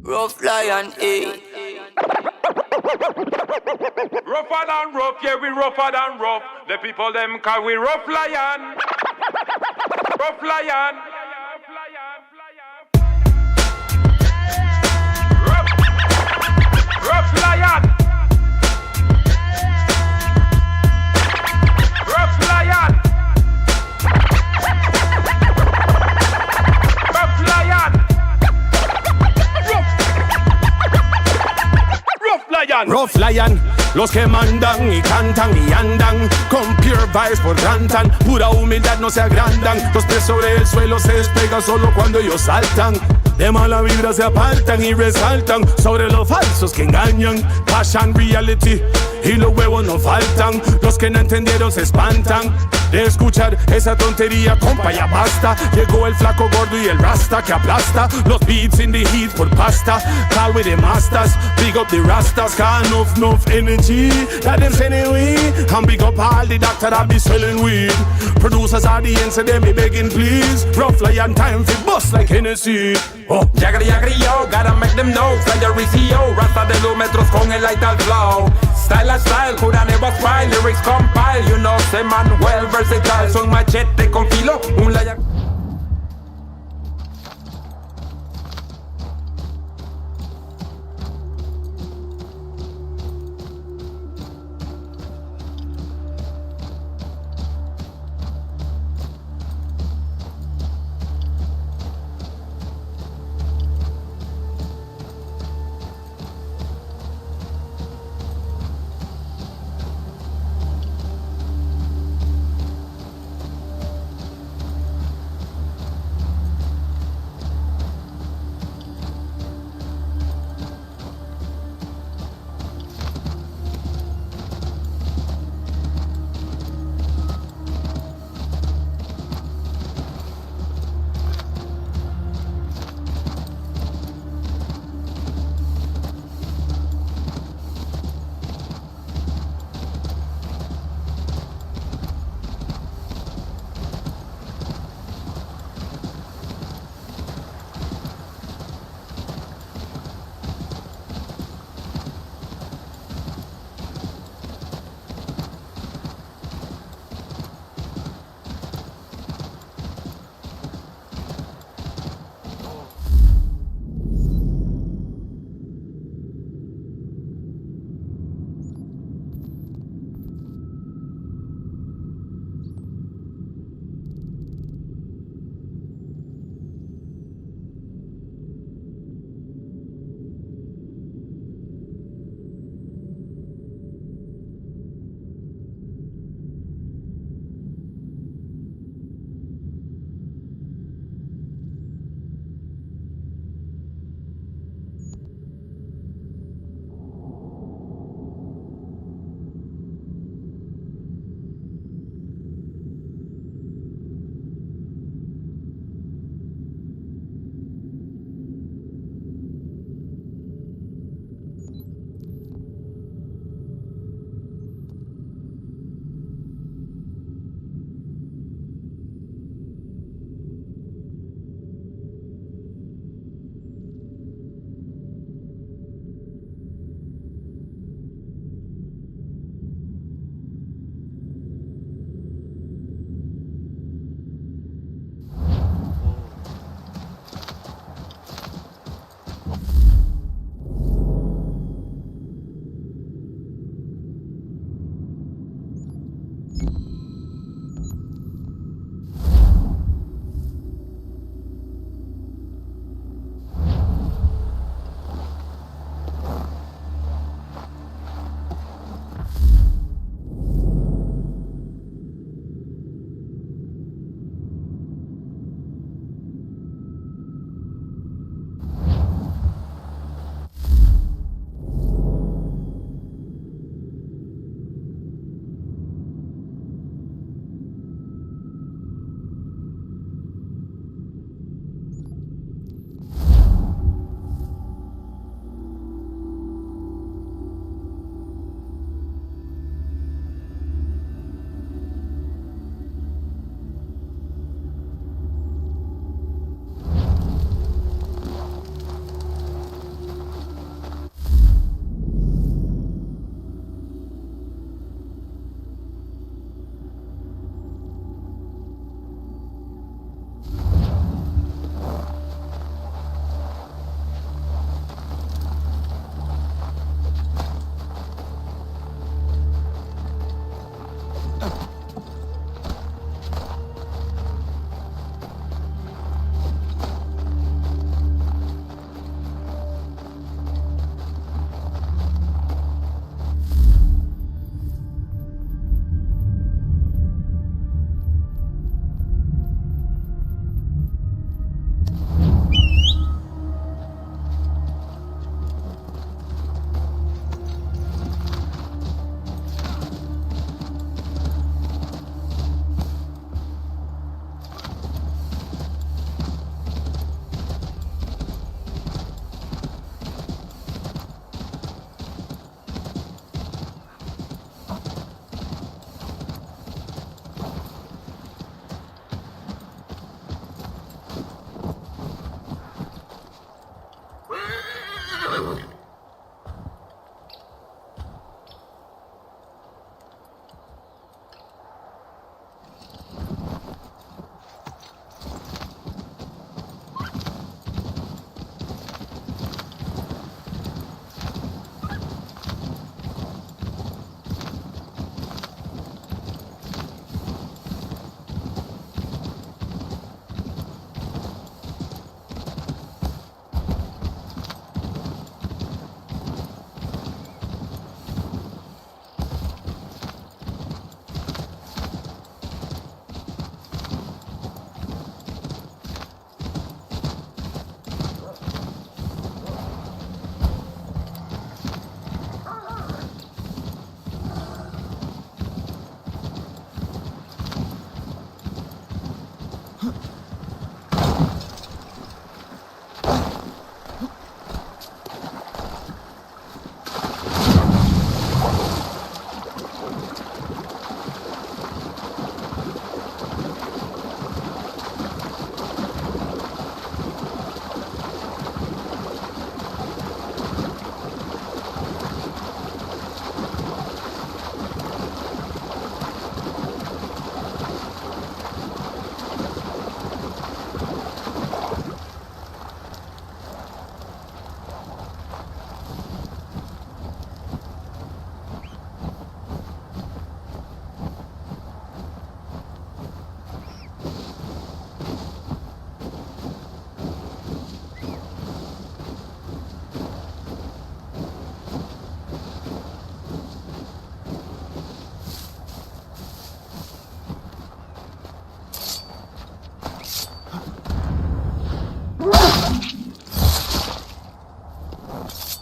Rough lion, eh. Rougher than rough, yeah, we rougher than rough. The people them call we rough lion. Rough lion. Rough lion. Rough lion. Rough lion. Rough lion. Rough lion. Los que mandan y cantan y andan con pure vibes por cantan. Pura humildad no se agrandan. Los pies sobre el suelo se despegan solo cuando ellos saltan. De mala vibra se apartan y resaltan sobre los falsos que engañan. Passion, reality y los huevos no faltan. Los que no entendieron se espantan de escuchar esa tontería, compa, ya basta. Llegó el flaco gordo y el rasta que aplasta los beats in the heat por pasta. Call with the masters, big up the rastas. Got enough energy that them sending we. And big up all the doctor that be selling weed. Producers are the answer, them be begging please. Rough lion time fi bust like Hennessy. Oh, Yagri yagri yo, gotta make them know. Flyer ECO, rasta de los metros con el light al flow. Style a style, cura never smile. Lyrics compile, you know, say man well versatile. Son machete con filo, un laya.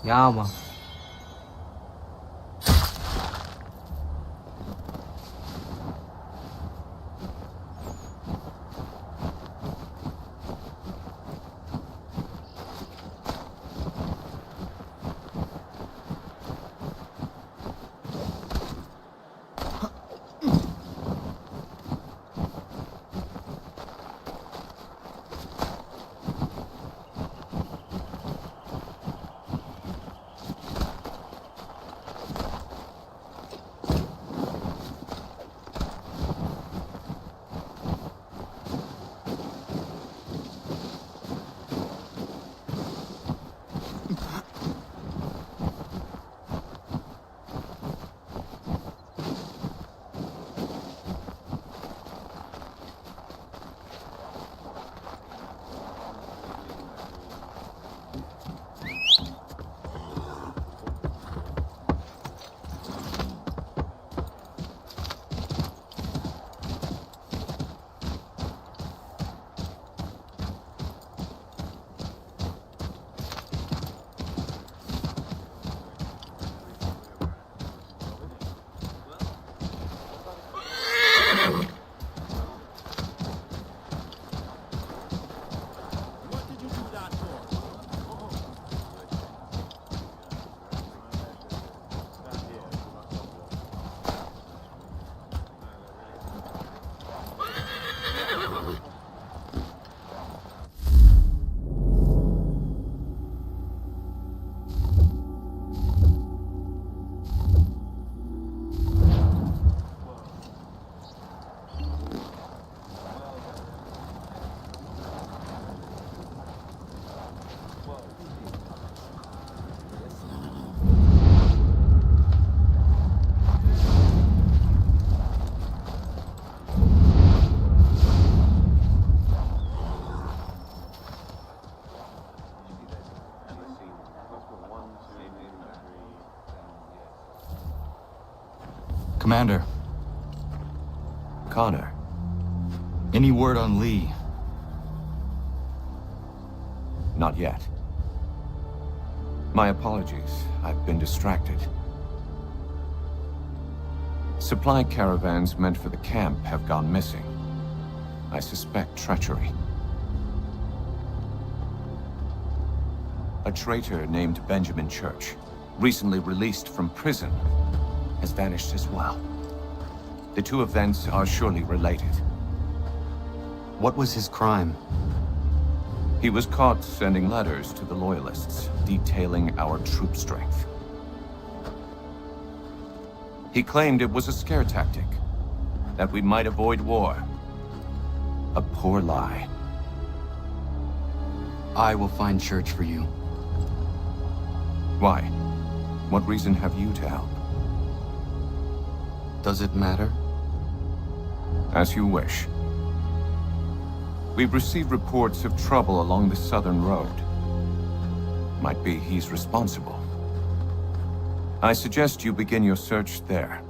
Ja, Mann. Commander. Connor. Any word on Lee? Not yet. My apologies. I've been distracted. Supply caravans meant for the camp have gone missing. I suspect treachery. A traitor named Benjamin Church, recently released from prison, has vanished as well. The two events are surely related. What was his crime? He was caught sending letters to the Loyalists, detailing our troop strength. He claimed it was a scare tactic, that we might avoid war. A poor lie. I will find Church for you. Why? What reason have you to help? Does it matter? As you wish. We've received reports of trouble along the southern road. Might be he's responsible. I suggest you begin your search there.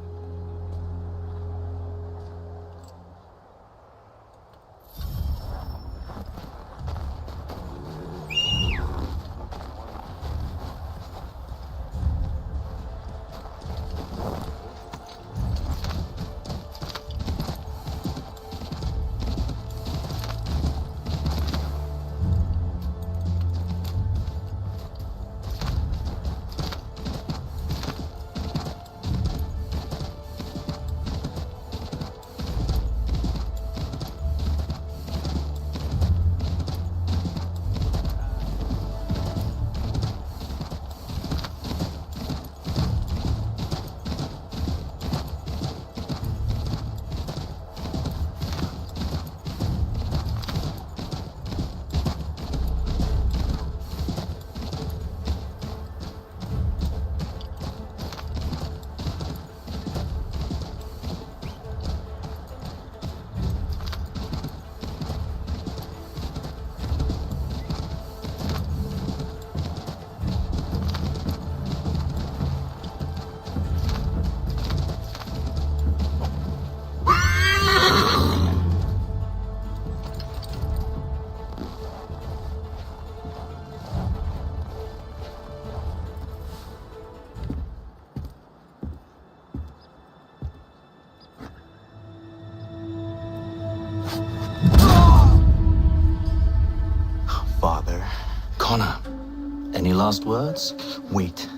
last words? Wait.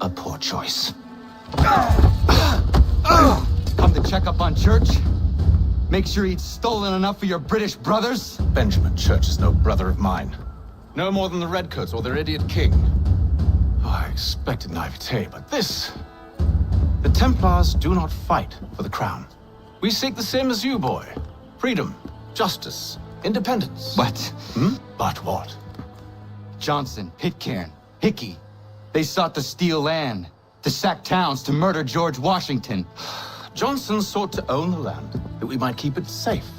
A poor choice. Come to check up on Church? Make sure he'd stolen enough for your British brothers? Benjamin Church is no brother of mine. No more than the Redcoats or their idiot king. Oh, I expected naivete, but this... The Templars do not fight for the crown. We seek the same as you, boy. Freedom, justice, independence. But But what? Johnson, Pitcairn, Hickey, they sought to steal land, to sack towns, to murder George Washington. Johnson sought to own the land, that we might keep it safe.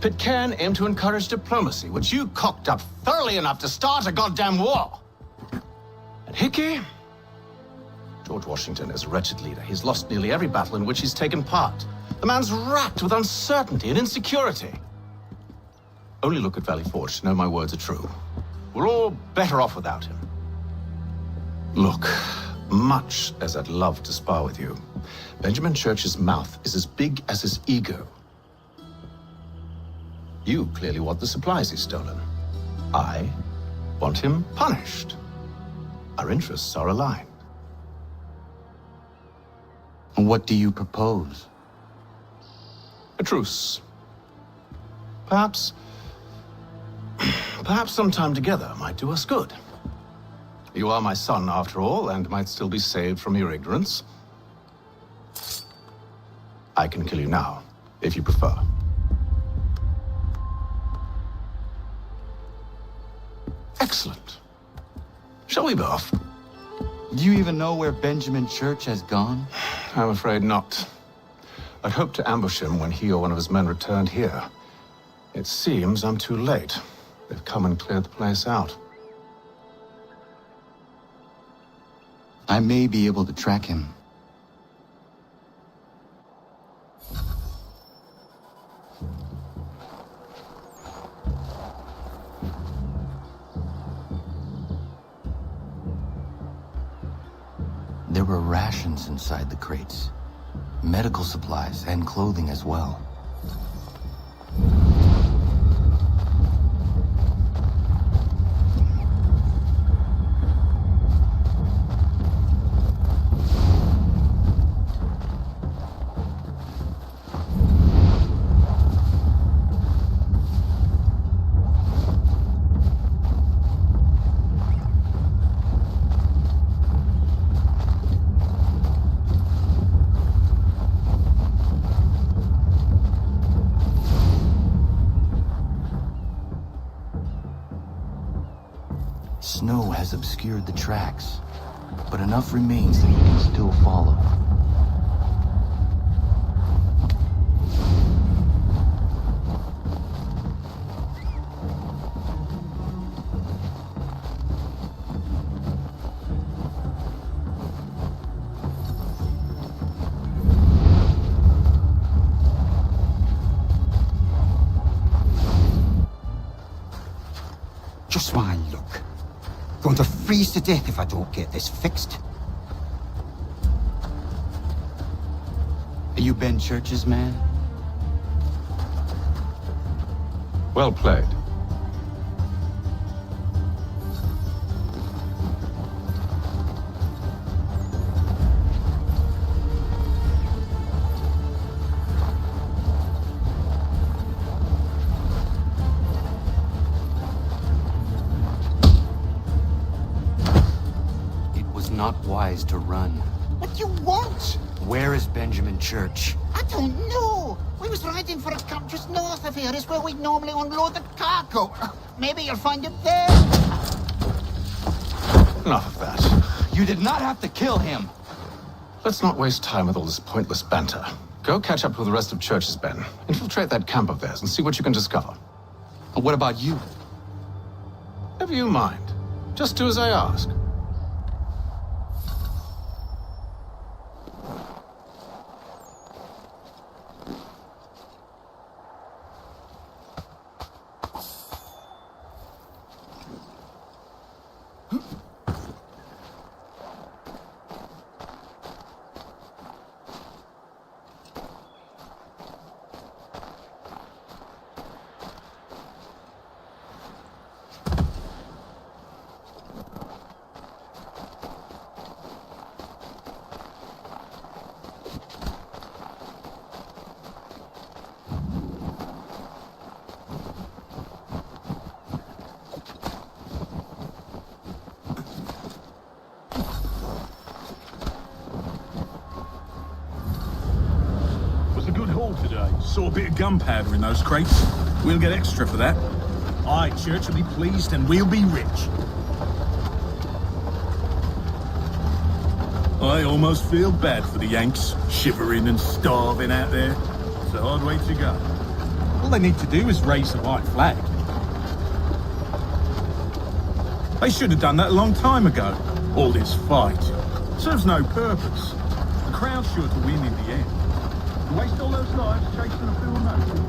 Pitcairn aimed to encourage diplomacy, which you cocked up thoroughly enough to start a goddamn war. And Hickey? George Washington is a wretched leader. He's lost nearly every battle in which he's taken part. The man's racked with uncertainty and insecurity. Only look at Valley Forge to know my words are true. We're all better off without him. Look, much as I'd love to spar with you, Benjamin Church's mouth is as big as his ego. You clearly want the supplies he's stolen. I want him punished. Our interests are aligned. What do you propose? A truce. Perhaps some time together might do us good. You are my son, after all, and might still be saved from your ignorance. I can kill you now, if you prefer. Excellent. Shall we be off? Do you even know where Benjamin Church has gone? I'm afraid not. I'd hoped to ambush him when he or one of his men returned here. It seems I'm too late. They've come and cleared the place out. I may be able to track him. There were rations inside the crates, medical supplies, and clothing as well. Snow has obscured the tracks, but enough remains that you can still follow. Just one look. Going to freeze to death if I don't get this fixed. Are you Ben Church's man? Well played. Not wise to run. What do you want? Where is Benjamin Church? I don't know. We was riding for a camp just north of here. Is where we'd normally unload the cargo. Maybe you'll find him there. Enough of that. You did not have to kill him. Let's not waste time with all this pointless banter. Go catch up with the rest of Church's men. Infiltrate that camp of theirs and see what you can discover. And what about you? Never you mind. Just do as I ask. Saw a bit of gunpowder in those crates. We'll get extra for that. Aye, Church will be pleased and we'll be rich. I almost feel bad for the Yanks, shivering and starving out there. It's a hard way to go. All they need to do is raise the white flag. They should have done that a long time ago. All this fight serves no purpose. The Crown's sure to win in the end. To waste all those lives chasing a fool nothing.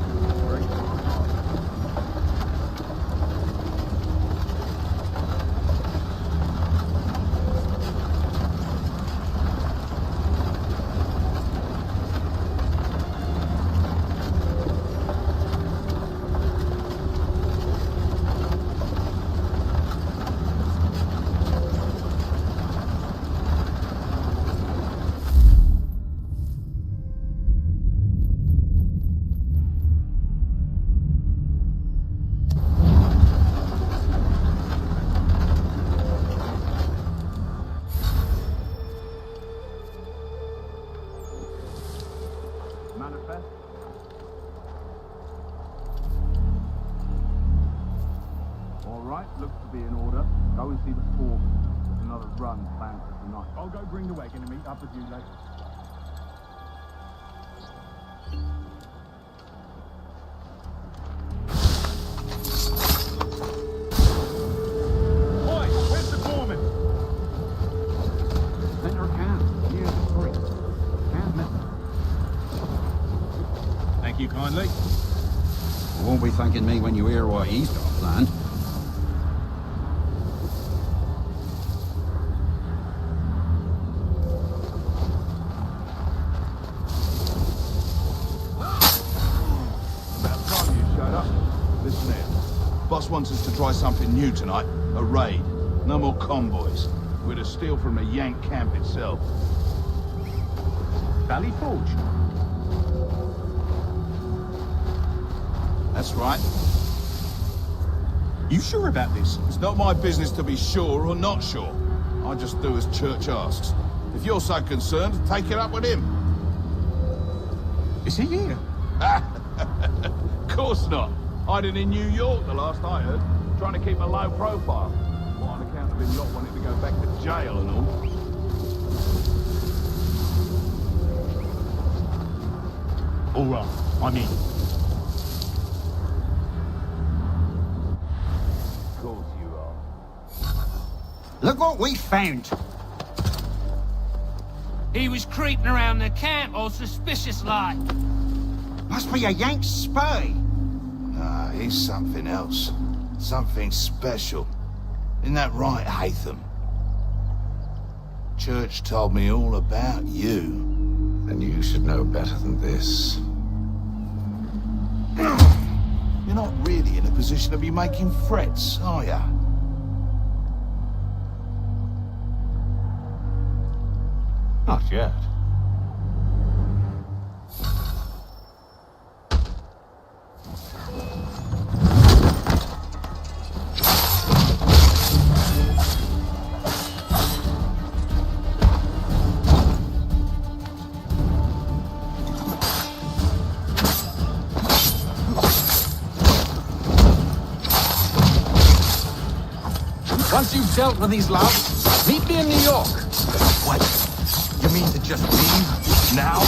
Manifest? All right, looks to be in order. Go and see the foreman. There's another run planned for tonight. I'll go bring the wagon and meet up with you later. Boy, where's the foreman? Center camp, near the creek. Can't miss it. Thank you kindly. You won't be thanking me when you hear what he's got planned. About time you showed up. Listen here. Boss wants us to try something new tonight. A raid. No more convoys. We're to steal from the Yank camp itself. Valley Forge. That's right. You sure about this? It's not my business to be sure or not sure. I just do as Church asks. If you're so concerned, take it up with him. Is he here? Of course not. Hiding in New York, the last I heard. Trying to keep a low profile. Well, on account of him not wanting to go back to jail and all. All right, I'm in. Of course you are. Look what we found. He was creeping around the camp all suspicious like. Must be a Yank spy. Ah, he's something else. Something special. Isn't that right, Hatham? Church told me all about you. Then you should know better than this. You're not really in a position to be making threats, are ya? Not yet. Once you've dealt with these louts, meet me in New York. What? You mean to just leave? Now?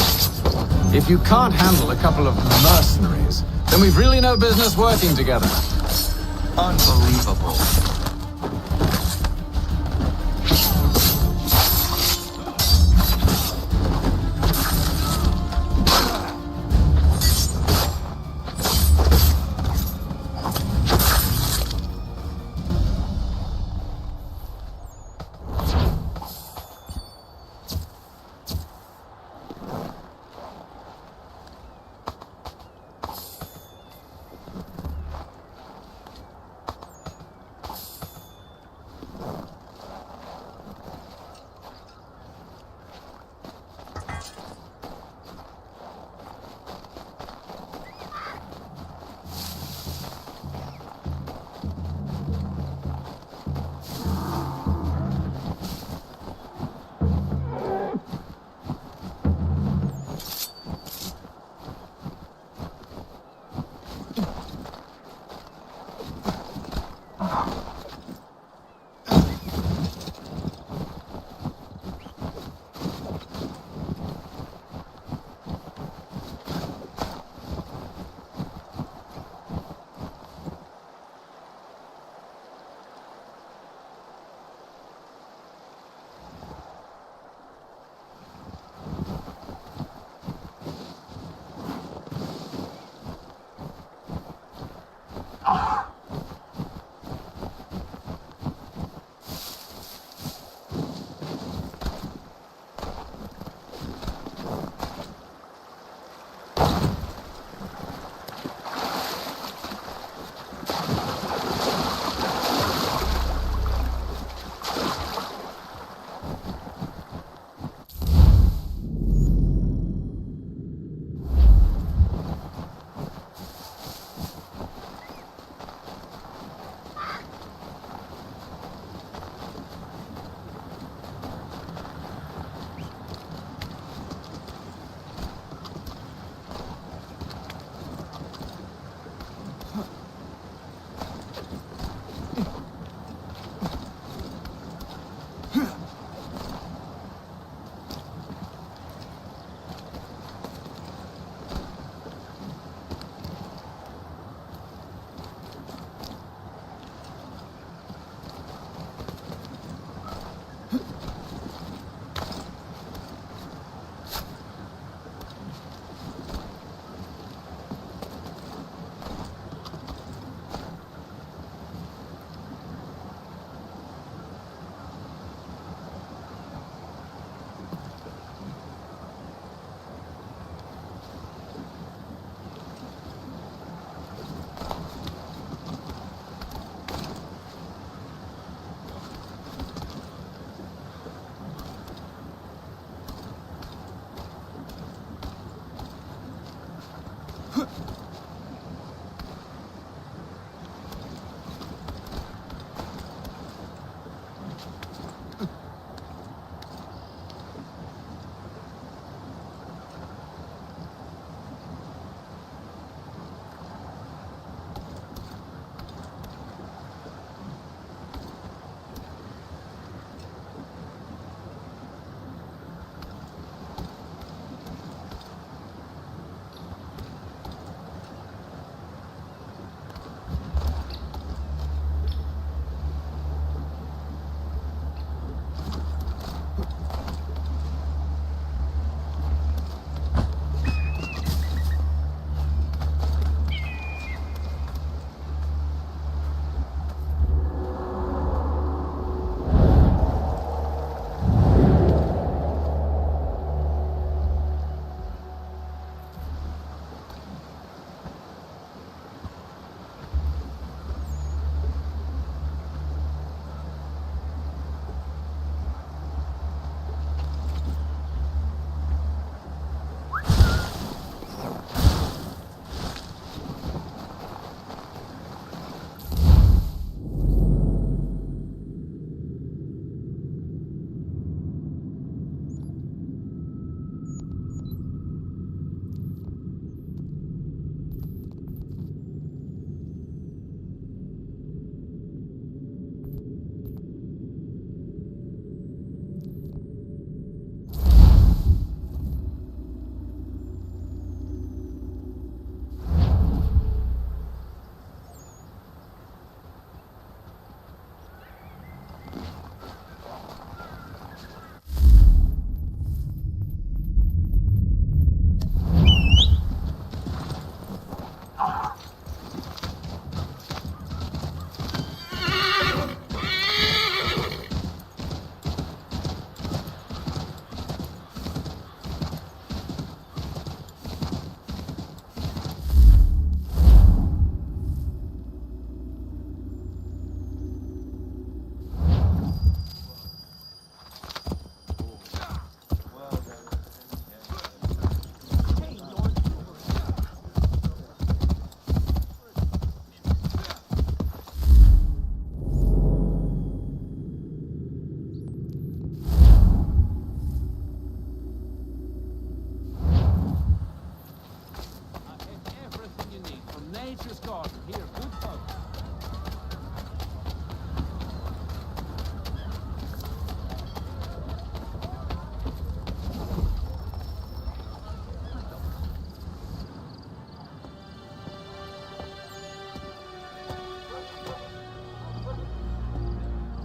If you can't handle a couple of mercenaries, then we've really no business working together. Unbelievable.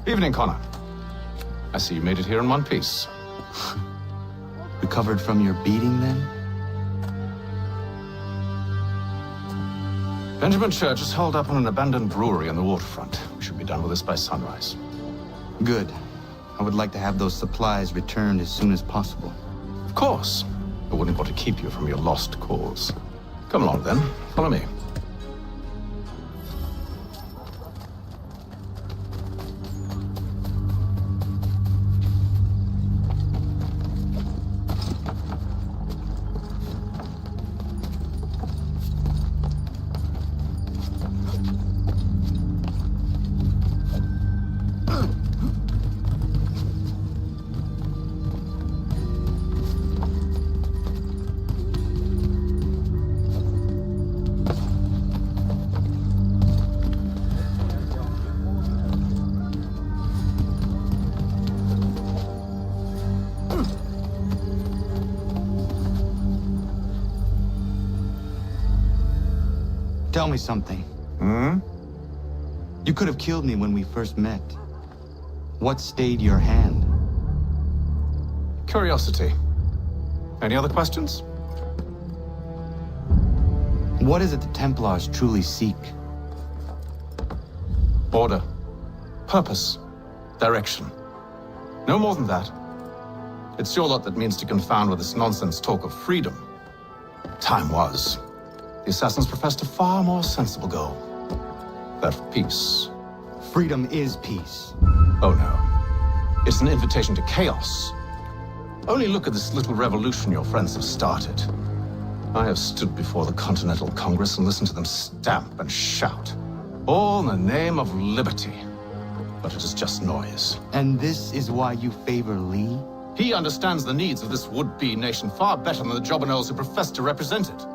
Evening, Connor. I see you made it here in one piece. Recovered from your beating, then? Benjamin Church is holed up on an abandoned brewery on the waterfront. We should be done with this by sunrise. Good. I would like to have those supplies returned as soon as possible. Of course. I wouldn't want to keep you from your lost cause. Come along, then. Follow me. Tell me something. You could have killed me when we first met. What stayed your hand? Curiosity. Any other questions? What is it the Templars truly seek? Order. Purpose. Direction. No more than that. It's your lot that means to confound with this nonsense talk of freedom. Time was. The assassins professed a far more sensible goal. That of peace. Freedom is peace. Oh no. It's an invitation to chaos. Only look at this little revolution your friends have started. I have stood before the Continental Congress and listened to them stamp and shout. All in the name of liberty. But it is just noise. And this is why you favor Lee? He understands the needs of this would-be nation far better than the jobberknolls who profess to represent it.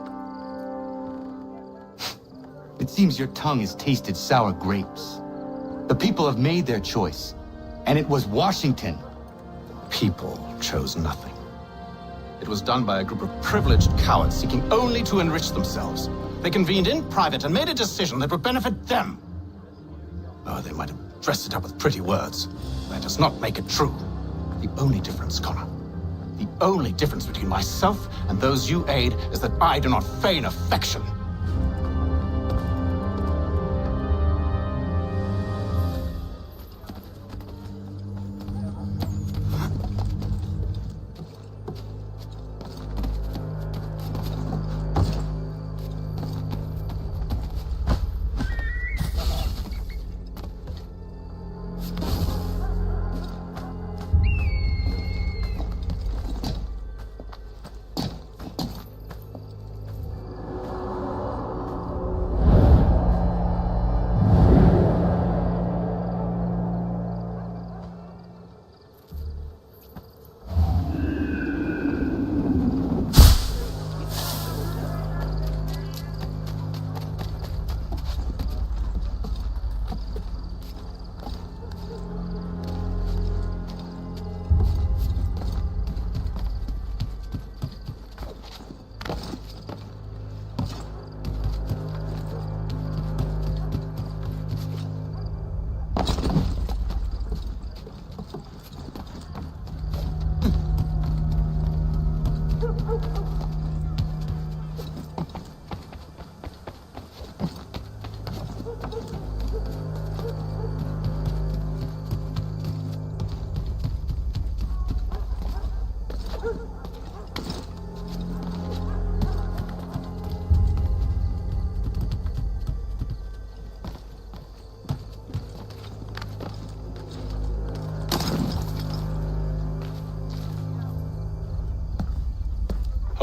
It seems your tongue has tasted sour grapes. The people have made their choice, and it was Washington. People chose nothing. It was done by a group of privileged cowards seeking only to enrich themselves. They convened in private and made a decision that would benefit them. Oh, they might have dressed it up with pretty words. That does not make it true. The only difference, Connor, the only difference between myself and those you aid is that I do not feign affection.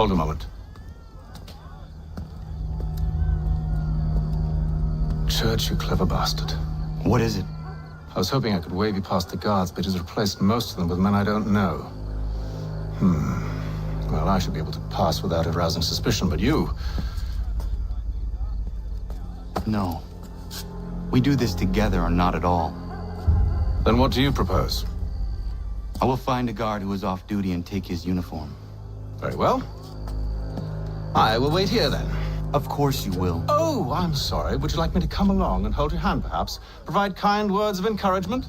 Hold a moment. Church, you clever bastard. What is it? I was hoping I could wave you past the guards, but he's replaced most of them with men I don't know. Well, I should be able to pass without arousing suspicion, but you... No. We do this together or not at all. Then what do you propose? I will find a guard who is off duty and take his uniform. Very well. I will wait here then. Of course you will. Oh, I'm sorry. Would you like me to come along and hold your hand, perhaps? Provide kind words of encouragement?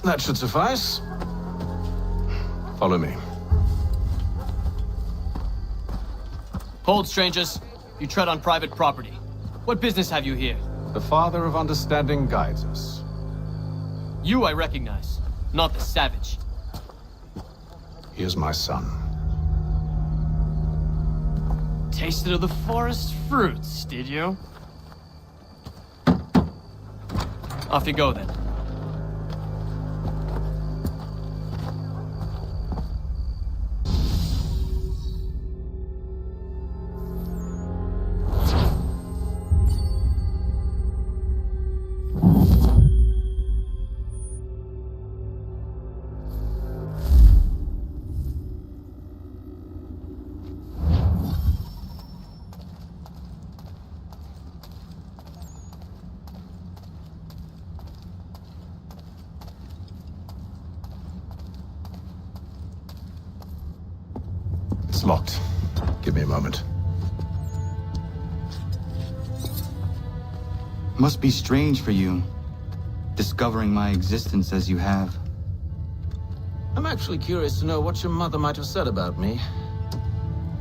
That should suffice. Follow me. Hold, strangers. You tread on private property. What business have you here? The Father of Understanding guides us. You I recognize, not the savage. He is my son. Tasted of the forest fruits, did you? Off you go, then. It's locked. Give me a moment. Must be strange for you, discovering my existence as you have. I'm actually curious to know what your mother might have said about me.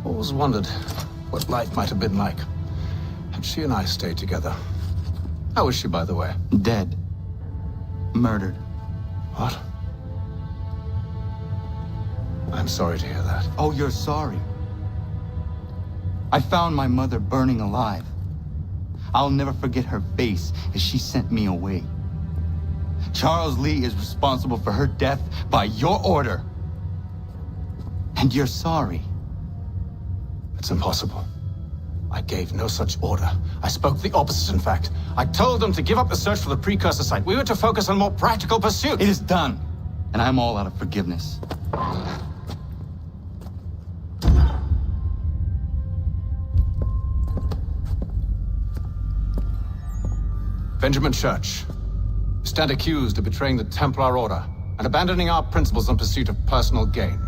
Always wondered what life might have been like had she and I stayed together. How is she, by the way? Dead. Murdered. What? I'm sorry to hear that. Oh, you're sorry. I found my mother burning alive. I'll never forget her face as she sent me away. Charles Lee is responsible for her death by your order. And you're sorry. It's impossible. I gave no such order. I spoke the opposite, in fact. I told them to give up the search for the precursor site. We were to focus on more practical pursuits. It is done, and I'm all out of forgiveness. Benjamin Church, you stand accused of betraying the Templar Order and abandoning our principles in pursuit of personal gain.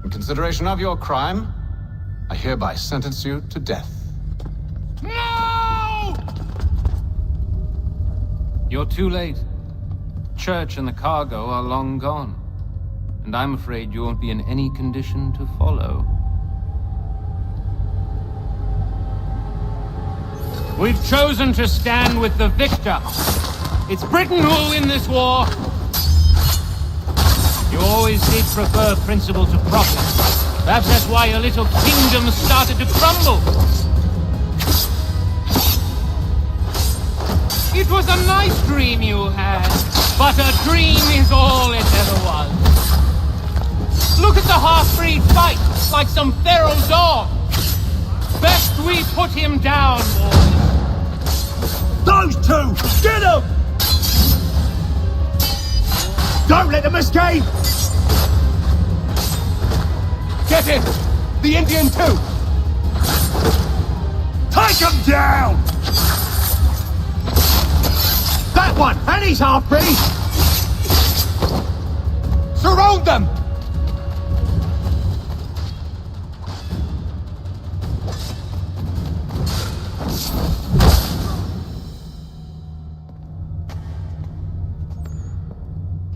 In consideration of your crime, I hereby sentence you to death. No! You're too late. Church and the cargo are long gone. And I'm afraid you won't be in any condition to follow. We've chosen to stand with the victor. It's Britain who will win this war. You always did prefer principle to profit. Perhaps that's why your little kingdom started to crumble. It was a nice dream you had, but a dream is all it ever was. Look at the half-breed fight, like some feral dog. Best we put him down, boys. Those two! Get them! Don't let them escape! Get him! The Indian too! Take him down! That one! And he's half-breed! Surround them!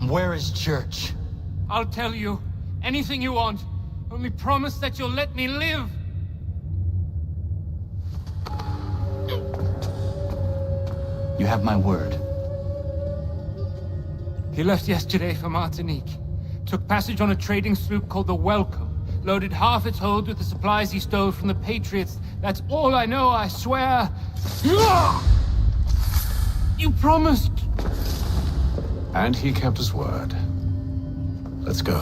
Where is Church? I'll tell you anything you want. Only promise that you'll let me live. You have my word. He left yesterday for Martinique. Took passage on a trading sloop called the Welcome. Loaded half its hold with the supplies he stole from the Patriots. That's all I know, I swear. You promised. And he kept his word. Let's go.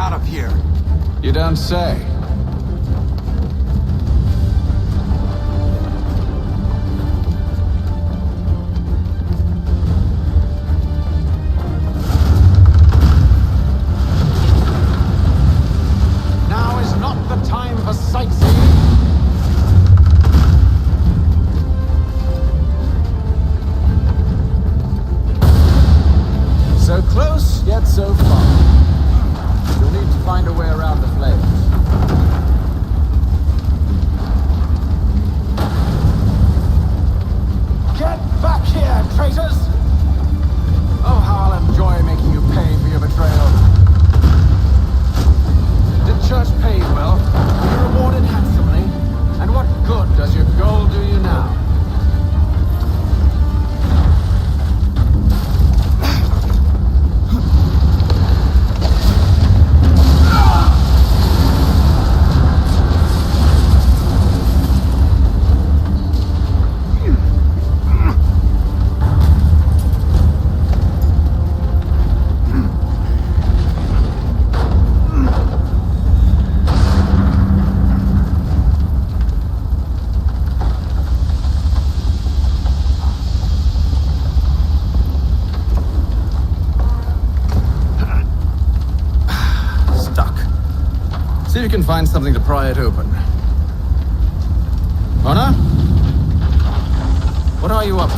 out of here. You don't say. Now is not the time for sightseeing. So close, yet so far. You'll need to find a way around the flames. Get back here, traitors! Oh, how I'll enjoy making you pay for your betrayal. Did church pay you well? Were you rewarded handsomely? And what good does your gold do you now? See if you can find something to pry it open. Honor? What are you up to?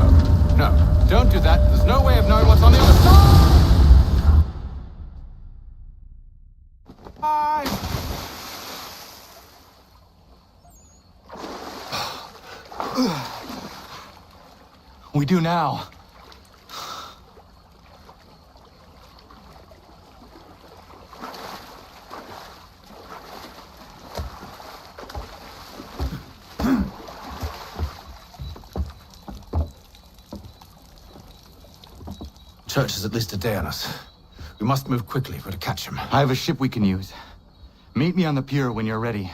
Oh, no, don't do that. There's no way of knowing what's on the other side. We do now. Church is at least a day on us. We must move quickly if we're to catch him. I have a ship we can use. Meet me on the pier when you're ready.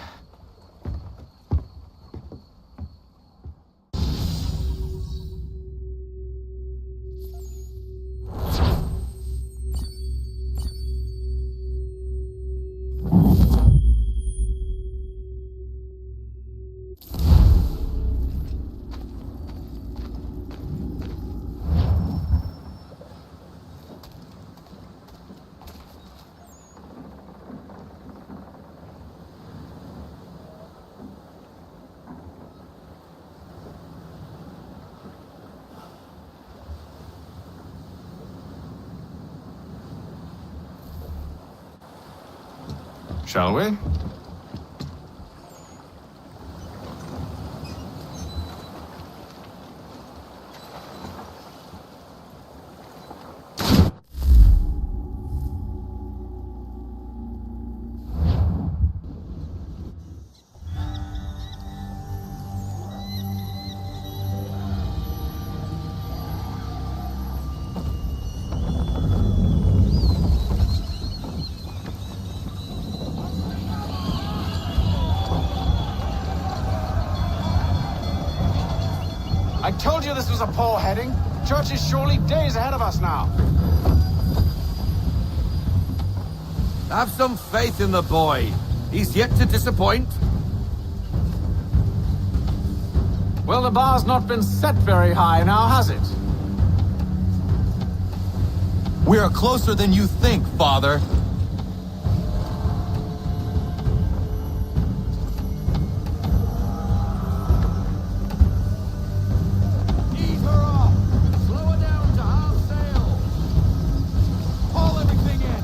Shall we? I told you this was a poor heading. Church is surely days ahead of us now. Have some faith in the boy. He's yet to disappoint. Well, the bar's not been set very high now, has it? We are closer than you think, Father. Ease her off. Slow her down to half sail. Haul everything in.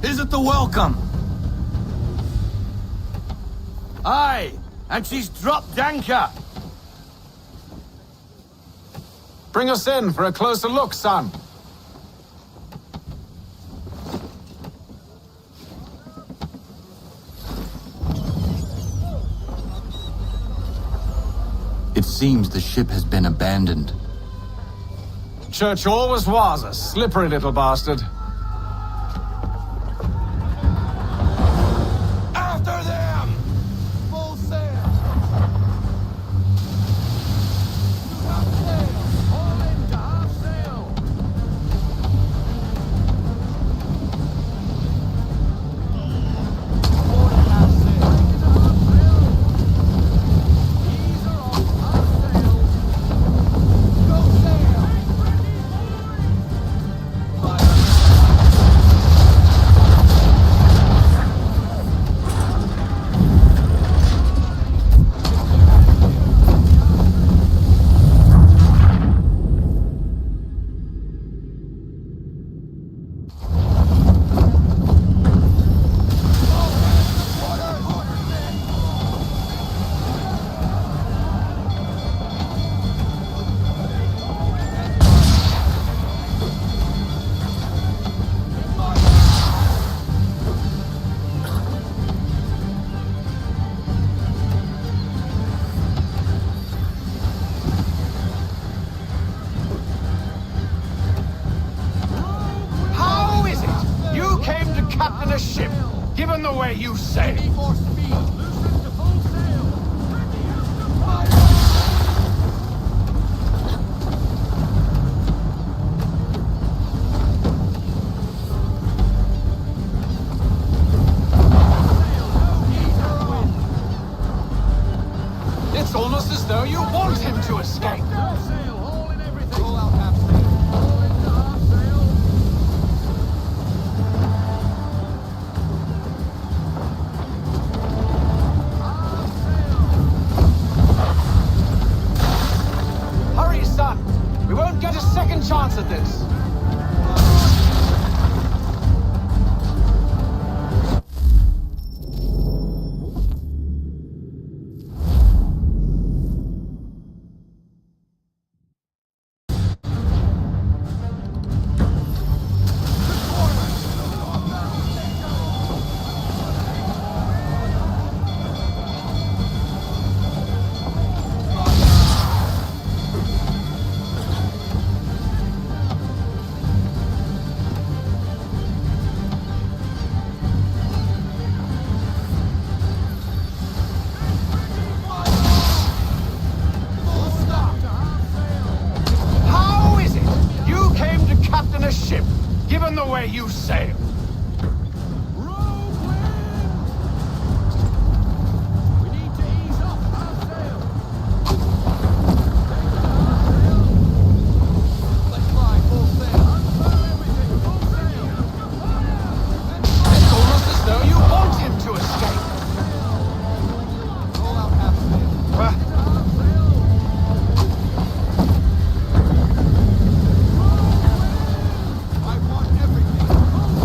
Isn't the welcome? Aye, and she's dropped anchor. Bring us in for a closer look, son. It seems the ship has been abandoned. Church always was a slippery little bastard. After them! Full sail! To half sail! All in to half sail! More than half sail! Into half sail! Ease her off, half sail! Go sail! How is it you came to captain a ship, given the way you sail? Need more speed! Loosen to full sail! It's almost as though you want him to escape. Full sail, all in everything! Roll out half sail! All into half sail! Half sail! Hurry, son. We won't get a second chance at this. How is it you came to captain a ship, given the way you sail? Rogue wind! We need to ease up half sail! Take it to half sail! Let's fly full sail! Unfurl everything! Full sail! It's almost as though you want him to escape. Roll out half sail! Well, Take it to half sail! I want everything! Full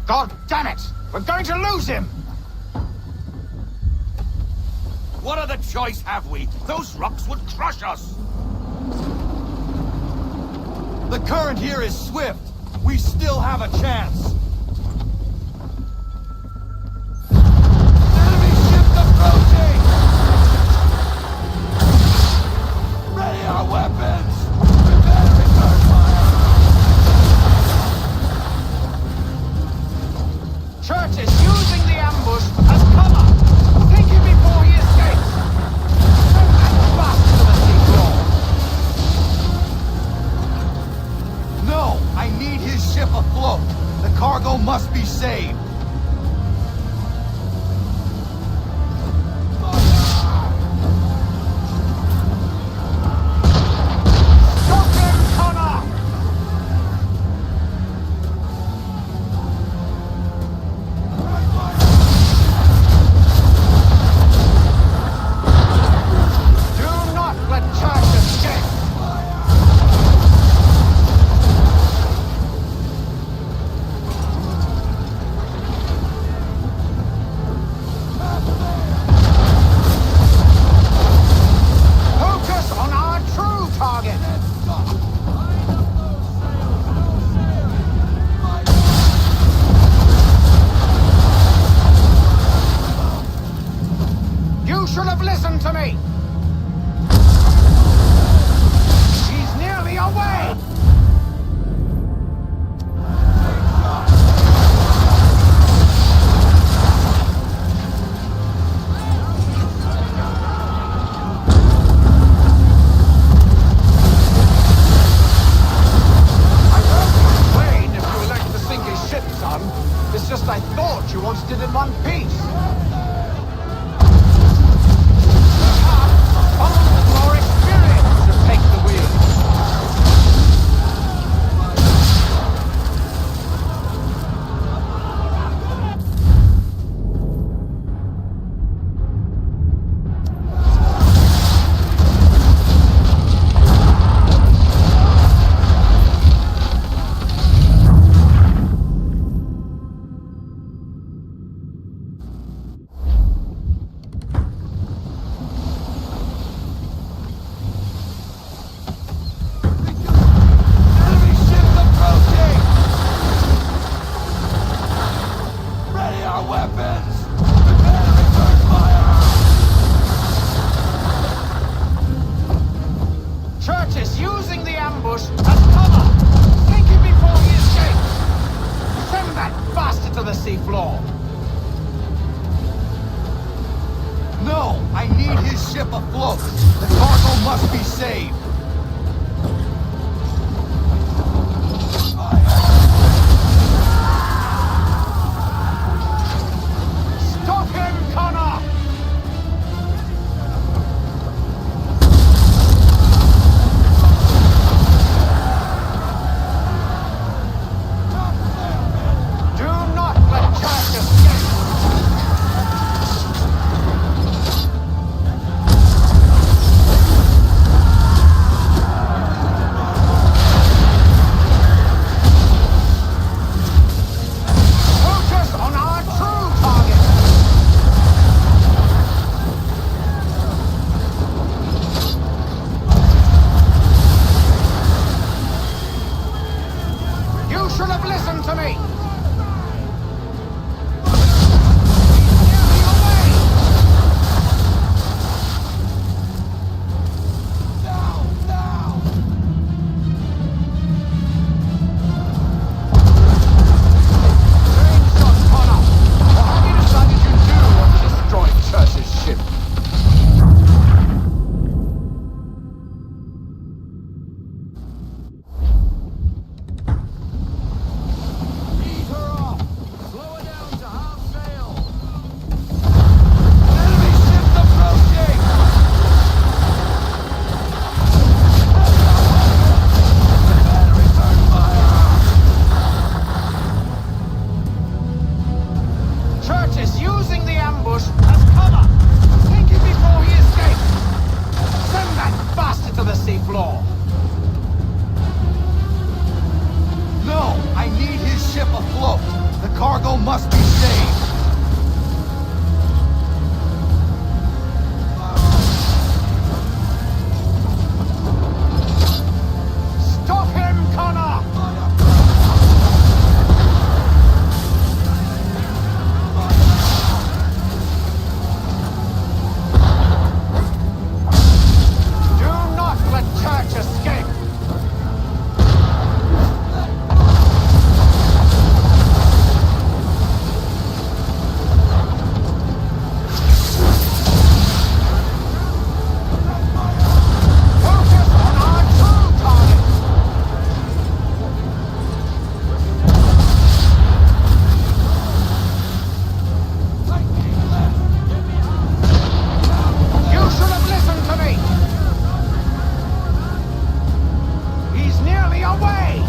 God damn it! We're going to lose him! What other choice have we? Those rocks would crush us! The current here is swift. We still have a chance. Enemy ship approaching! Ready our weapons! Prepare to return fire! Church is using the ambush as cover! Take him before he escapes! Send that bastard to the seafloor! No! I need his ship afloat! The cargo must be saved! Stop him, Connor! Do not let Church escape! Focus on our true target! You should have listened to me! He's nearly away! I won't complain if you elect to sink his ship, son. It's just I thought you once did in one piece. Someone with more experience should take the wheel. Enemy ship approaching! Ready our weapons! Prepare to return fire! Church is using the ambush as cover. Take him before he escapes. Send that bastard to the seafloor. No! I need his ship afloat! The cargo must be saved! Stop him, Connor! Do not let Church escape! cargo must be saved. Stop him, Connor! Do not let Church escape! Focus on our true target! You should have listened to me! He's nearly away!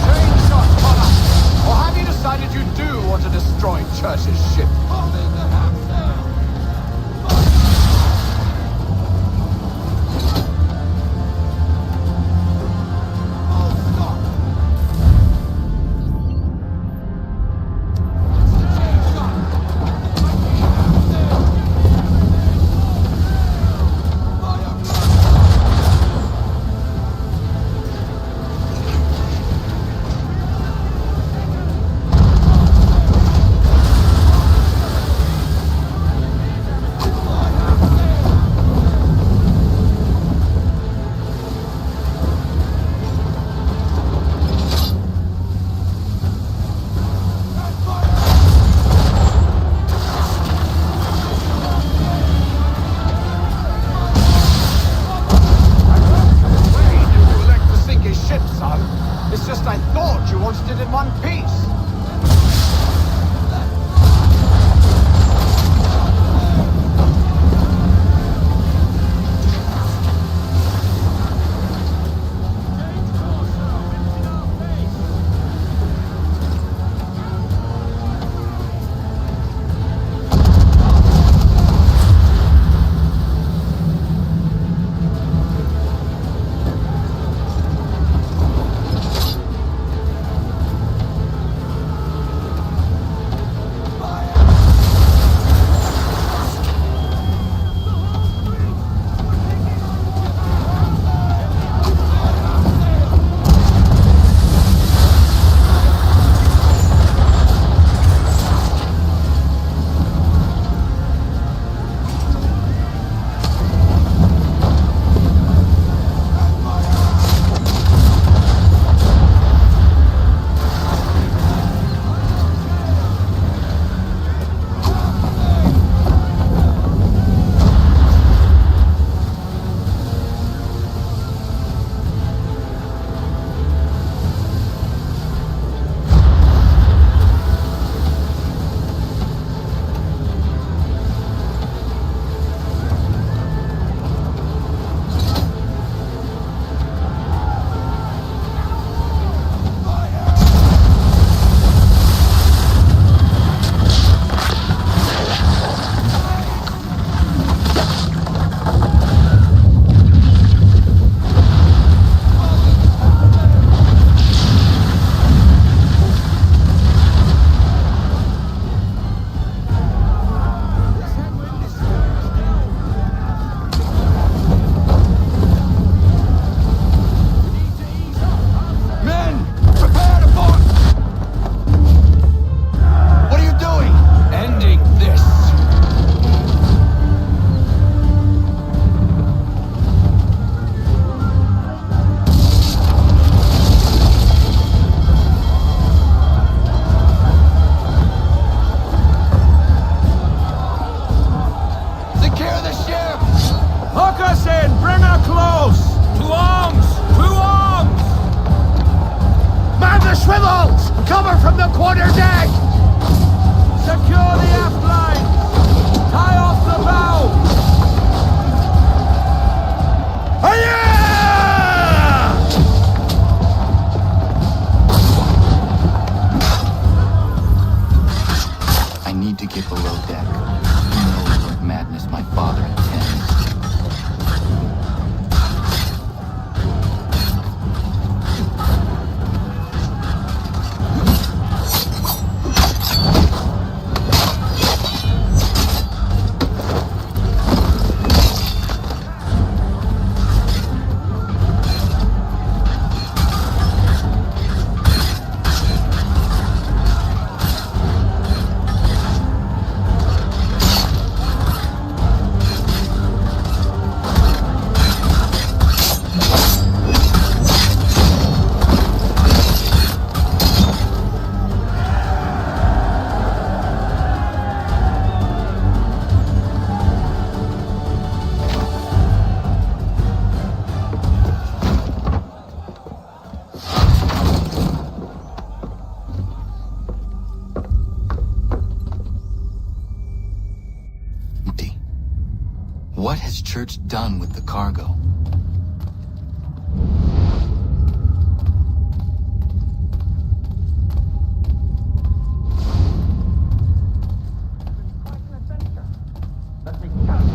Chainshot, Connor! Or have you decided you do want to destroy Church's ship? Why did you elect to sink his ship, son? It's just I thought you wanted it in one piece. the swivels! Cover from the quarter deck! Secure the aft line! Tie off the bow! Hiya! I need to get below deck. Who knows what madness my father intends? What has Church done with the cargo? Let me count.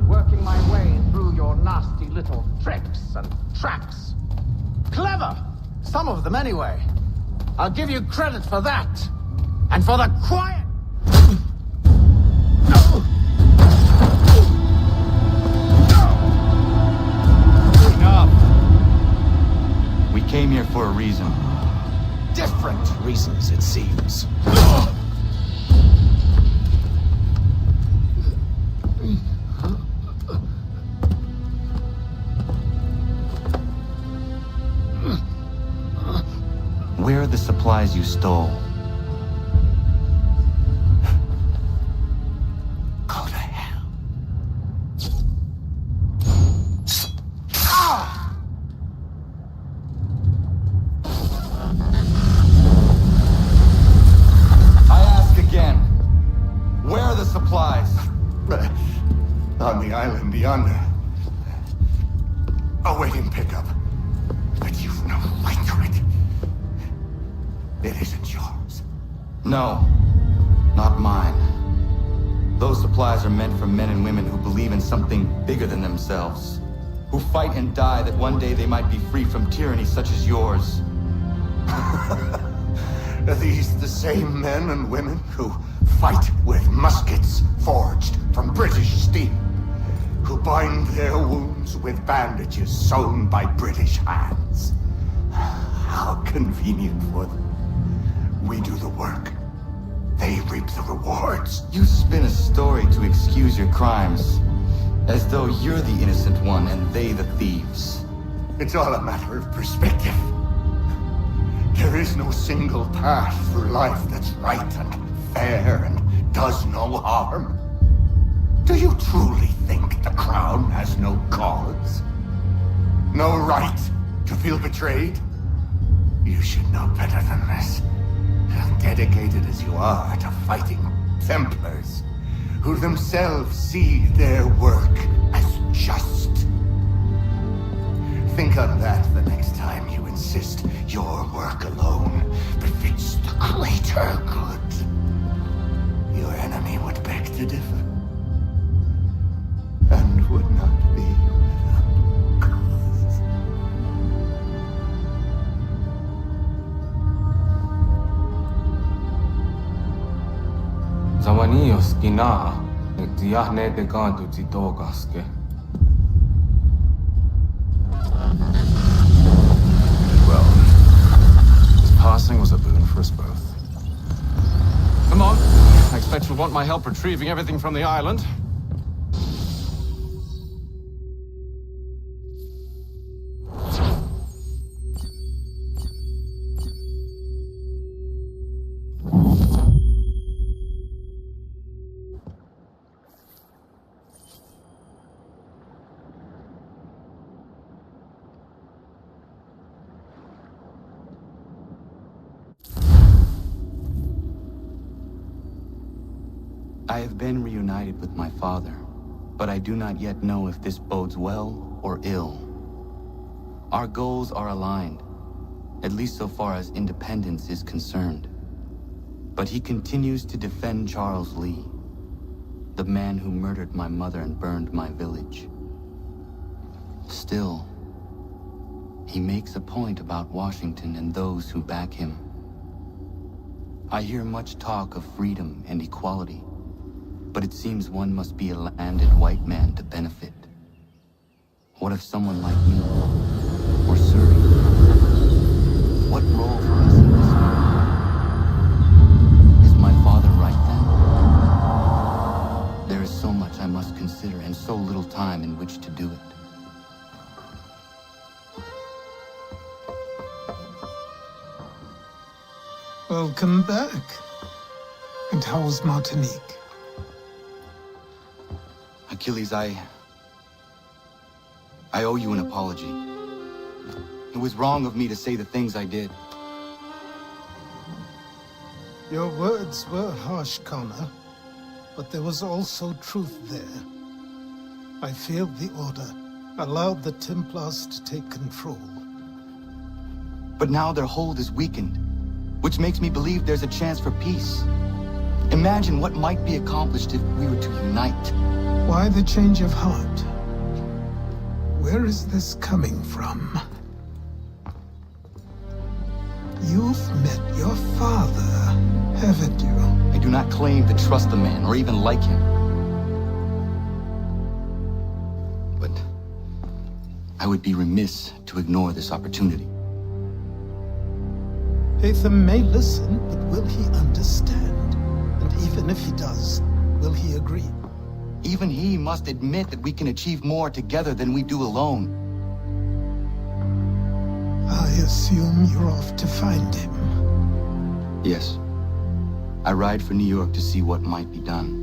Working my way through your nasty little tricks and traps. Clever! Some of them anyway. I'll give you credit for that. And for the quiet... We came here for a reason. Different reasons, it seems. Where are the supplies you stole? Go to hell. I ask again. Where are the supplies? On the island yonder. Awaiting pickup. But you've no right to it. It isn't yours. No, not mine. Those supplies are meant for men and women who believe in something bigger than themselves. Who fight and die that one day they might be free from tyranny such as yours. Are these the same men and women who fight with muskets forged from British steel? Who bind their wounds with bandages sewn by British hands? How convenient for them. We do the work. They reap the rewards. You spin a story to excuse your crimes, as though you're the innocent one and they the thieves. It's all a matter of perspective. There is no single path through life that's right and fair and does no harm. Do you truly think the Crown has no cause? No right to feel betrayed? You should know better than this. Dedicated as you are to fighting Templars, who themselves see their work as just. Think on that the next time you insist your work alone befits the greater good. Your enemy would beg to differ, and would not be without cause. Zawanios kina, nagtiyahne de kanto titokaske. Well, his passing was a boon for us both. Come on. I expect you'll want my help retrieving everything from the island. I have been reunited with my father, but I do not yet know if this bodes well or ill. Our goals are aligned, at least so far as independence is concerned. But he continues to defend Charles Lee, the man who murdered my mother and burned my village. Still, he makes a point about Washington and those who back him. I hear much talk of freedom and equality, but it seems one must be a landed white man to benefit. What if someone like me, or Surrey? What role for us in this world? Is my father right then? There is so much I must consider and so little time in which to do it. Welcome back. And how's Martinique? Achilles, I owe you an apology. It was wrong of me to say the things I did. Your words were harsh, Connor, but there was also truth there. I failed the Order, allowed the Templars to take control. But now their hold is weakened, which makes me believe there's a chance for peace. Imagine what might be accomplished if we were to unite. Why the change of heart? Where is this coming from? You've met your father, haven't you? I do not claim to trust the man or even like him. But I would be remiss to ignore this opportunity. Hatham may listen, but will he understand? And even if he does, will he agree? Even he must admit that we can achieve more together than we do alone. I assume you're off to find him. Yes. I ride for New York to see what might be done.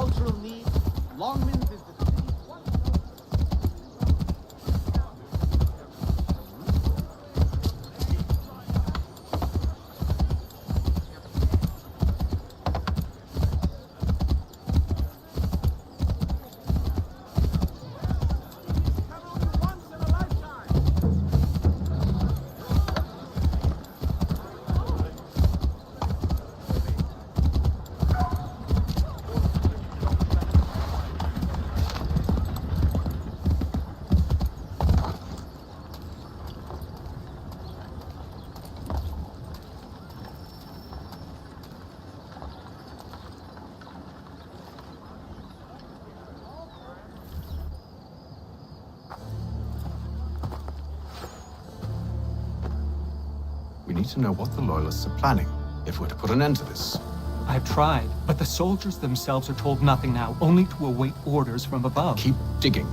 cultural needs, Longmans is the city's one. We need to know what the Loyalists are planning, if we're to put an end to this. I've tried, but the soldiers themselves are told nothing now, only to await orders from above. Keep digging.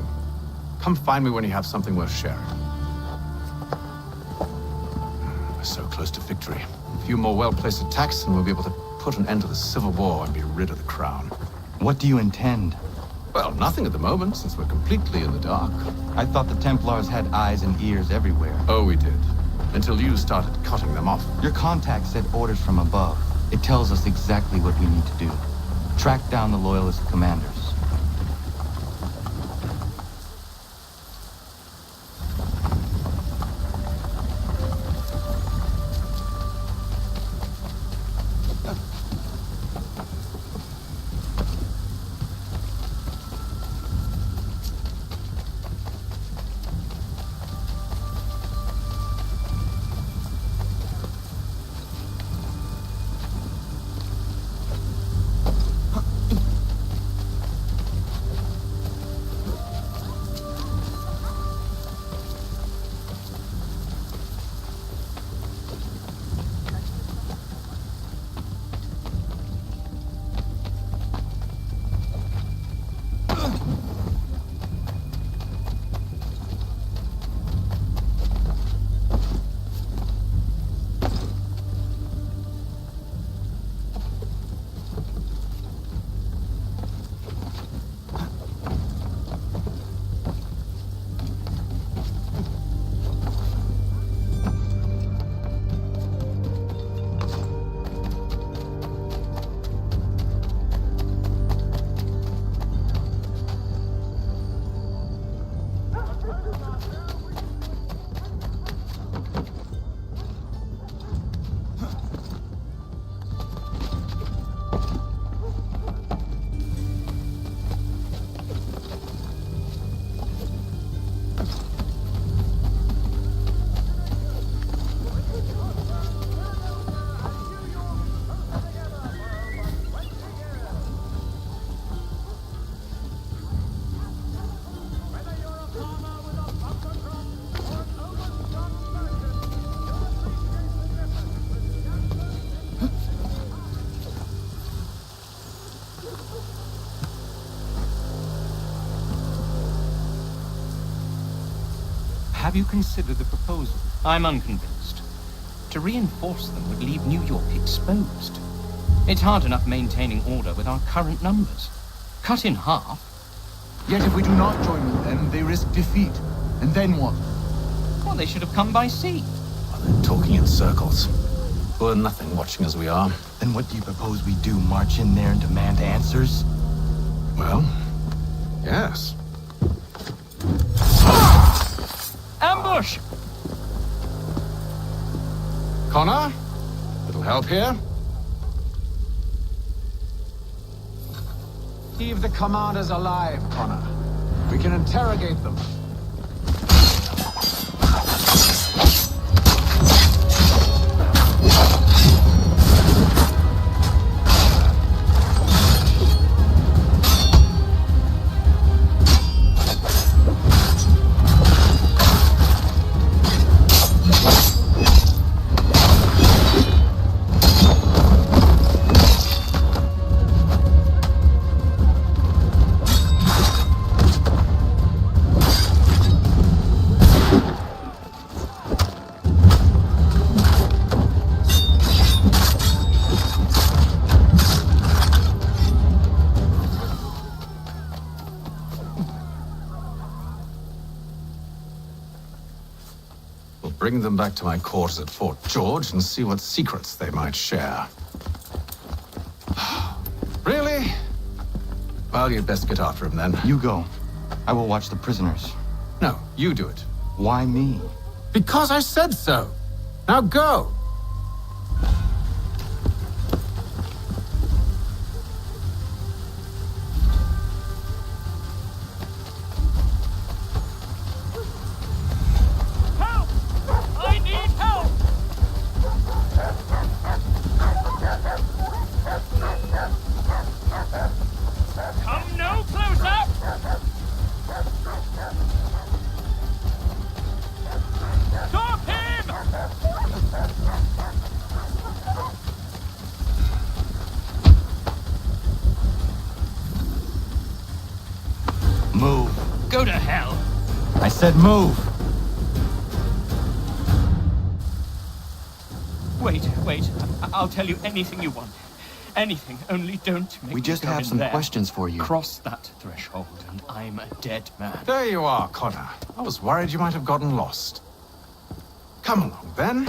Come find me when you have something worth sharing. We're so close to victory. A few more well-placed attacks and we'll be able to put an end to the Civil War and be rid of the Crown. What do you intend? Well, nothing at the moment, since we're completely in the dark. I thought the Templars had eyes and ears everywhere. Oh, we did. Until you started cutting them off. Your contact said orders from above. It tells us exactly what we need to do. Track down the Loyalist commanders. Have you considered the proposal? I'm unconvinced. To reinforce them would leave New York exposed. It's hard enough maintaining order with our current numbers. Cut in half. Yet if we do not join with them, they risk defeat. And then what? Well, they should have come by sea. They're talking in circles. We're nothing watching as we are. Then what do you propose we do? March in there and demand answers? Well, yes. Ambush! Connor? Little help here? Leave the commanders alive, Connor. We can interrogate them. bring them back to my quarters at Fort George and see what secrets they might share. Really? Well, you'd best get after him then. You go. I will watch the prisoners. No, you do it. Why me? Because I said so. Now go. Help! I need help! Come no closer! Stop him! Move. Go to hell. I said move. Wait. I'll tell you anything you want. Anything, only don't make We just me go have in some there. questions for you. Cross that threshold, and I'm a dead man. There you are, Connor. I was worried you might have gotten lost. Come along, then.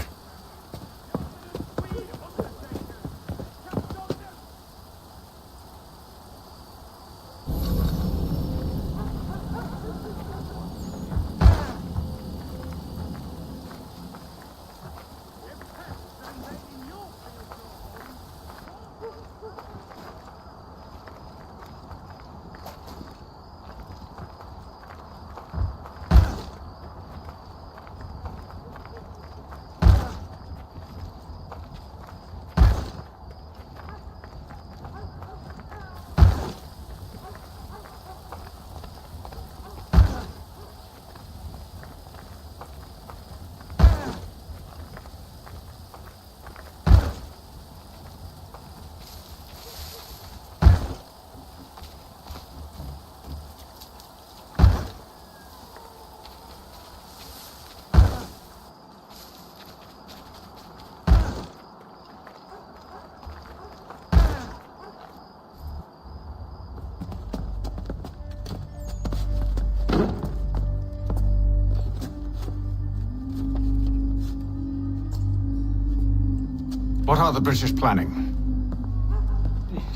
What are the British planning?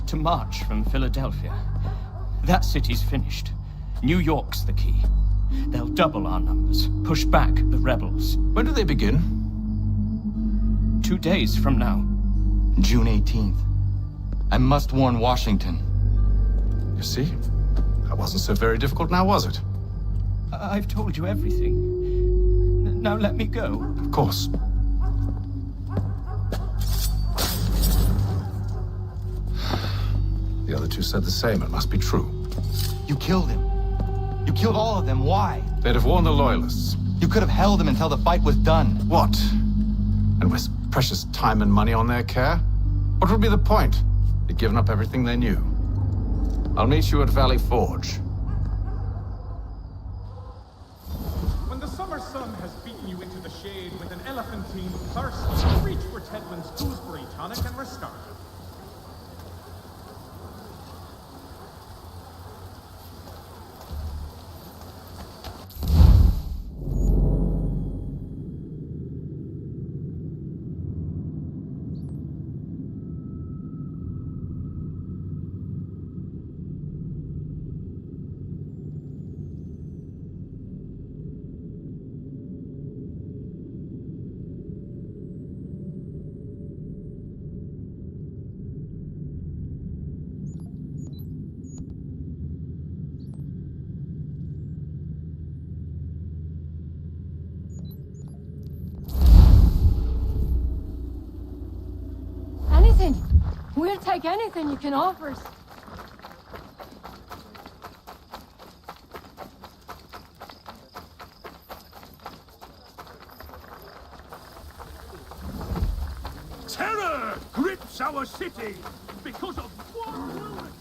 To march from Philadelphia. That city's finished. New York's the key. They'll double our numbers, push back the rebels. When do they begin? 2 days from now. June 18th. I must warn Washington. You see? That wasn't so very difficult now, was it? I've told you everything. Now let me go. Of course. The other two said the same. It must be true. You killed him. You killed all of them. Why? They'd have warned the Loyalists. You could have held him until the fight was done. What? And waste precious time and money on their care? What would be the point? They'd given up everything they knew. I'll meet you at Valley Forge. When the summer sun has beaten you into the shade with an elephantine thirst, reach for Tedman's gooseberry tonic and restart. We'll take anything you can offer us. Terror grips our city because of one lunatic.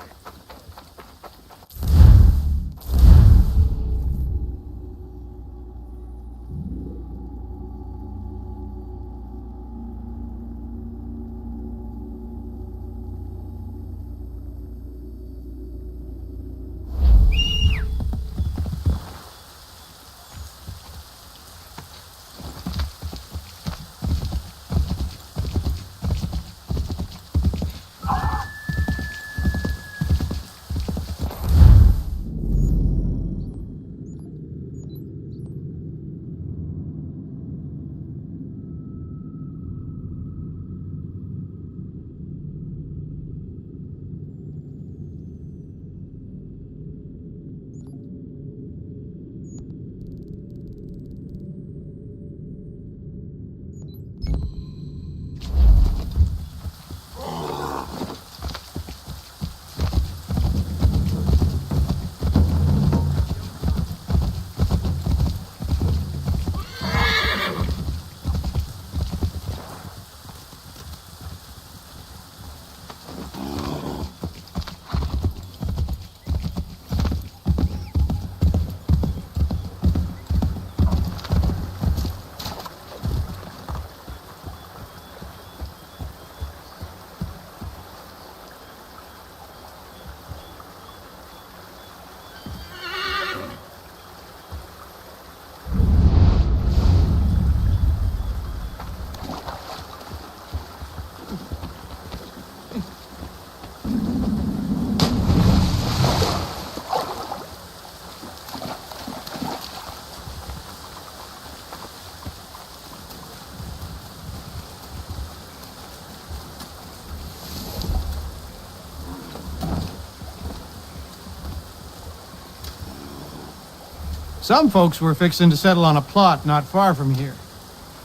Some folks were fixing to settle on a plot not far from here.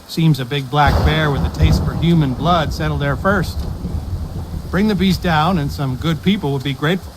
Seems a big black bear with a taste for human blood settled there first. Bring the beast down and some good people would be grateful.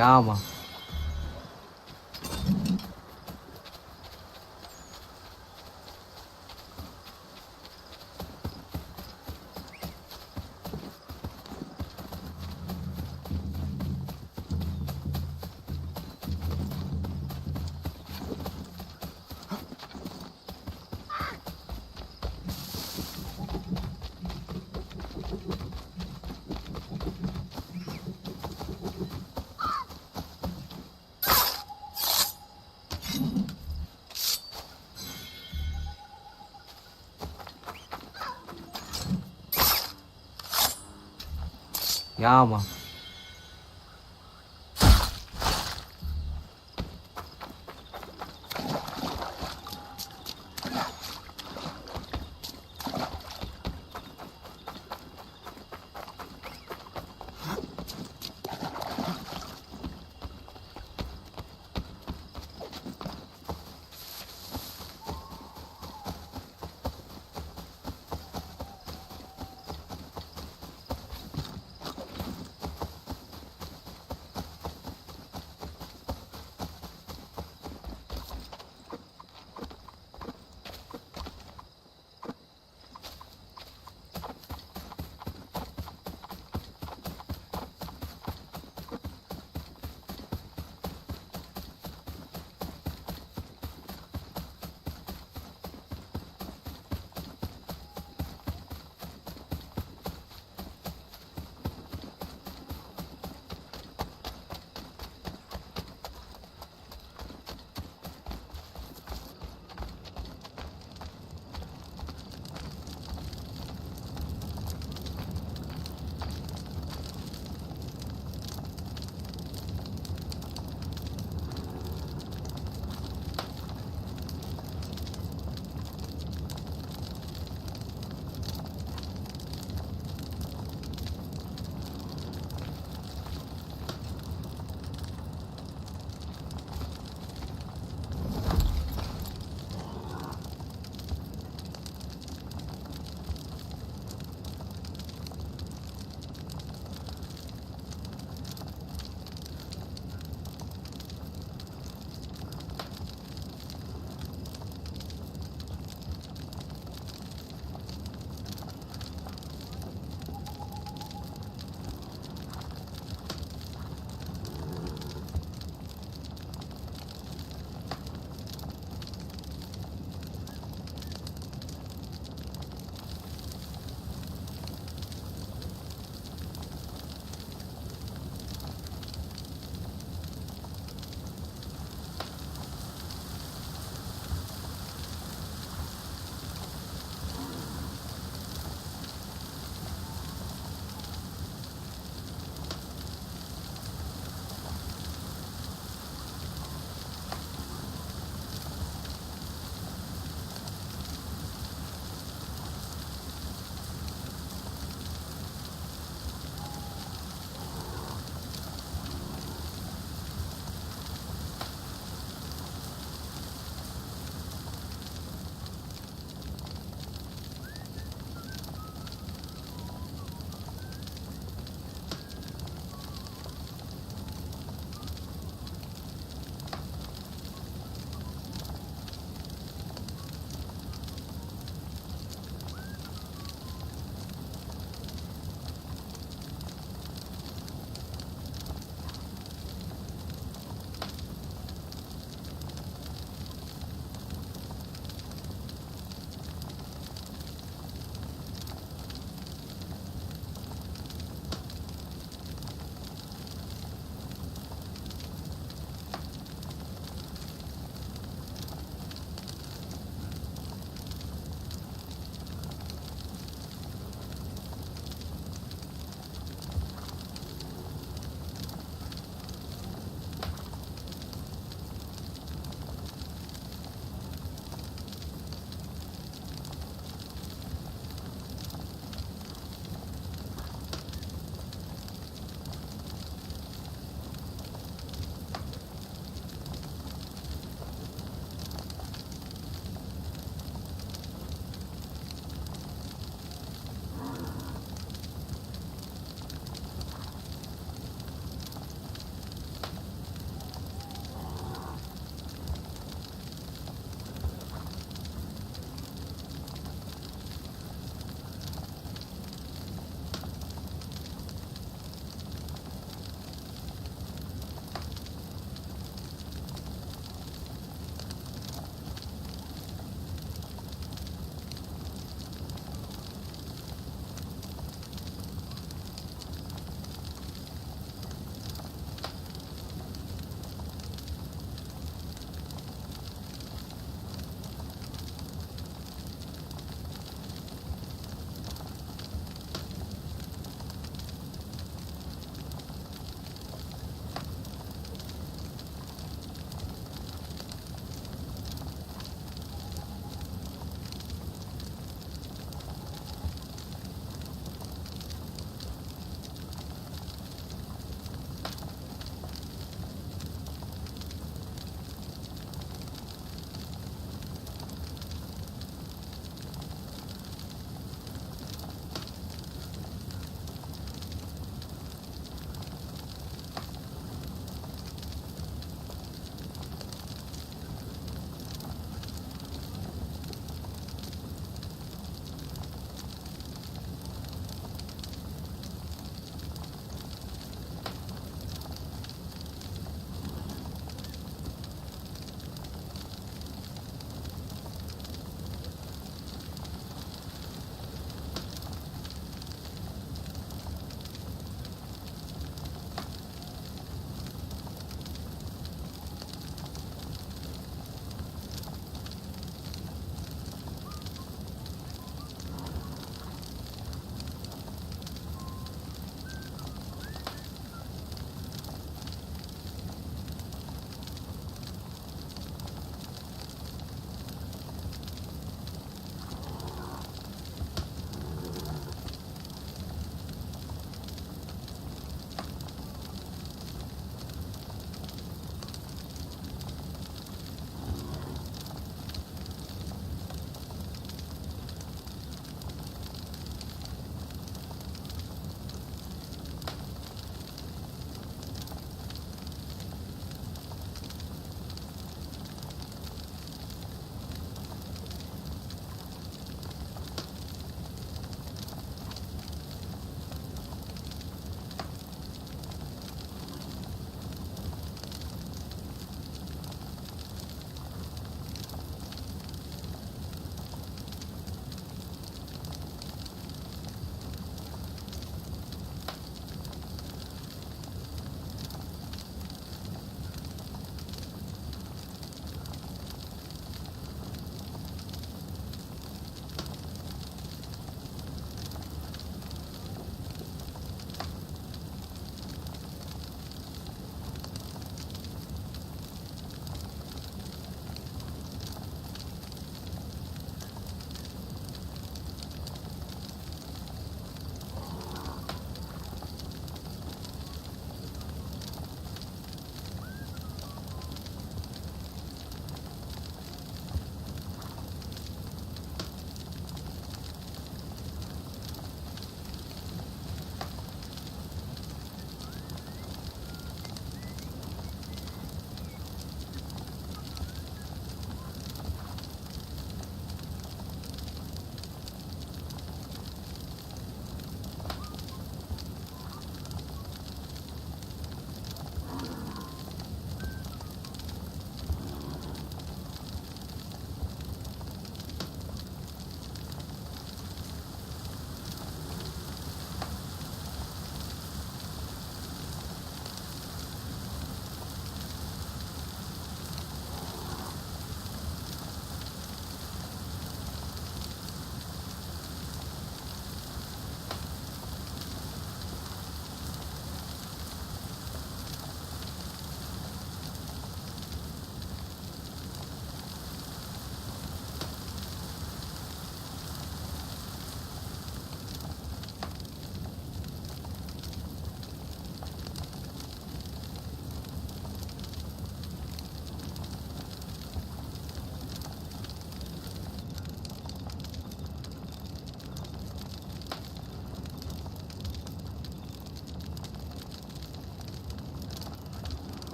Ja, man. Ja, man.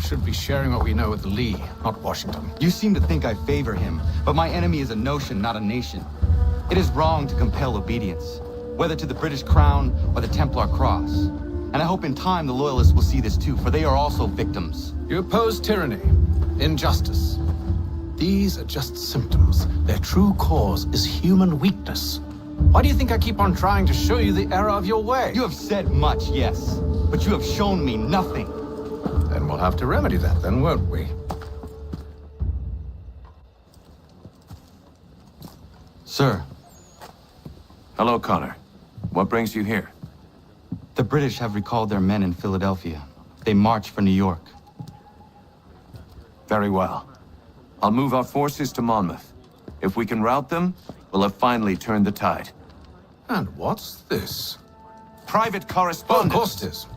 should be sharing what we know with Lee, not Washington. You seem to think I favor him, but my enemy is a notion, not a nation. It is wrong to compel obedience, whether to the British Crown or the Templar Cross. And I hope in time the Loyalists will see this too, for they are also victims. You oppose tyranny, injustice. These are just symptoms. Their true cause is human weakness. Why do you think I keep on trying to show you the error of your way? You have said much, yes, but you have shown me nothing. Then we'll have to remedy that then, won't we? Sir. Hello, Connor. What brings you here? The British have recalled their men in Philadelphia. They march for New York. Very well. I'll move our forces to Monmouth. If we can rout them, we'll have finally turned the tide. And what's this? Private Oh, correspondence. of course it is.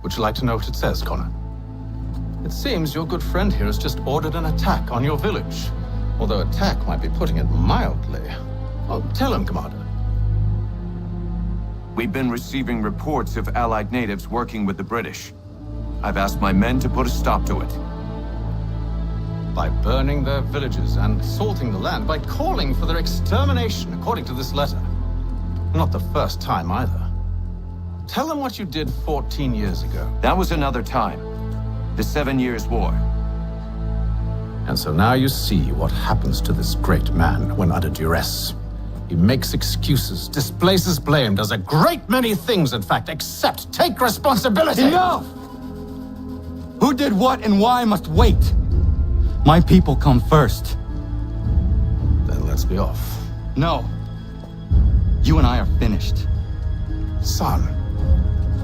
Would you like to know what it says, Connor? It seems your good friend here has just ordered an attack on your village. Although attack might be putting it mildly. Oh, tell him, Commander. We've been receiving reports of Allied natives working with the British. I've asked my men to put a stop to it. By burning their villages and salting the land, by calling for their extermination, according to this letter. Not the first time either. Tell them what you did 14 years ago. That was another time. The 7 Years' War. And so now you see what happens to this great man when under duress. He makes excuses, displaces blame, does a great many things, in fact, except take responsibility! Enough! Who did what and why must wait. My people come first. Then let's be off. No. You and I are finished. Son.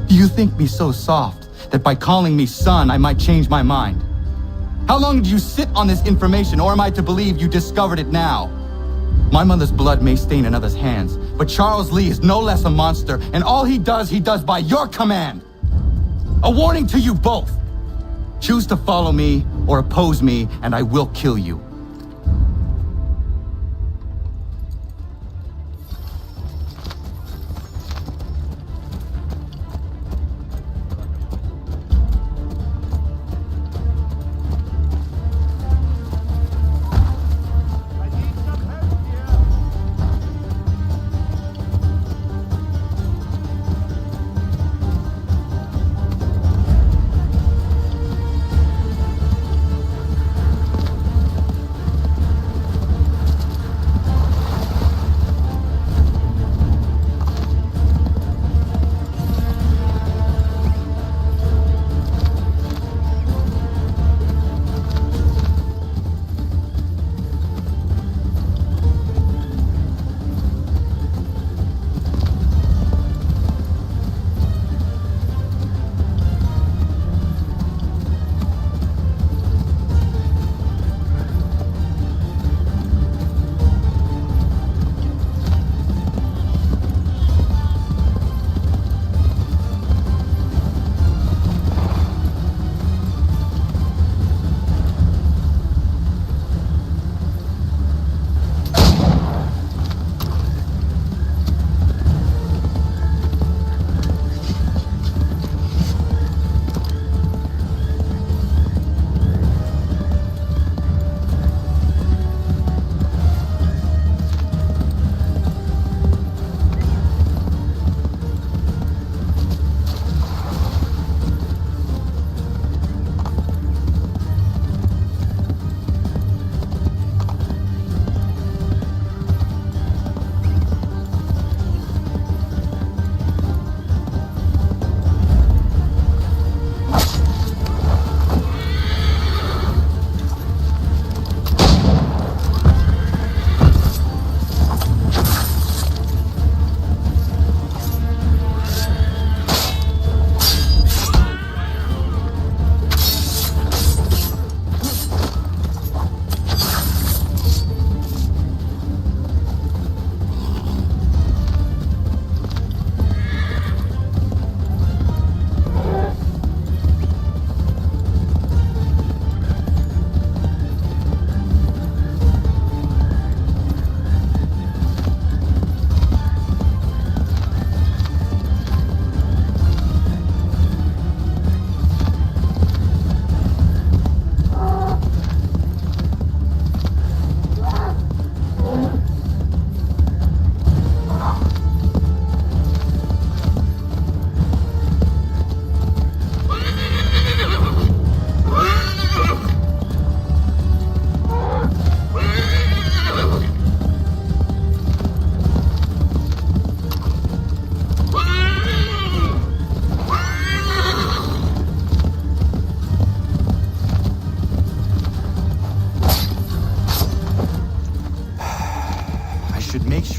Do you think me so soft that by calling me son I might change my mind? How long did you sit on this information, or am I to believe you discovered it now? My mother's blood may stain another's hands, but Charles Lee is no less a monster, and all he does by your command. A warning to you both. Choose to follow me or oppose me, and I will kill you.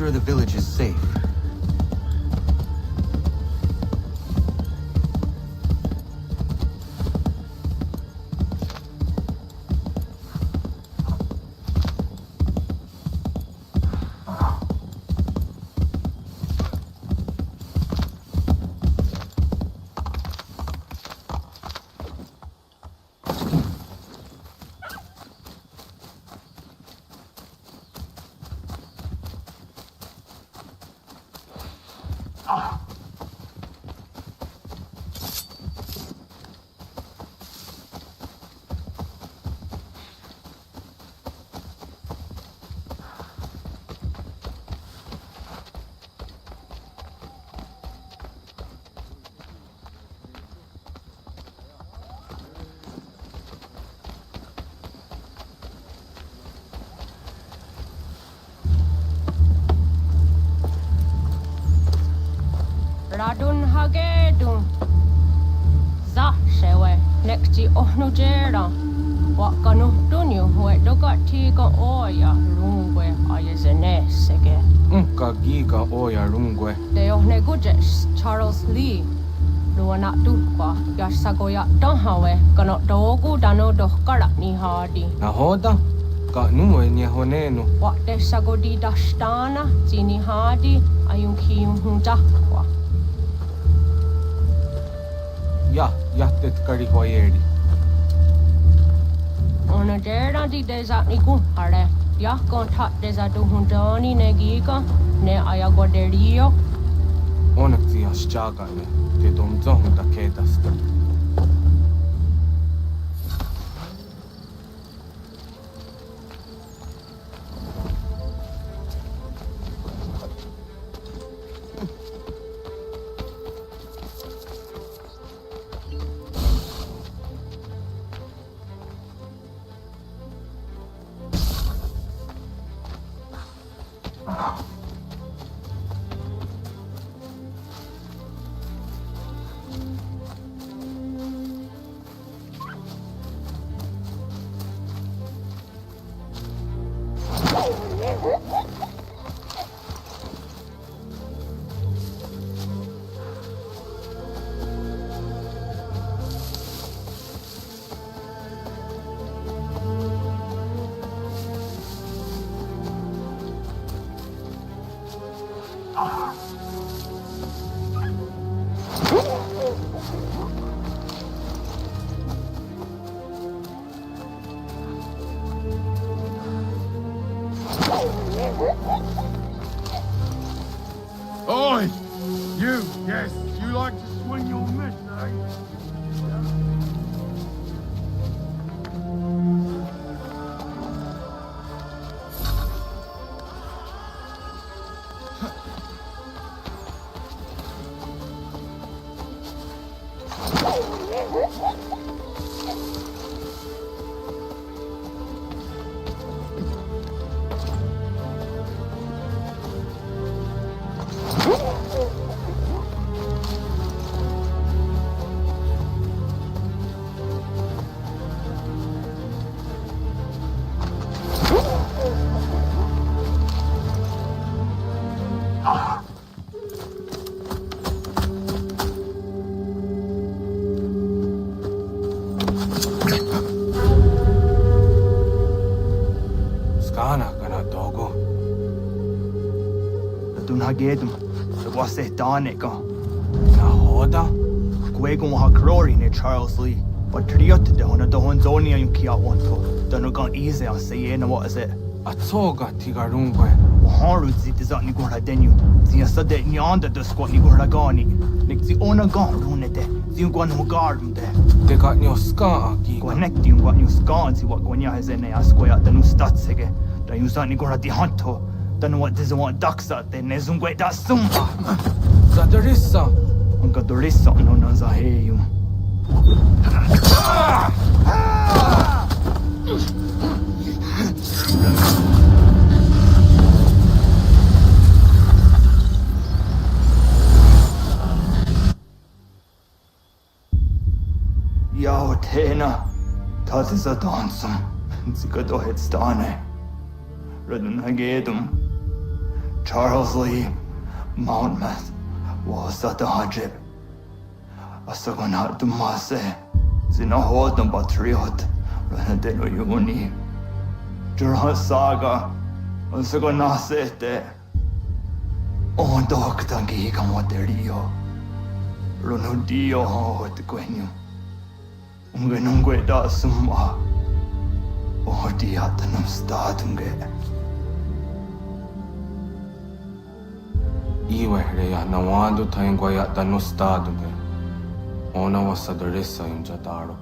sure the village is safe. Radun hagedun. Zashewe, nekti ohnujera. Wakanu dunyu, we dogatiga oya, rungwe, ayazenesege. Unka giga oya rungwe. De ohne gujes, Charles Lee. Luana dukwa, yasagoya danhawe, kanot dogu dano dohkarak ni hadi. Nahoda? Ka nuwe nye honenu. Wakte sagodi dashtana, zini hadi, ayun kiyun hundakwa. Jahtet kari hoyeri. Ona dera di desa ni kumpare. Ya kontak desa du hundani ne giga, ne ayagoderio. Onakti ashchagane, te domzon da kedasta. Oi! You, yes, you like to swing your mitt, eh? Gedum, the wase danica. Nahoda? Gwego ha crori ne Charles Lee. But triot de hona do honzonia yung kia wanto. Danogan easy I say na what is it? Atsoga tigarungwe. Haru zit is at ni gora denu. Zia sade nyanda de squat ni gora gani. Nik zi ona gan rune de. Zi gwan ho gardum de. De got nyo ska giga. Gwanek di gwan nyo ska zi wat gwanya hezene asquaya de nu statsege. Da yung zat ni gora di hanto. Don't know what doesn't want ducks out there, Nezungwe da sumba. Zadarissa. Unka dorissa no nazaheyu. Yao tena. Tazisa dansum. Zika dohet stane. Radun hagedum. Charles Lee, Monmouth, was at the Hajib. Asagonat Dumase, Zinahodon Patriot, Renadeno Yuni. Jurhan Saga, Asagonasete. On Doctangi Camoterio. Ronudio Hot Quenu. Ungenungue da Summa. Odiatanum Statunge. Iwehreya nawando taingwaya dano stado de. Ona wasadoresa imjataro.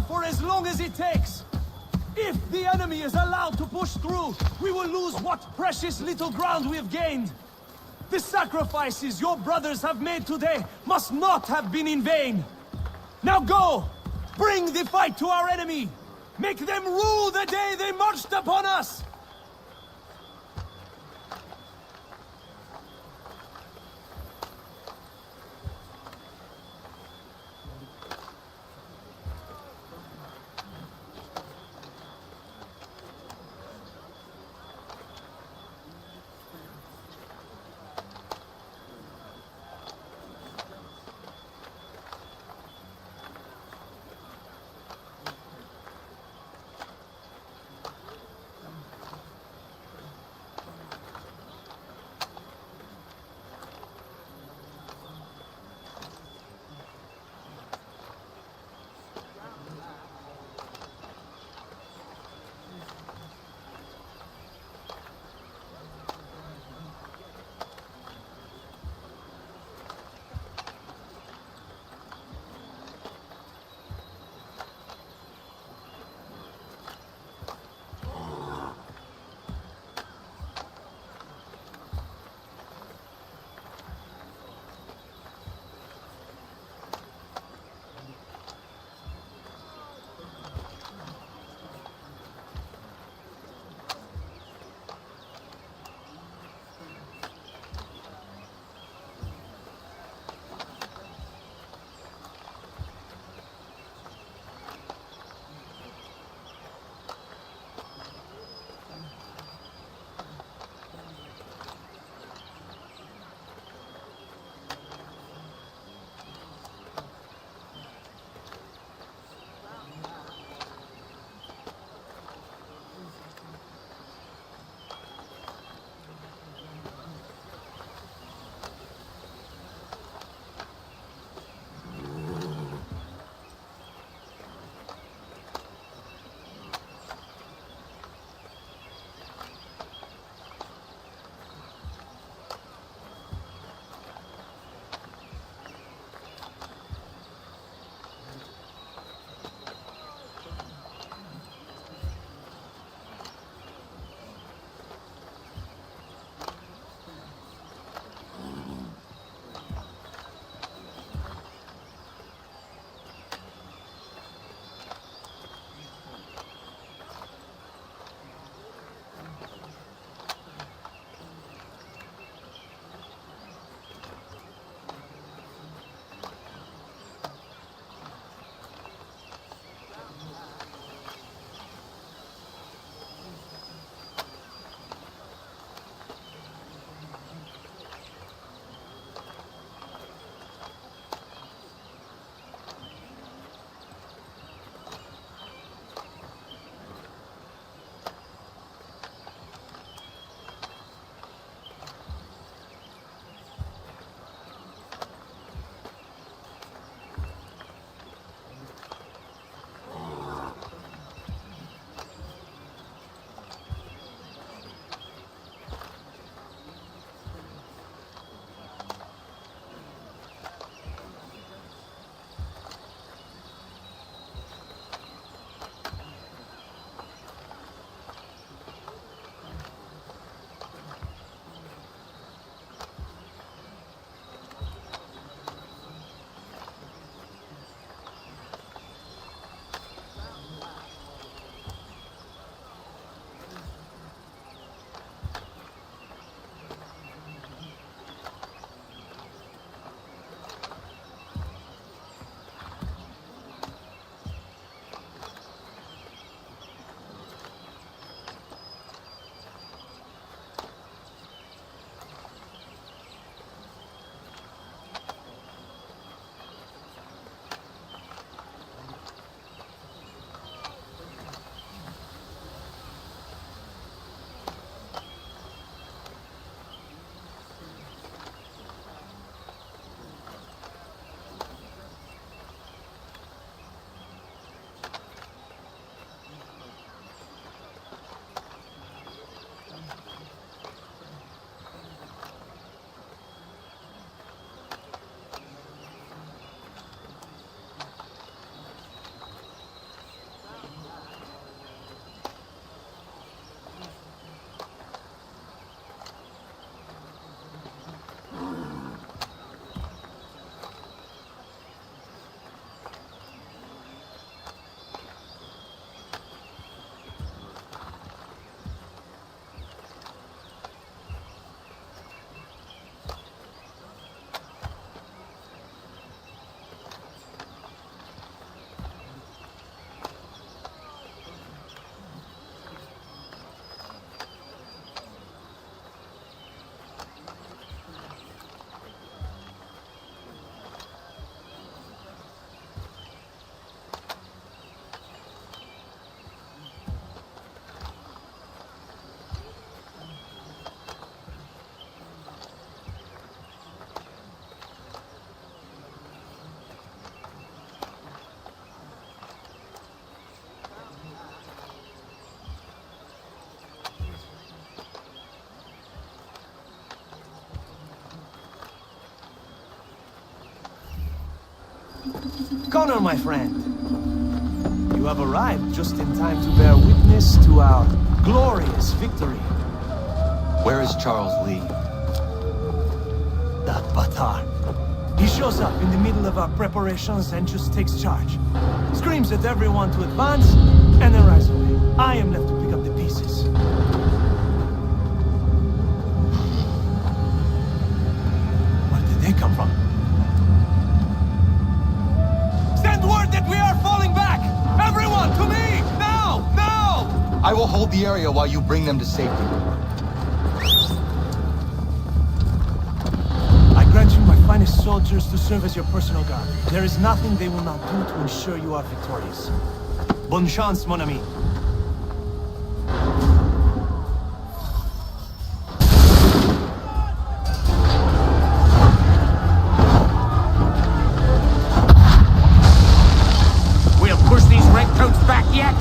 For as long as it takes. If the enemy is allowed to push through, we will lose what precious little ground we have gained. The sacrifices your brothers have made today must not have been in vain. Now go! Bring the fight to our enemy! Make them rue the day they marched upon us! Connor, my friend. You have arrived just in time to bear witness to our glorious victory. Where is Charles Lee? That Batar. He shows up in the middle of our preparations and just takes charge. Screams at everyone to advance, and then rides away. I am left to pick up the pieces. Where did they come from? Send word that we are falling back! Everyone, to me! Now! Now! I will hold the area while you bring them to safety. I grant you my finest soldiers to serve as your personal guard. There is nothing they will not do to ensure you are victorious. Bonne chance, mon ami. We'll push these redcoats back yet?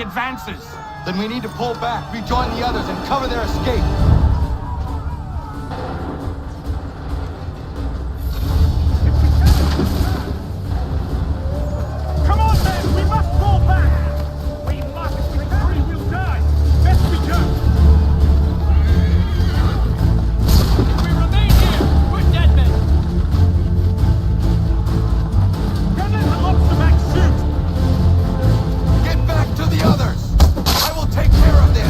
Advances. Then we need to pull back, rejoin the others, and cover their escape. Come on, then! We must fall back! We must! If we hurry, we'll die! Best we can! If we remain here, we're dead men! Don't let the lobster back shoot! Get back to the others! I will take care of this!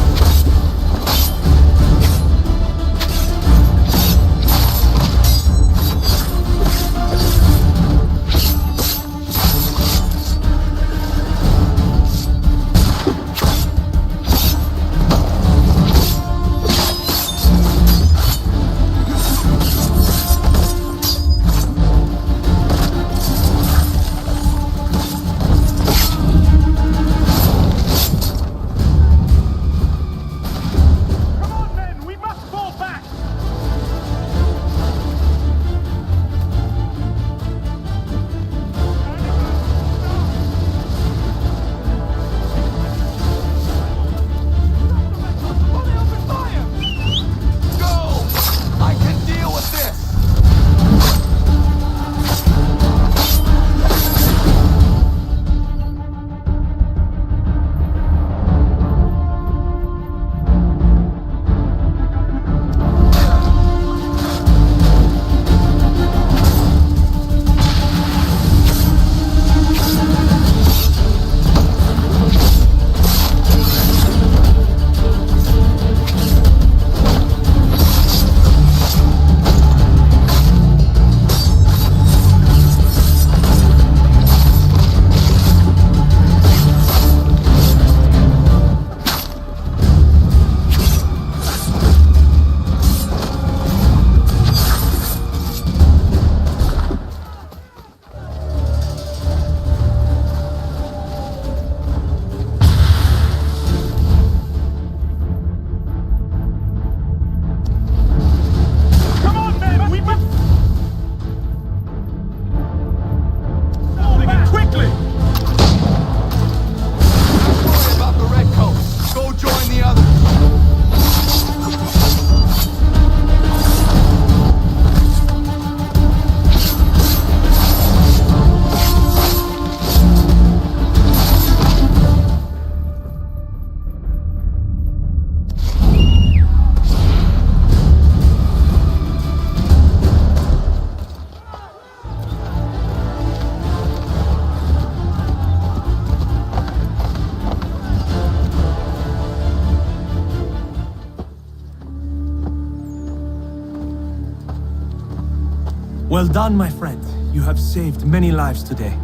Well done, my friend. You have saved many lives today.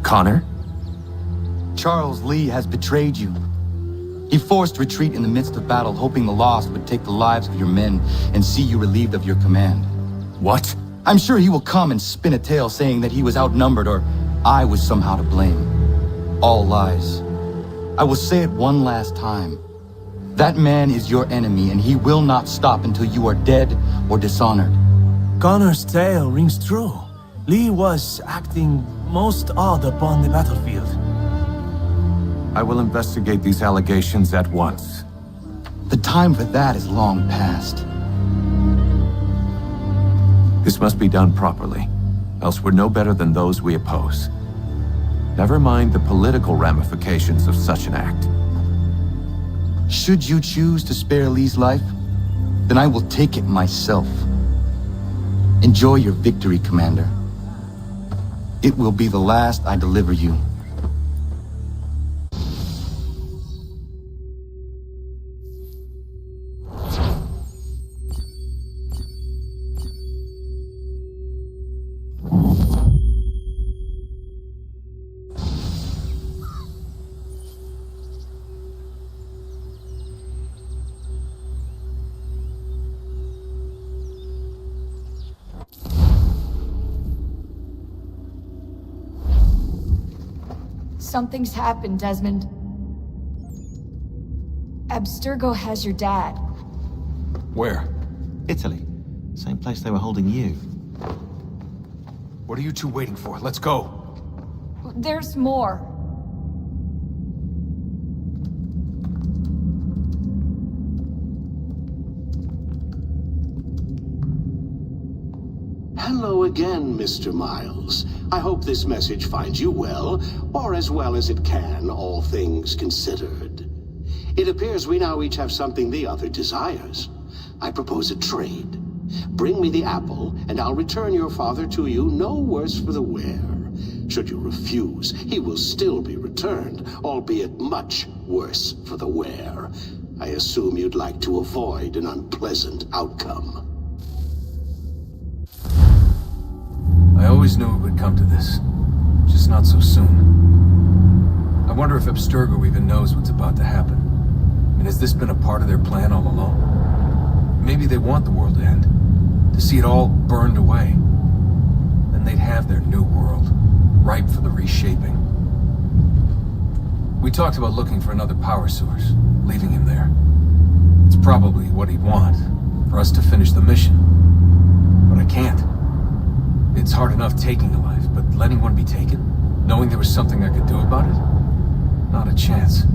Connor? Charles Lee has betrayed you. He forced retreat in the midst of battle, hoping the lost would take the lives of your men and see you relieved of your command. What? I'm sure he will come and spin a tale saying that he was outnumbered or I was somehow to blame. All lies. I will say it one last time. That man is your enemy, and he will not stop until you are dead or dishonored. Connor's tale rings true. Lee was acting most odd upon the battlefield. I will investigate these allegations at once. The time for that is long past. This must be done properly, else we're no better than those we oppose. Never mind the political ramifications of such an act. Should you choose to spare Lee's life, then I will take it myself. Enjoy your victory, Commander. It will be the last I deliver you. Something's happened, Desmond. Abstergo has your dad. Where? Italy. Same place they were holding you. What are you two waiting for? Let's go. There's more. Hello again, Mr. Miles. I hope this message finds you well, or as well as it can, all things considered. It appears we now each have something the other desires. I propose a trade. Bring me the apple, and I'll return your father to you no worse for the wear. Should you refuse, he will still be returned, albeit much worse for the wear. I assume you'd like to avoid an unpleasant outcome. I always knew it would come to this. Just not so soon. I wonder if Abstergo even knows what's about to happen. And has this been a part of their plan all along? Maybe they want the world to end. To see it all burned away. Then they'd have their new world, ripe for the reshaping. We talked about looking for another power source, leaving him there. It's probably what he'd want, for us to finish the mission. But I can't. It's hard enough taking a life, but letting one be taken? Knowing there was something I could do about it? Not a chance.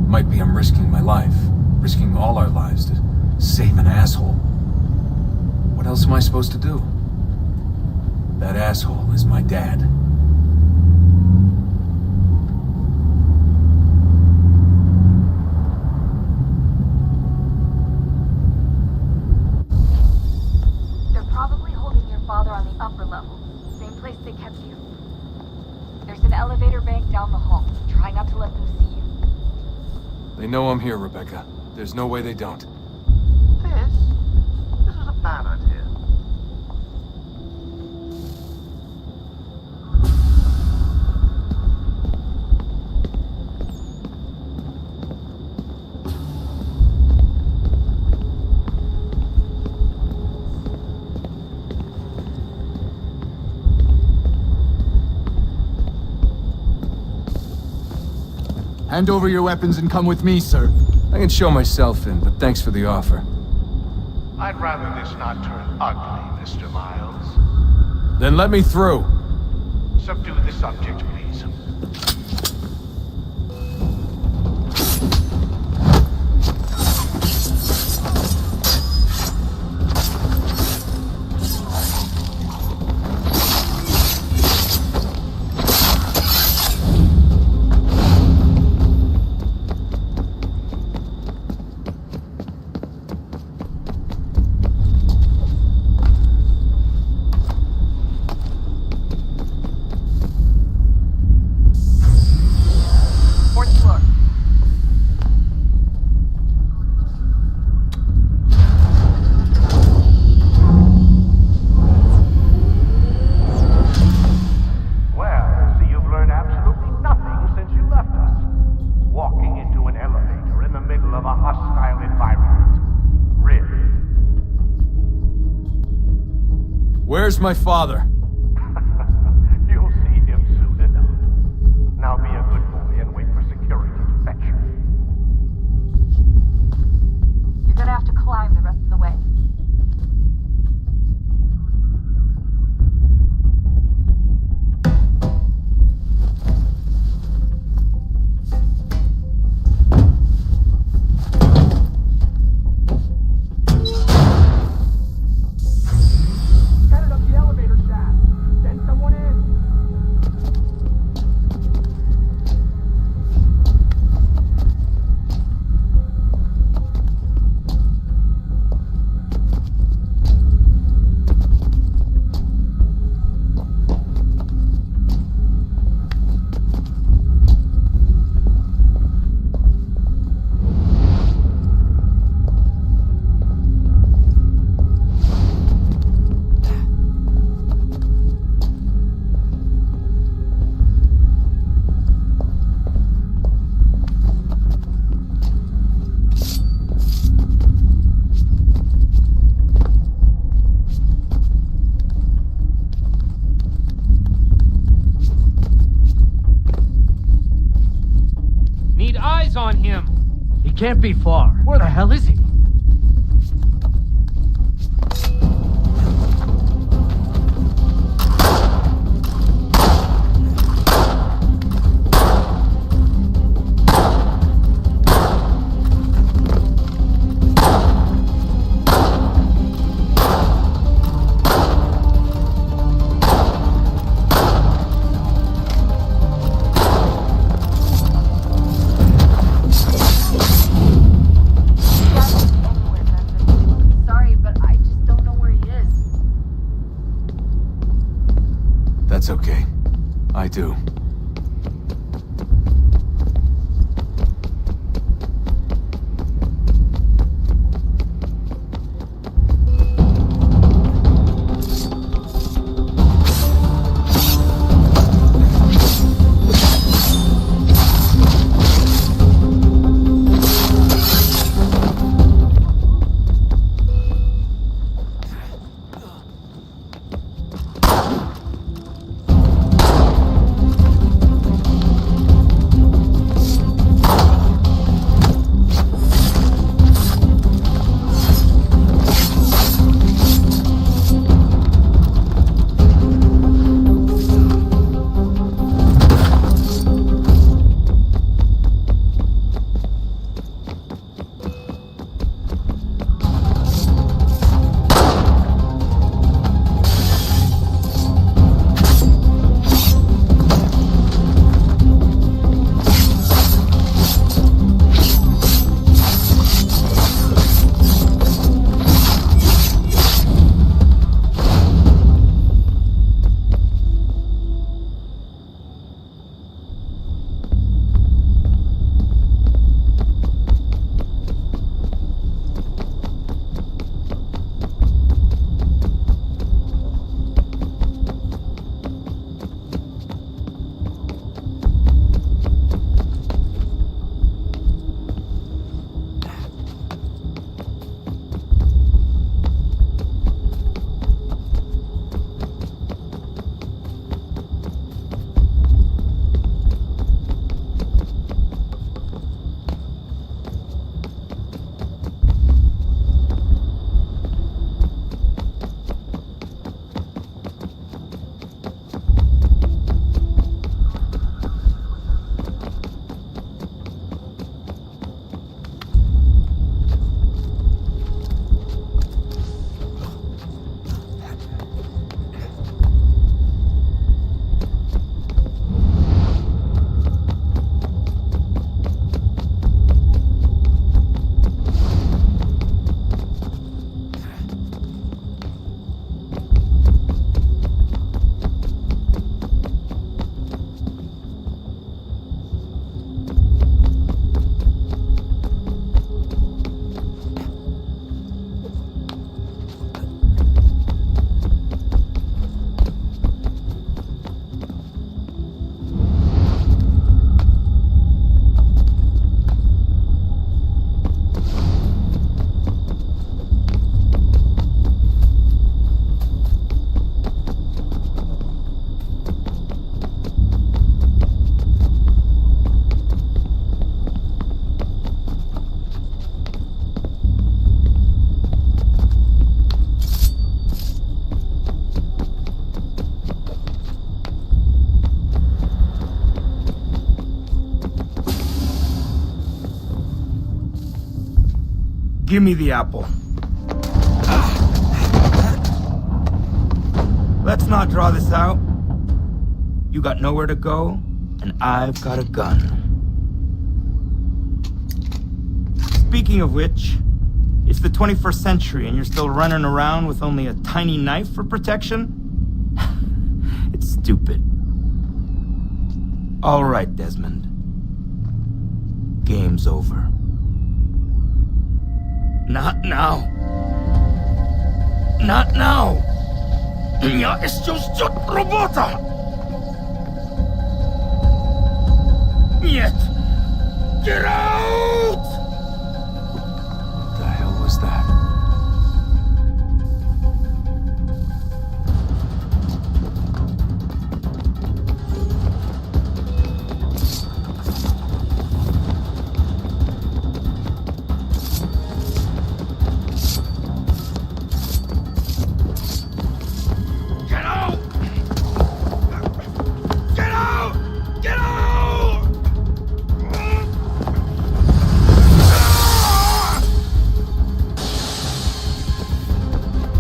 Might be I'm risking my life, risking all our lives to save an asshole. What else am I supposed to do? That asshole is my dad. They're probably holding your father on the upper level. Same place they kept you. There's an elevator bank down the hall. Try not to let them see you. They know I'm here, Rebecca. There's no way they don't. This is a ballad here. Hand over your weapons and come with me, sir. I can show myself in, but thanks for the offer. I'd rather this not turn ugly, Mr. Miles. Then let me through. Subdue the subject, please. Where's my father? You'll see him soon enough. Now be a good boy and wait for security to fetch you. You're gonna have to climb the rest of the way. On him. He can't be far. Where the hell is he? That's okay. I do. Give me the apple. Let's not draw this out. You got nowhere to go, and I've got a gun. Speaking of which, it's the 21st century and you're still running around with only a tiny knife for protection? It's stupid. All right, Desmond. Game's over. Not now. Not now. Я еще ждет работа. Нет. Get out! What the hell was that?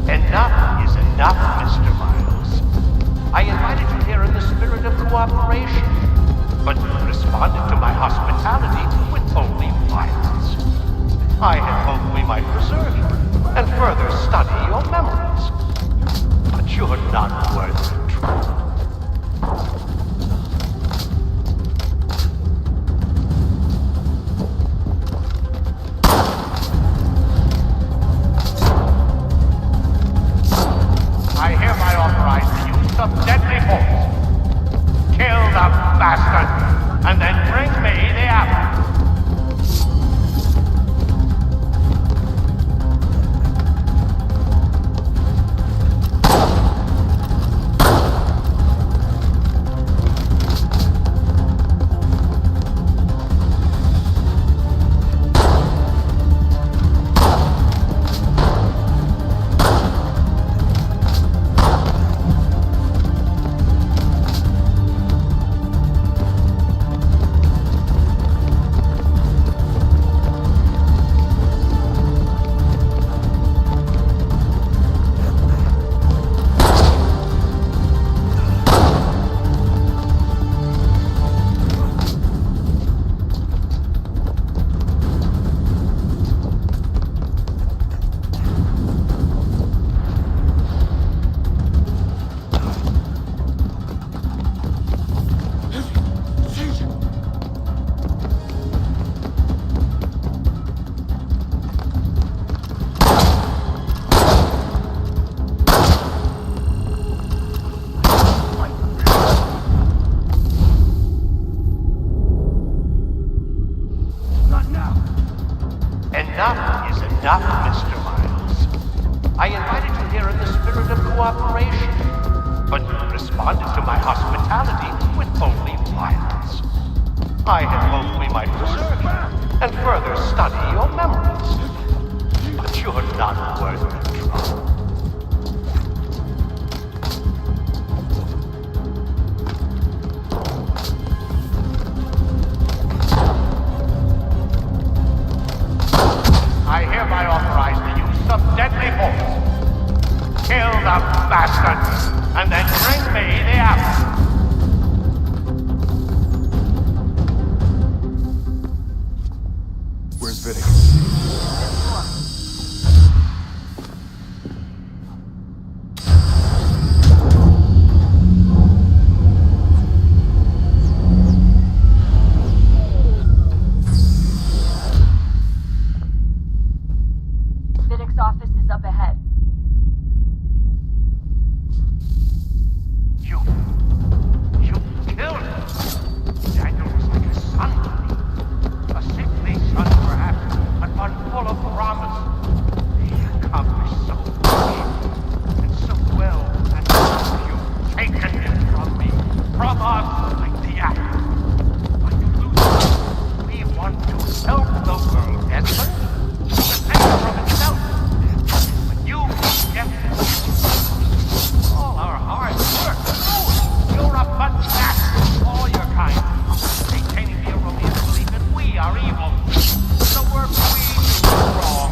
Enough is enough, Mr. Miles. I invited you here in the spirit of cooperation, but you responded to my hospitality with only violence. I had hoped we might preserve you and further study your memories. But you're not worth the trouble. I hereby authorize the use of deadly force. Kill the bastard, and then bring me the apple. Enough is enough, Mr. Miles. I invited you here in the spirit of cooperation, but you responded to my hospitality with only violence. I had hoped we might preserve you and further study your memories. But you're not worth the trouble. I hereby authorize the use of deadly force. Kill the bastard, and then bring me the apple. Where's Vidic? Vidic's office is up ahead. You killed him. Daniel was like a son to me. A sickly son, perhaps, but one full of promise. He accomplished so much, and so well, and you've taken him from me, from us, like the apple. Like Lucifer, we want to help the world, Desmond. Protect from itself. But you get all our hard work. You're a fantastic, all your kind. Maintaining the erroneous belief that we are evil. The work we do is wrong.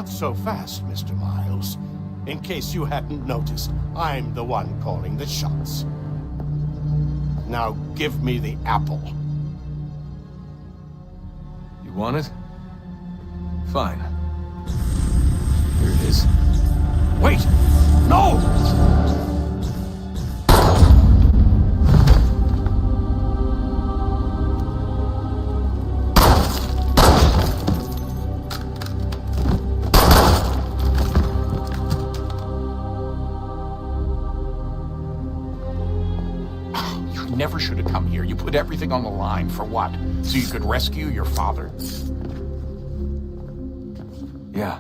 Not so fast, Mr. Miles. In case you hadn't noticed, I'm the one calling the shots. Now give me the apple. You want it? Fine. Here it is. Wait! No! Never should have come here. You put everything on the line. For what? So you could rescue your father? Yeah.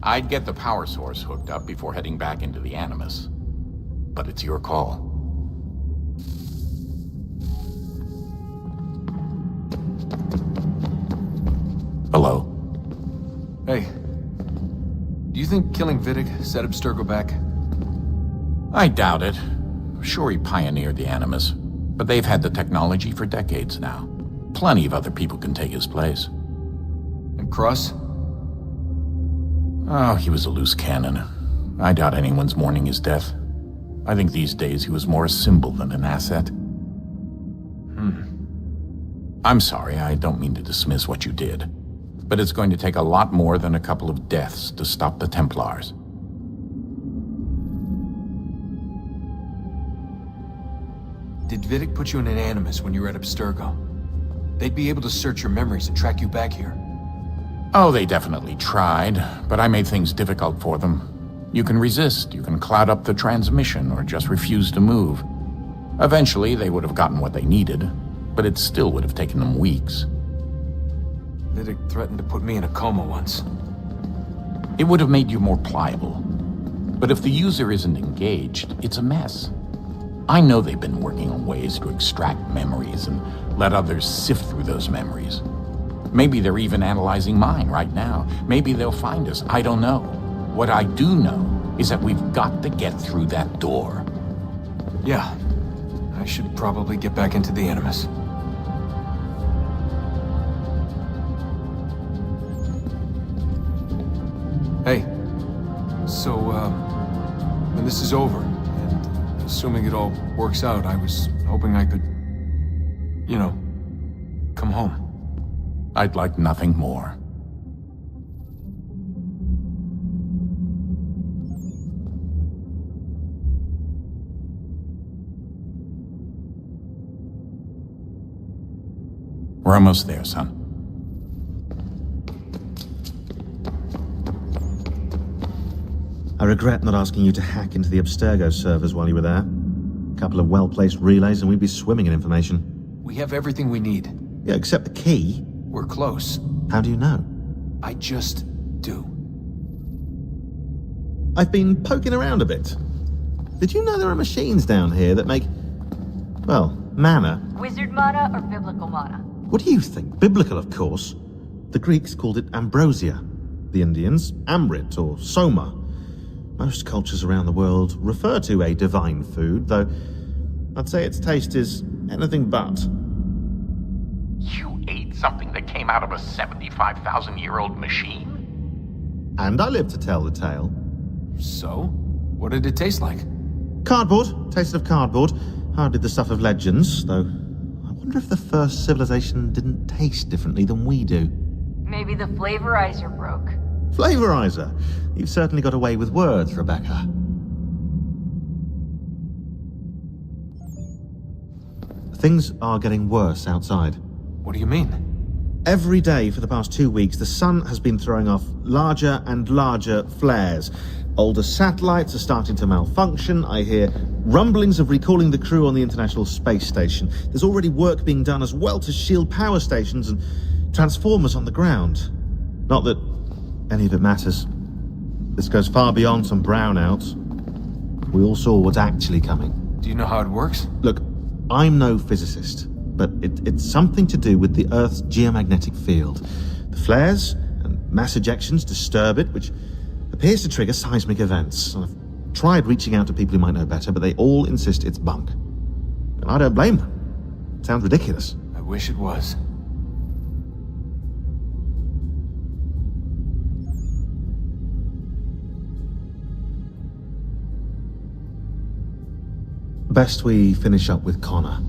I'd get the power source hooked up before heading back into the Animus. But it's your call. Hello? Hey. Do you think killing Vidic set Abstergo back? I doubt it. Sure, he pioneered the Animus, but they've had the technology for decades now. Plenty of other people can take his place. And Cross? Oh, he was a loose cannon. I doubt anyone's mourning his death. I think these days he was more a symbol than an asset. I'm sorry, I don't mean to dismiss what you did. But it's going to take a lot more than a couple of deaths to stop the Templars. Did Vidic put you in an Animus when you were at Abstergo? They'd be able to search your memories and track you back here. Oh, they definitely tried, but I made things difficult for them. You can resist, you can cloud up the transmission, or just refuse to move. Eventually, they would have gotten what they needed, but it still would have taken them weeks. Vidic threatened to put me in a coma once. It would have made you more pliable. But if the user isn't engaged, it's a mess. I know they've been working on ways to extract memories and let others sift through those memories. Maybe they're even analyzing mine right now. Maybe they'll find us. I don't know. What I do know is that we've got to get through that door. Yeah. I should probably get back into the Animus. Hey. So, when this is over, and assuming it all works out, I was hoping I could, you know, come home. I'd like nothing more. We're almost there, son. I regret not asking you to hack into the Abstergo servers while you were there. A couple of well-placed relays and we'd be swimming in information. We have everything we need. Yeah, except the key. We're close. How do you know? I just do. I've been poking around a bit. Did you know there are machines down here that make, well, mana? Wizard mana or biblical mana? What do you think? Biblical, of course. The Greeks called it ambrosia. The Indians, amrit or soma. Most cultures around the world refer to a divine food, though I'd say its taste is anything but. You ate something that came out of a 75,000-year-old machine? And I live to tell the tale. So? What did it taste like? Cardboard. Tasted of cardboard. Hardly the stuff of legends, though. I wonder if the first civilization didn't taste differently than we do. Maybe the flavorizer broke. Flavorizer. You've certainly got away with words, Rebecca. Things are getting worse outside. What do you mean? Every day for the past 2 weeks, the sun has been throwing off larger and larger flares. Older satellites are starting to malfunction. I hear rumblings of recalling the crew on the International Space Station. There's already work being done as well to shield power stations and transformers on the ground. Not that any of it matters. This goes far beyond some brownouts. We all saw what's actually coming. Do you know how it works? Look, I'm no physicist, but it's something to do with the Earth's geomagnetic field. The flares and mass ejections disturb it, which appears to trigger seismic events. I've tried reaching out to people who might know better, but they all insist it's bunk. And I don't blame them. It sounds ridiculous. I wish it was. Best we finish up with Connor.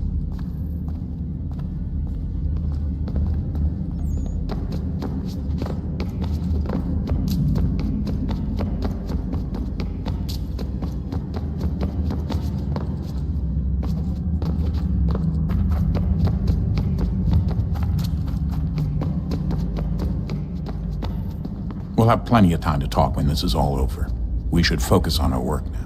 We'll have plenty of time to talk when this is all over. We should focus on our work now.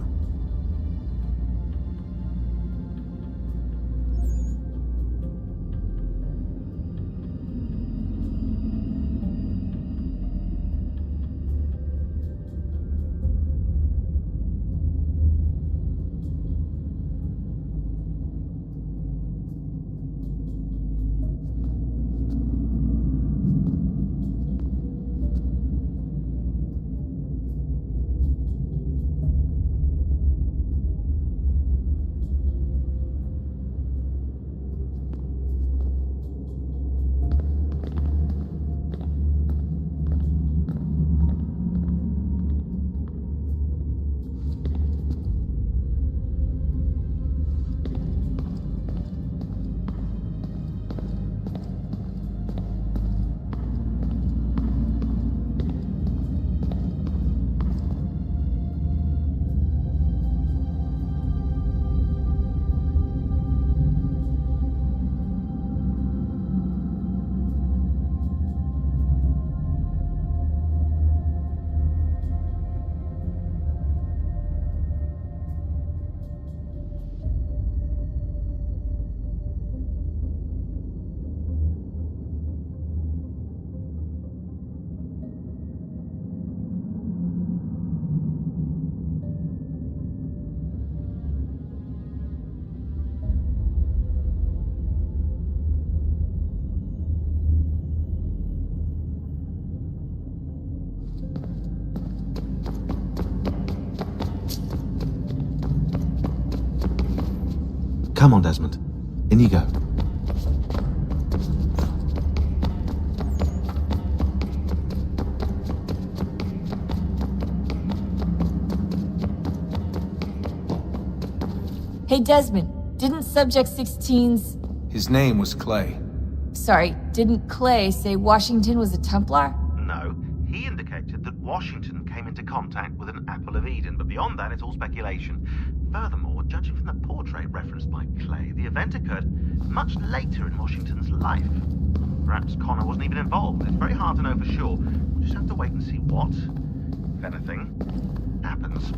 Come on, Desmond. In you go. Hey, Desmond, didn't Subject 16's... His name was Clay. Sorry, didn't Clay say Washington was a Templar? No, he indicated that Washington came into contact with an Apple of Eden, but beyond that, it's all speculation. Furthermore, judging from the portrait referenced by Clay, the event occurred much later in Washington's life. Perhaps Connor wasn't even involved. It's very hard to know for sure. We'll just have to wait and see what, if anything, happens.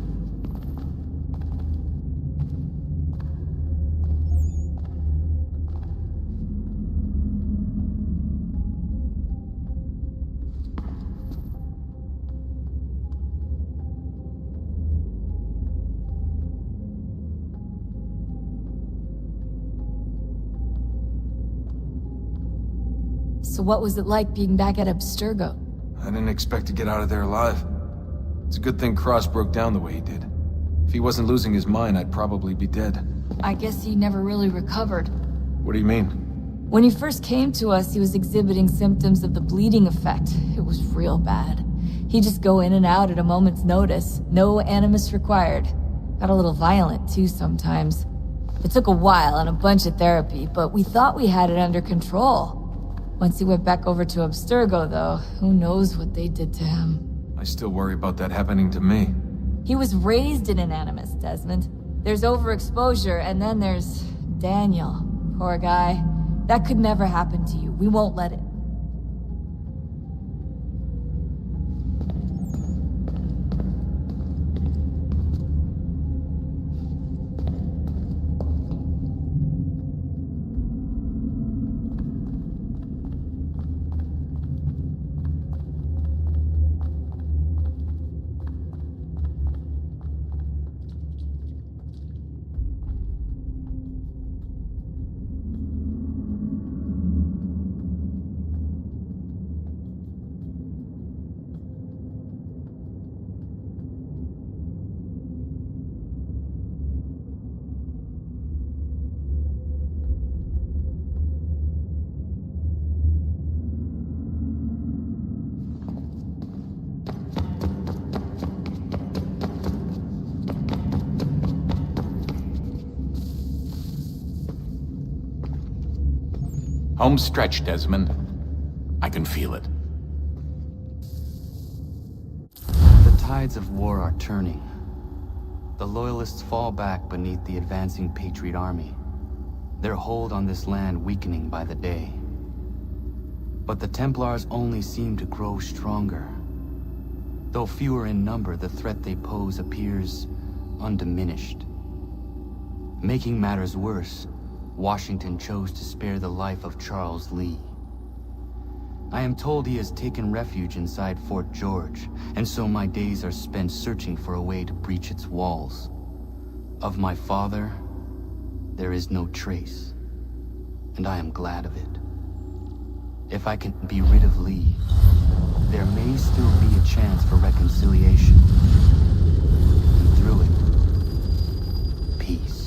So what was it like being back at Abstergo? I didn't expect to get out of there alive. It's a good thing Cross broke down the way he did. If he wasn't losing his mind, I'd probably be dead. I guess he never really recovered. What do you mean? When he first came to us, he was exhibiting symptoms of the bleeding effect. It was real bad. He'd just go in and out at a moment's notice. No animus required. Got a little violent too sometimes. It took a while and a bunch of therapy, but we thought we had it under control. Once he went back over to Abstergo, though, who knows what they did to him. I still worry about that happening to me. He was raised in an animus, Desmond. There's overexposure, and then there's Daniel. Poor guy. That could never happen to you. We won't let it. Home stretch, Desmond. I can feel it. The tides of war are turning. The Loyalists fall back beneath the advancing Patriot army, their hold on this land weakening by the day. But the Templars only seem to grow stronger. Though fewer in number, the threat they pose appears undiminished. Making matters worse, Washington chose to spare the life of Charles Lee. I am told he has taken refuge inside Fort George, and so my days are spent searching for a way to breach its walls. Of my father, there is no trace, and I am glad of it. If I can be rid of Lee, there may still be a chance for reconciliation. And through it, peace.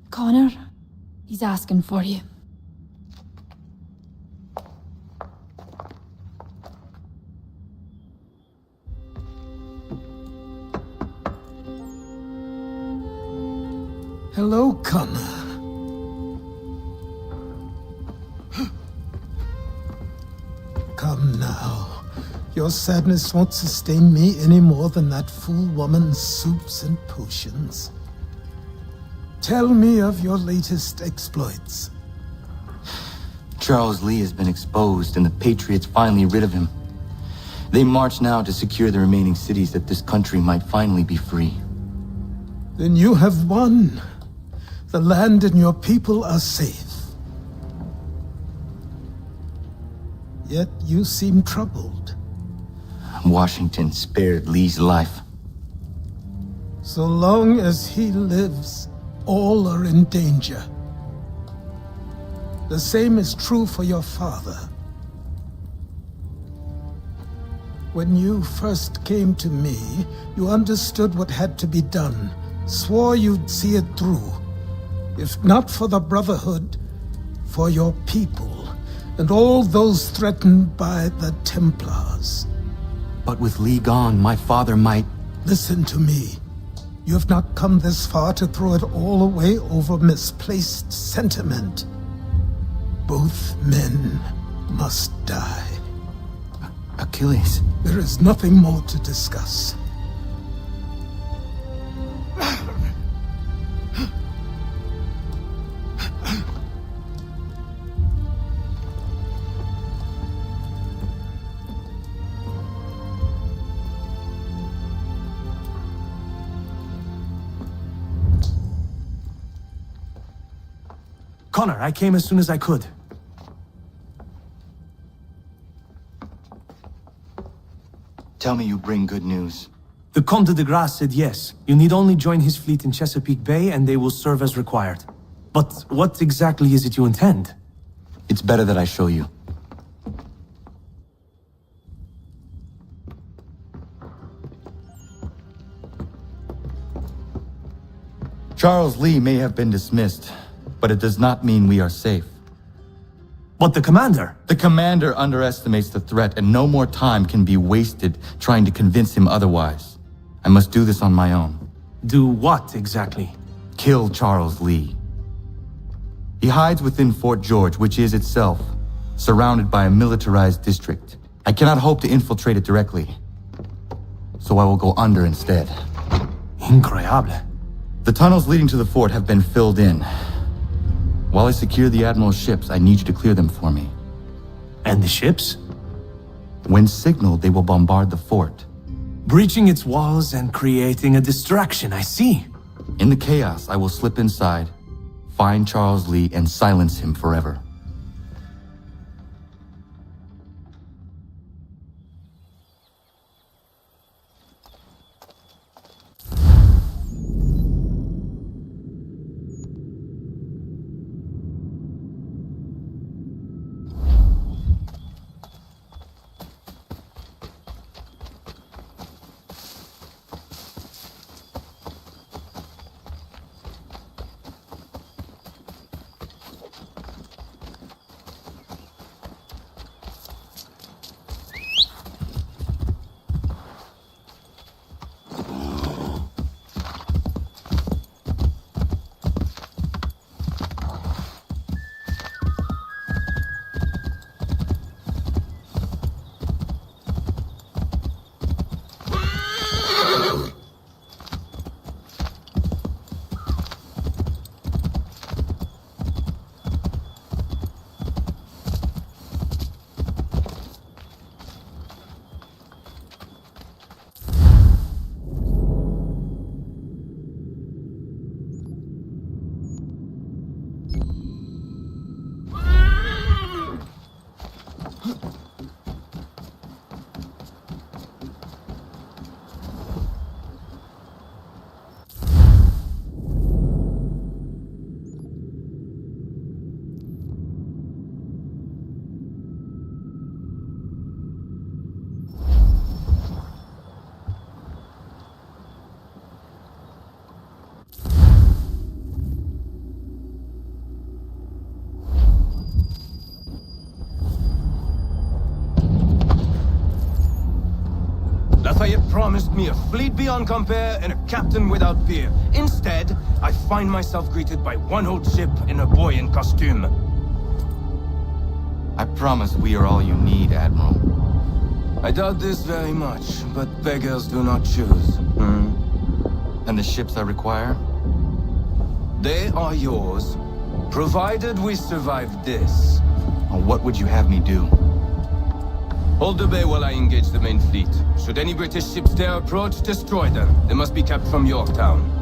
Connor, he's asking for you. Hello, Connor. Come now. Your sadness won't sustain me any more than that fool woman's soups and potions. Tell me of your latest exploits. Charles Lee has been exposed, and the Patriots finally rid of him. They march now to secure the remaining cities that this country might finally be free. Then you have won. The land and your people are safe. Yet you seem troubled. Washington spared Lee's life. So long as he lives, all are in danger. The same is true for your father. When you first came to me, you understood what had to be done, swore you'd see it through. If not for the Brotherhood, for your people, and all those threatened by the Templars. But with Lee gone, my father might... Listen to me. You have not come this far to throw it all away over misplaced sentiment. Both men must die. Achilles. There is nothing more to discuss. Connor, I came as soon as I could. Tell me you bring good news. The Comte de Grasse said yes. You need only join his fleet in Chesapeake Bay and they will serve as required. But what exactly is it you intend? It's better that I show you. Charles Lee may have been dismissed, but it does not mean we are safe. But the commander? The commander underestimates the threat, and no more time can be wasted trying to convince him otherwise. I must do this on my own. Do what, exactly? Kill Charles Lee. He hides within Fort George, which is itself surrounded by a militarized district. I cannot hope to infiltrate it directly, so I will go under instead. Incroyable. The tunnels leading to the fort have been filled in. While I secure the Admiral's ships, I need you to clear them for me. And the ships? When signaled, they will bombard the fort. Breaching its walls and creating a distraction, I see. In the chaos, I will slip inside, find Charles Lee, and silence him forever. Lafayette promised me a fleet beyond compare and a captain without fear. Instead, I find myself greeted by one old ship and a boy in costume. I promise we are all you need, Admiral. I doubt this very much, but beggars do not choose. And the ships I require? They are yours, provided we survive this. What would you have me do? Hold the bay while I engage the main fleet. Should any British ships dare approach, destroy them. They must be kept from Yorktown.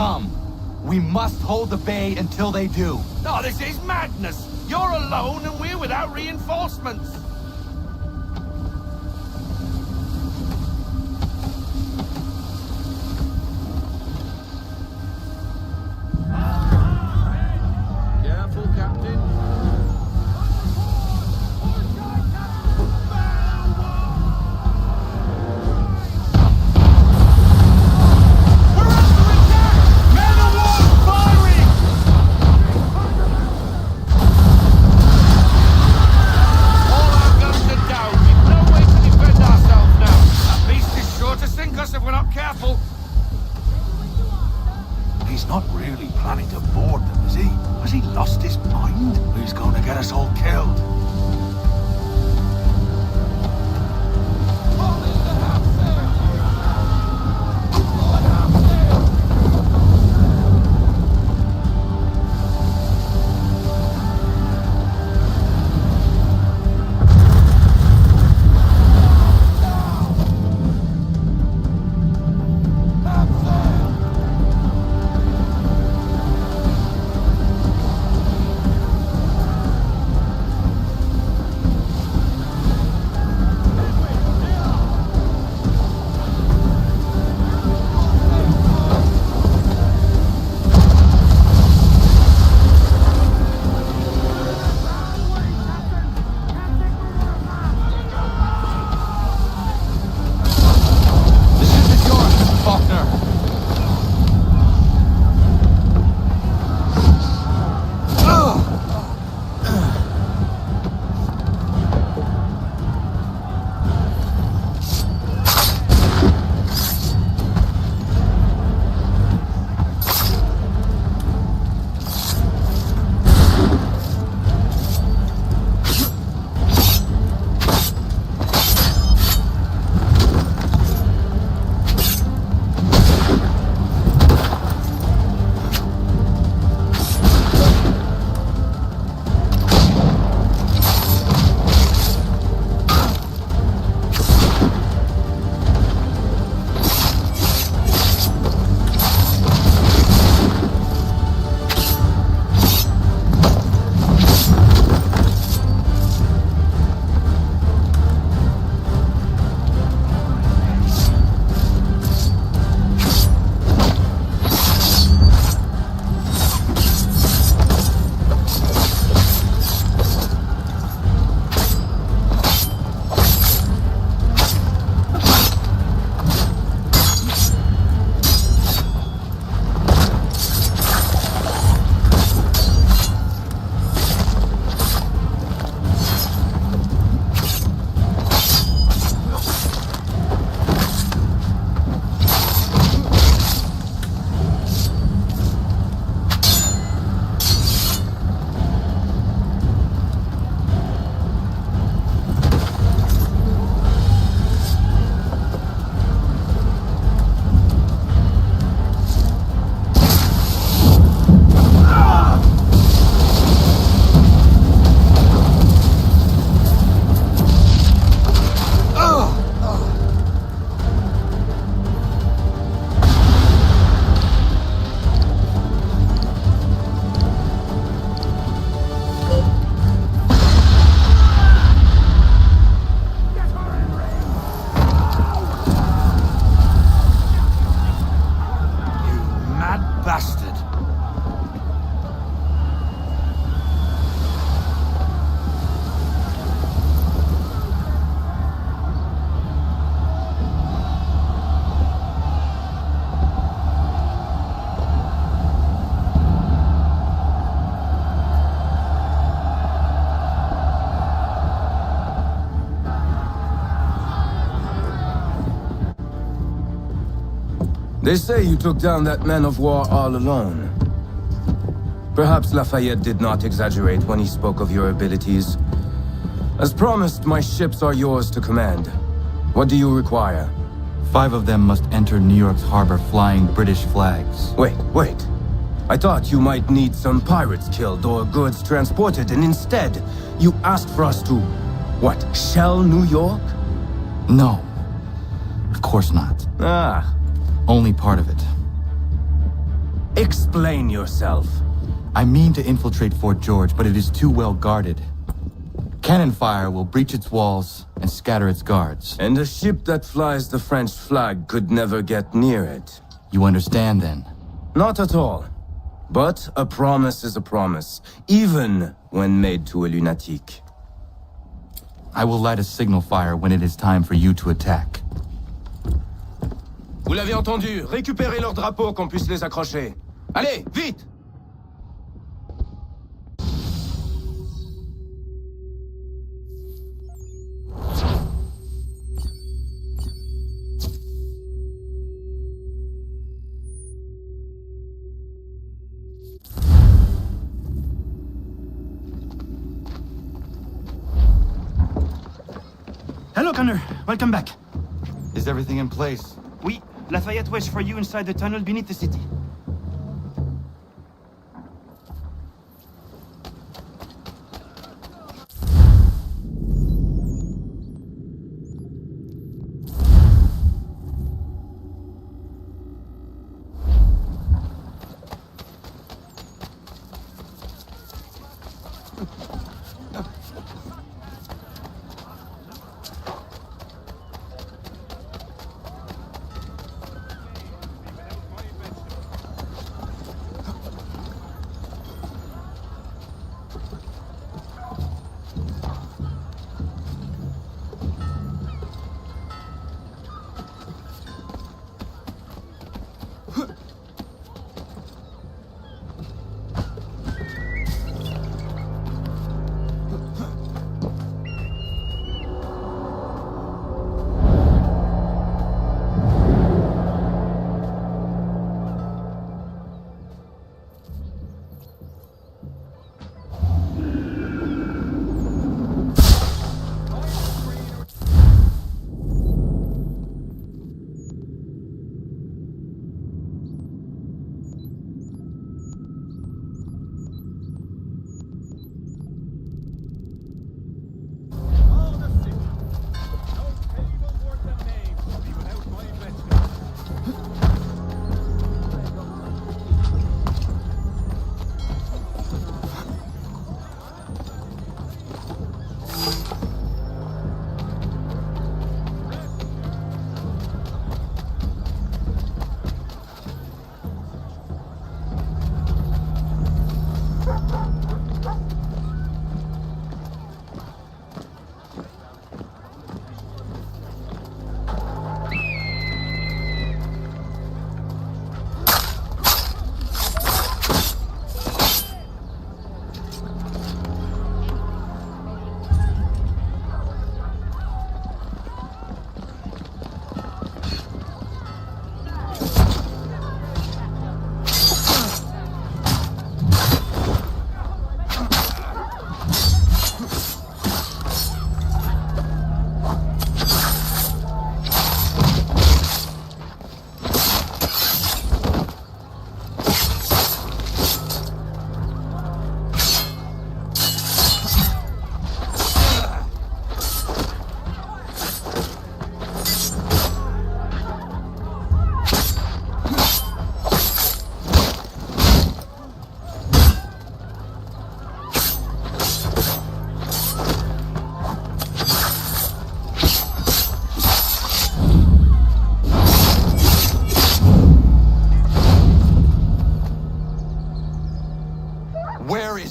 come. We must hold the bay until they do. No, this is madness! You're alone and we're without reinforcements! Careful, Captain. If we're not careful. He's not really planning to board them, is he? Has he lost his mind? He's going to get us all killed. They say you took down that man of war all alone. Perhaps Lafayette did not exaggerate when he spoke of your abilities. As promised, my ships are yours to command. What do you require? 5 of them must enter New York's harbor flying British flags. Wait. I thought you might need some pirates killed or goods transported, and instead, you asked for us to, what, shell New York? No. Of course not. Ah. Only part of it. Explain yourself. I mean to infiltrate Fort George, but it is too well guarded. Cannon fire will breach its walls and scatter its guards. And a ship that flies the French flag could never get near it. You understand, then? Not at all. But a promise is a promise, even when made to a lunatic. I will light a signal fire when it is time for you to attack. Vous l'avez entendu, récupérez leurs drapeaux qu'on puisse les accrocher. Allez, vite! Hello, Connor. Welcome back. Is everything in place? Oui, Lafayette waits for you inside the tunnel beneath the city.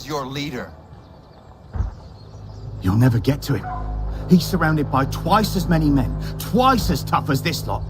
Your leader. You'll never get to him. He's surrounded by twice as many men, twice as tough as this lot.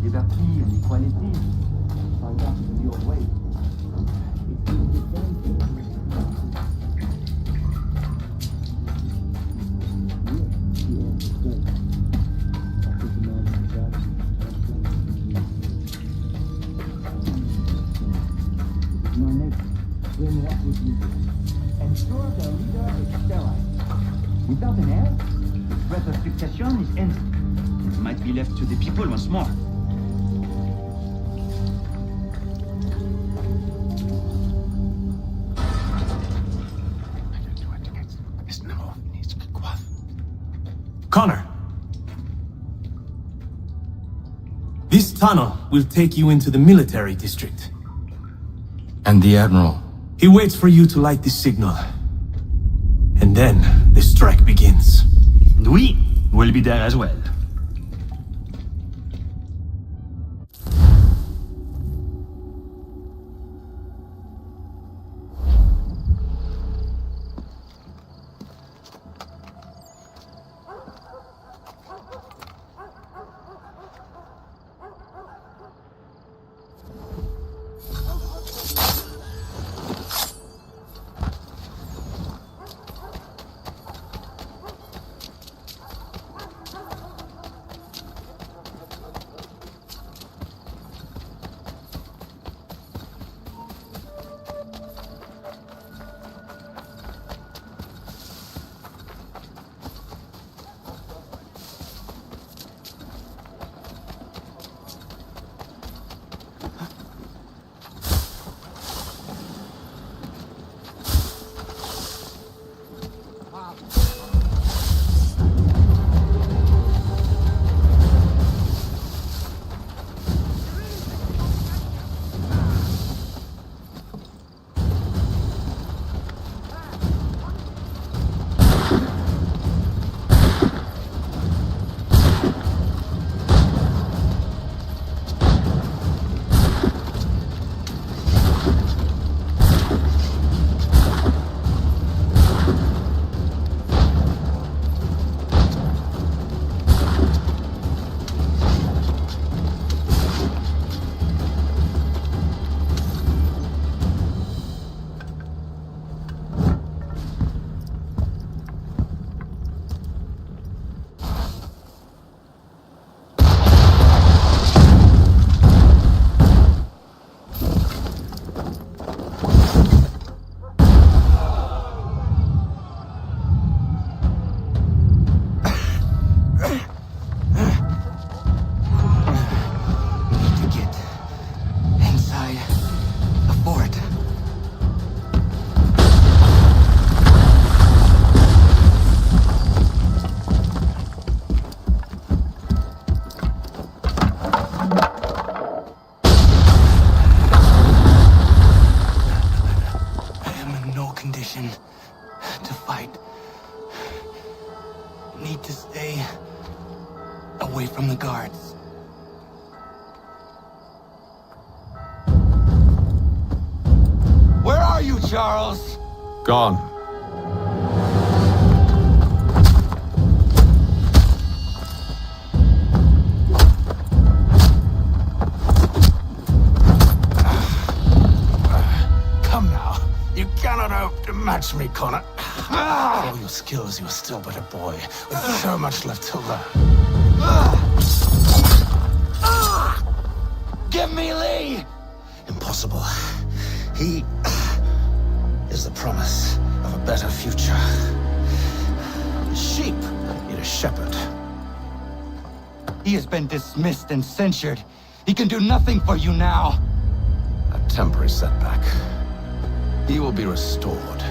liberty and equality. Find out the new way. It will be very Ensure the leader is sterile. Without an heir, the threat of succession is ended. It might be left to the people once more. Connor. This tunnel will take you into the military district. And the Admiral? He waits for you to light the signal. And then the strike begins. And we will be there as well. To fight. Need to stay away from the guards. Where are you, Charles? Gone. Come now. You cannot hope to match me, Connor. For all your skills, you're still but a boy, with so much left to learn. Give me Lee! Impossible. He is the promise of a better future. Sheep need a shepherd. He has been dismissed and censured. He can do nothing for you now. A temporary setback. He will be restored.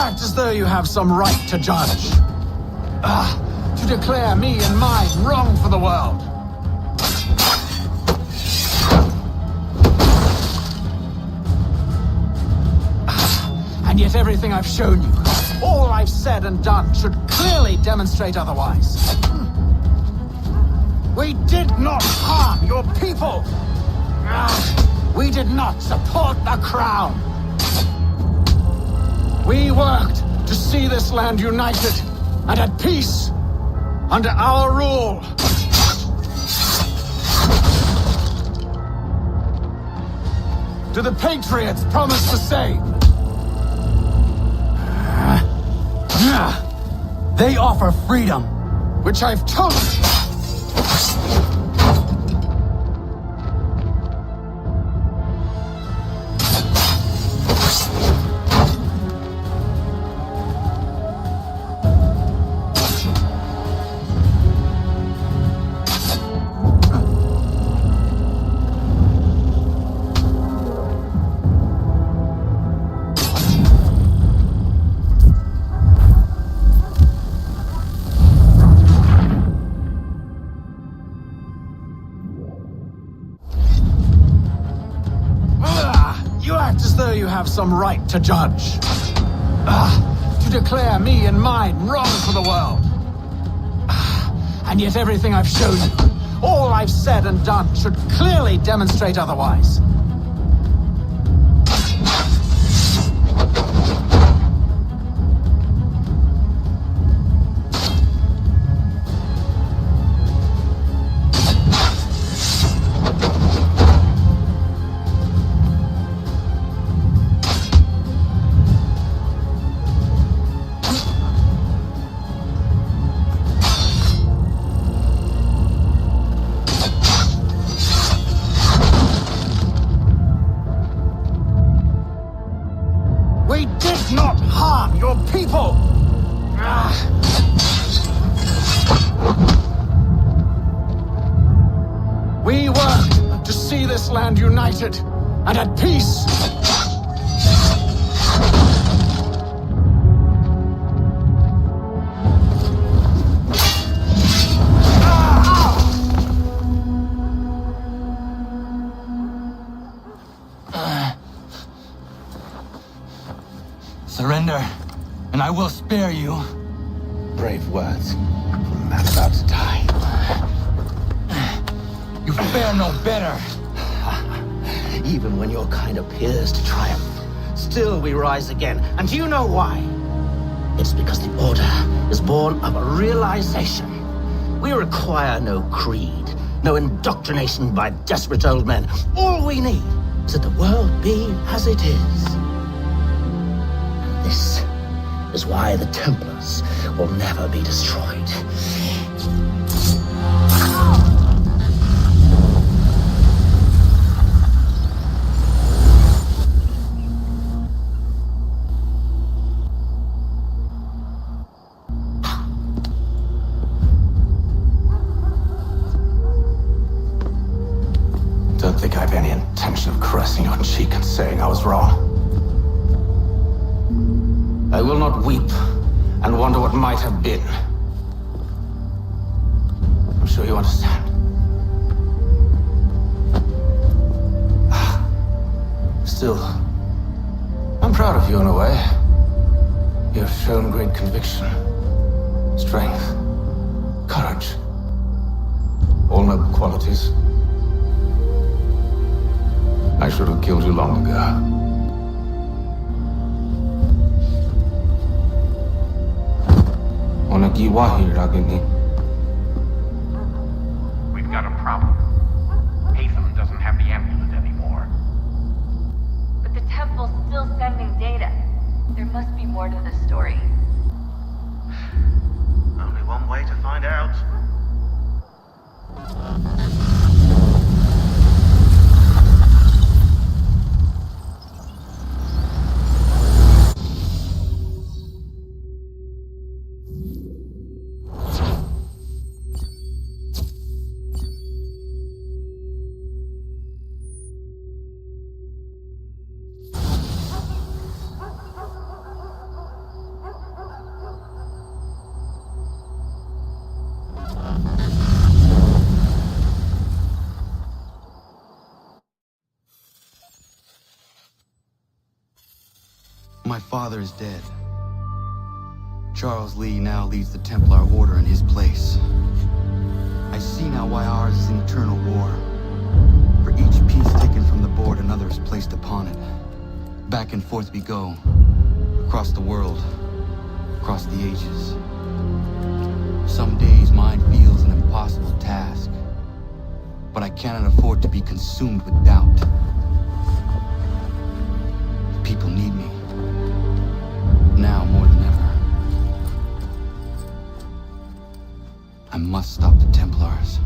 act as though you have some right to judge. To declare me and mine wrong for the world. And yet everything I've shown you, all I've said and done, should clearly demonstrate otherwise. We did not harm your people. We did not support the crown. We worked to see this land united and at peace under our rule. To the patriots promise the same. They offer freedom, which I've chosen. Have some right to judge. To declare me and mine wrong for the world. And yet everything I've shown you, all I've said and done, should clearly demonstrate otherwise. We worked to see this land united and at peace. Surrender, and I will spare you. Brave words from a man about to die. You fare no better. Even when your kind appears to triumph, still we rise again. And do you know why? It's because the Order is born of a realization. We require no creed, no indoctrination by desperate old men. All we need is that the world be as it is. And this is why the Templars will never be destroyed. Don't think I have any intention of caressing your cheek and saying I was wrong. I will not weep and wonder what might have been. I'm sure you understand. Still, I'm proud of you in a way. You have shown great conviction, strength, courage. All noble qualities. I should have killed you long ago. We've got a problem. Hatham doesn't have the amulet anymore. But the temple's still sending data. There must be more to this story. Only one way to find out. My father is dead. Charles Lee now leads the Templar Order in his place. I see now why ours is an eternal war. For each piece taken from the board, another is placed upon it. Back and forth we go. Across the world. Across the ages. Some days mine feels an impossible task. But I cannot afford to be consumed with doubt. People need me. Now more than ever. I must stop the Templars.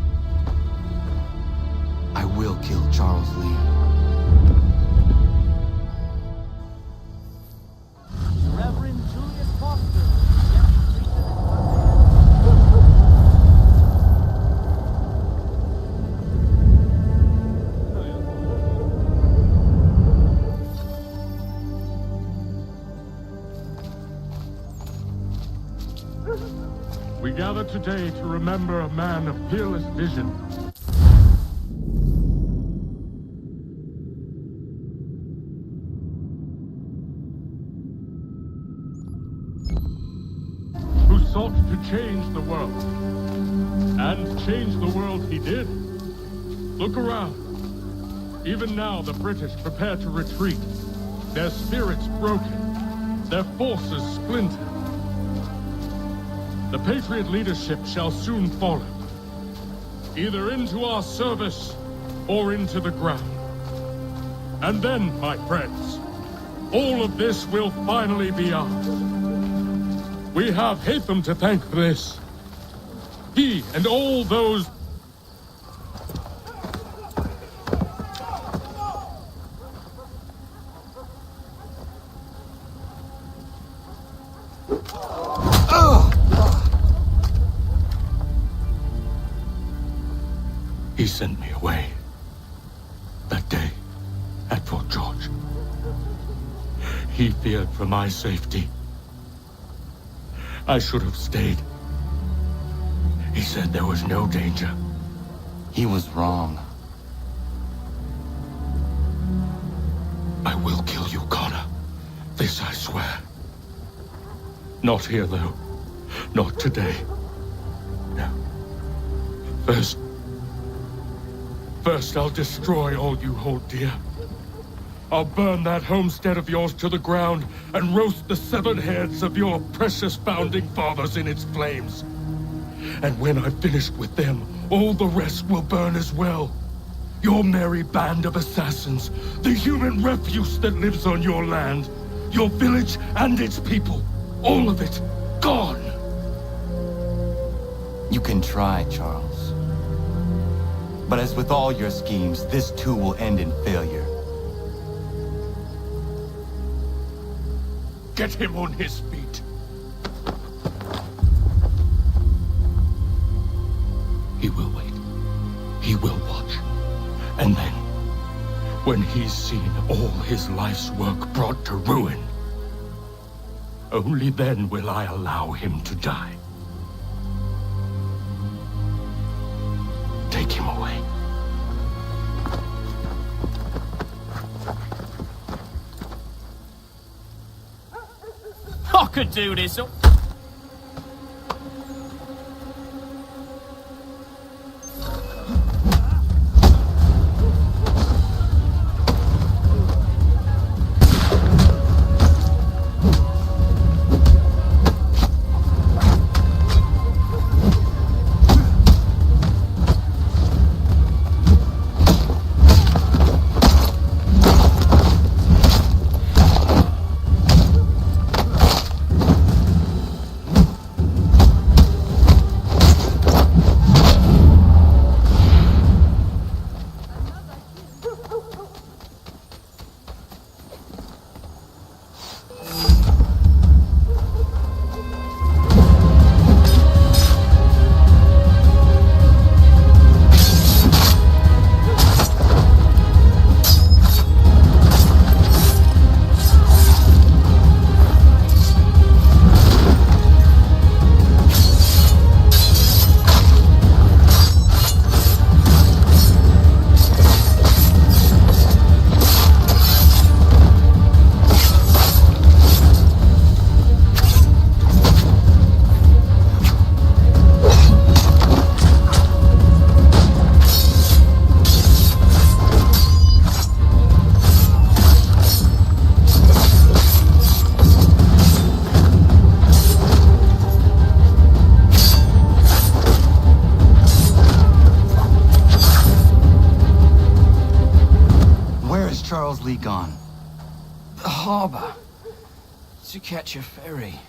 I will kill Charles Lee. Reverend Julius Foster. We gather today to remember a man of peerless vision. Who sought to change the world. And change the world he did. Look around. Even now the British prepare to retreat. Their spirits broken. Their forces splintered. The Patriot leadership shall soon follow, either into our service or into the ground. And then, my friends, all of this will finally be ours. We have Hatham to thank for this. He and all those... He sent me away. That day, at Fort George. He feared for my safety. I should have stayed. He said there was no danger. He was wrong. I will kill you, Connor. This I swear. Not here, though. Not today. No. First, I'll destroy all you hold dear. I'll burn that homestead of yours to the ground and roast the severed heads of your precious founding fathers in its flames. And when I've finished with them, all the rest will burn as well. Your merry band of assassins, the human refuse that lives on your land, your village and its people, all of it, gone. You can try, Charles. But as with all your schemes, this too will end in failure. Get him on his feet. He will wait. He will watch. And then, when he's seen all his life's work brought to ruin, only then will I allow him to die. Take him away. I could do this. Lee gone? The harbor. To catch a ferry.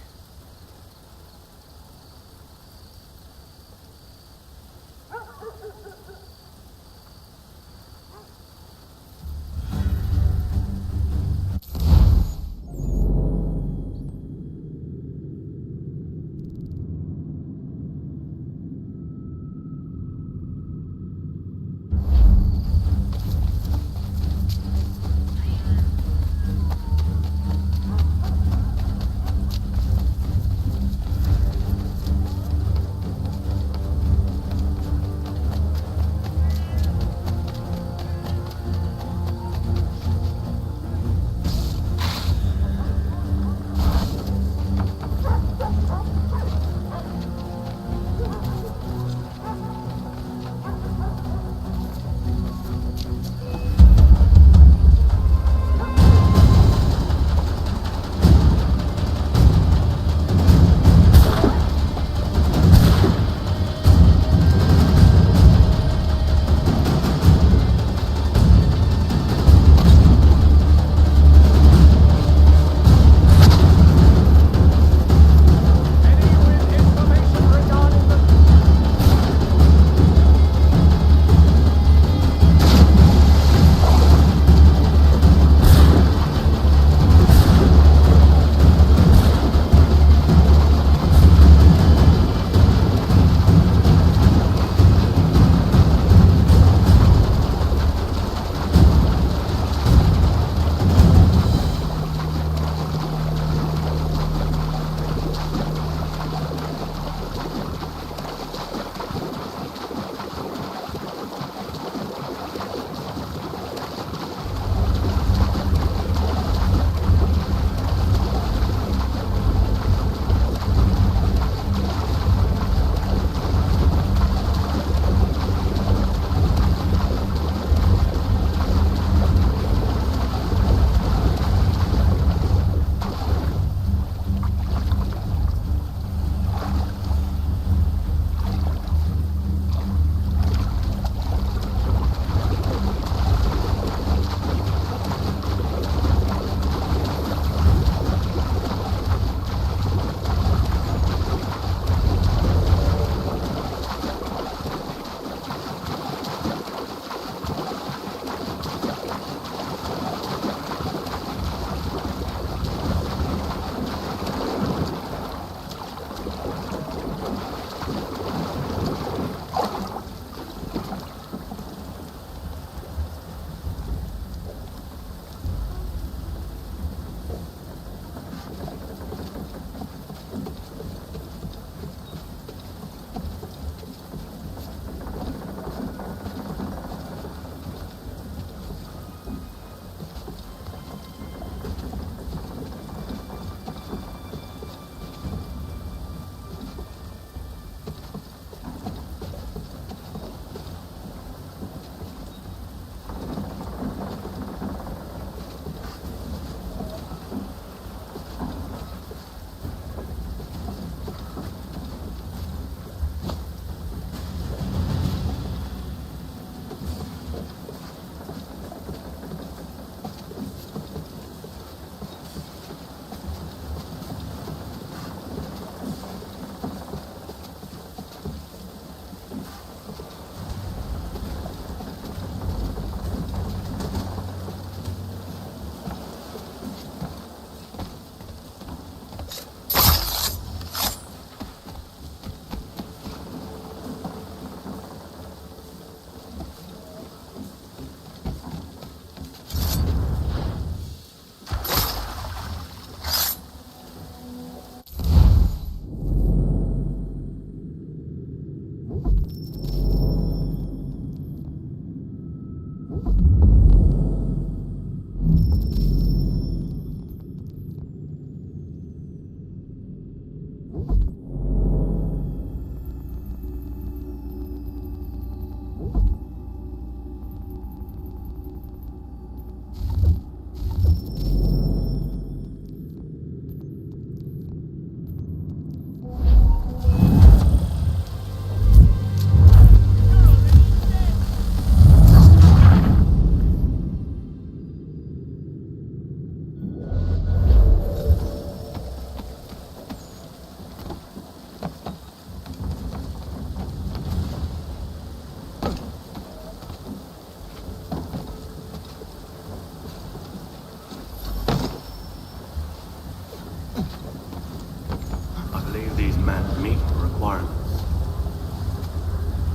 the requirements.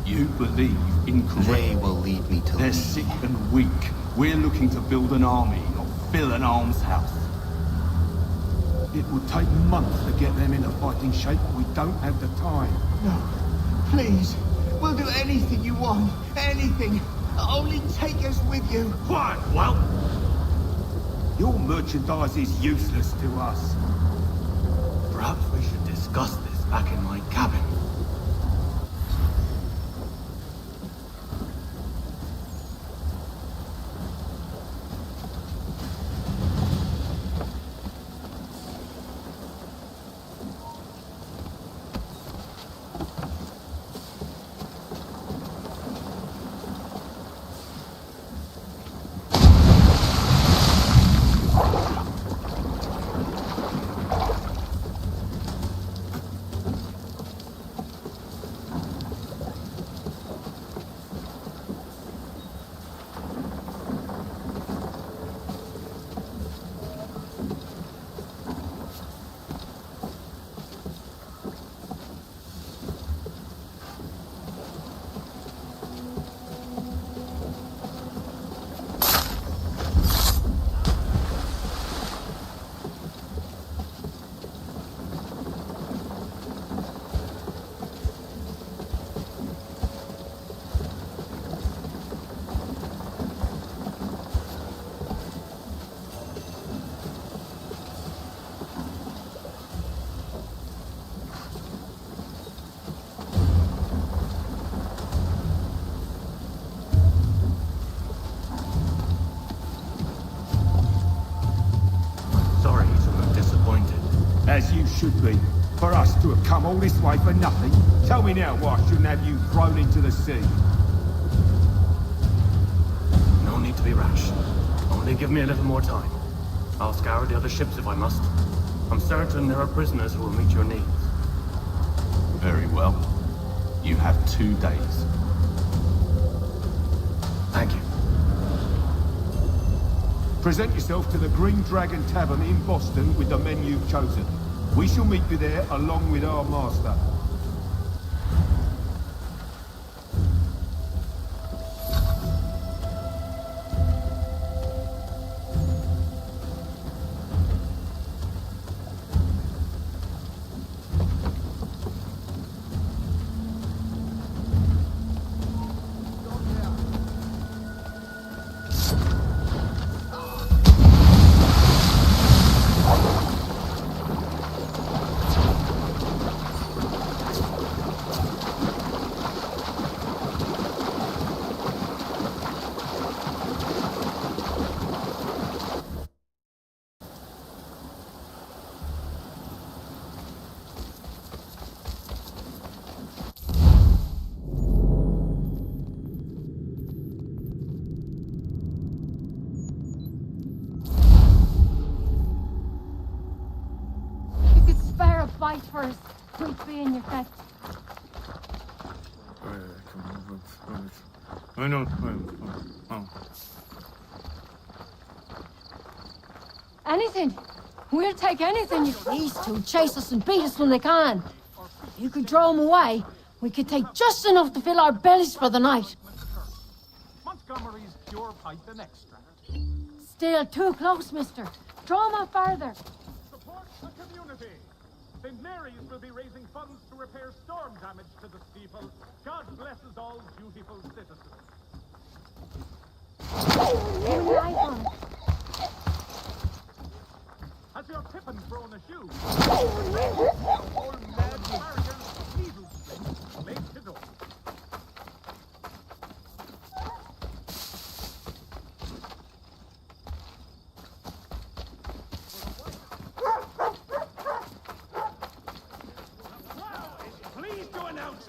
You believe incorrectly. They will lead me to They're sick and weak. We're looking to build an army, not fill an almshouse. It would take months to get them into fighting shape, but we don't have the time. No, please. We'll do anything you want. Anything. Only take us with you. Quiet, whelp! Your merchandise is useless to us. Perhaps we should discuss this back in my cabin. As you should be. For us to have come all this way for nothing. Tell me now why I shouldn't have you thrown into the sea. No need to be rash. Only give me a little more time. I'll scour the other ships if I must. I'm certain there are prisoners who will meet your needs. Very well. You have 2 days. Thank you. Present yourself to the Green Dragon Tavern in Boston with the men you've chosen. We shall meet you there along with our master. Fight first. Don't be in your head. Anything. We'll take anything. These two chase us and beat us when they can. You could throw them away. We could take just enough to fill our bellies for the night. Montgomery's pure python extract. Still too close, mister. Draw them out farther. Support the community. St. Mary's will be raising funds to repair storm damage to the steeple. God blesses all dutiful citizens. Has your Pippin thrown a shoe? All mad Americans of needle strength made to go.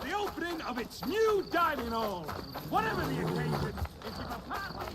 The opening of its new dining hall. Whatever the occasion, it's a party.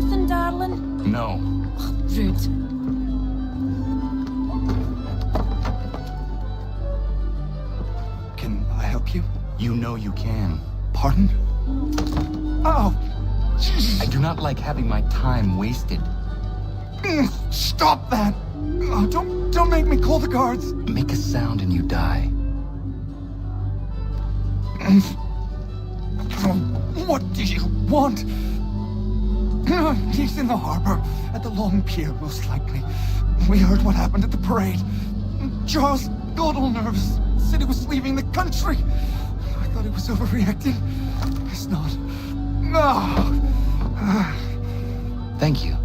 something, darling? No. Rude. Can I help you? You know you can. Pardon? Oh! I do not like having my time wasted. Stop that! Oh, don't make me call the guards. Make a sound and you die. What do you want? He's in the harbor, at the long pier, most likely. We heard what happened at the parade. Charles got all nervous, said he was leaving the country. I thought he was overreacting. He's not. No. Thank you.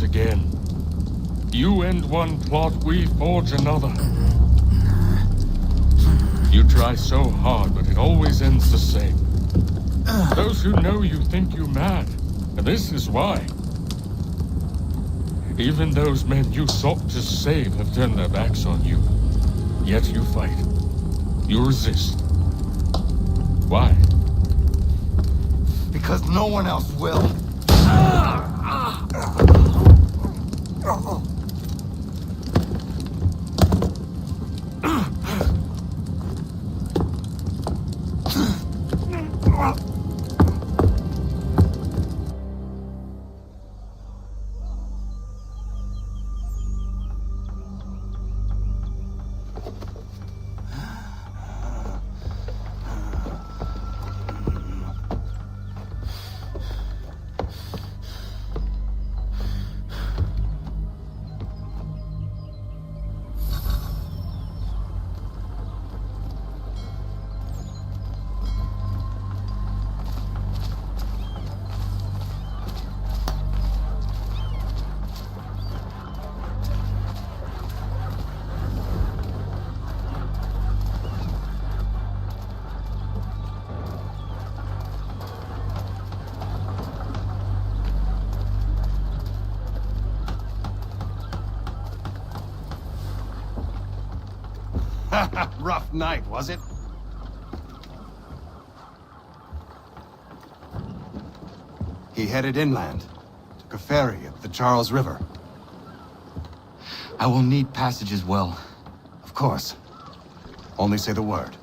again. You end one plot, we forge another. You try so hard, but it always ends the same. Those who know you think you mad, and this is why. Even those men you sought to save have turned their backs on you. Yet you fight. You resist. Why? Because no one else will. Rough night, was it? He headed inland, took a ferry up the Charles River. I will need passage as well. Of course. Only say the word.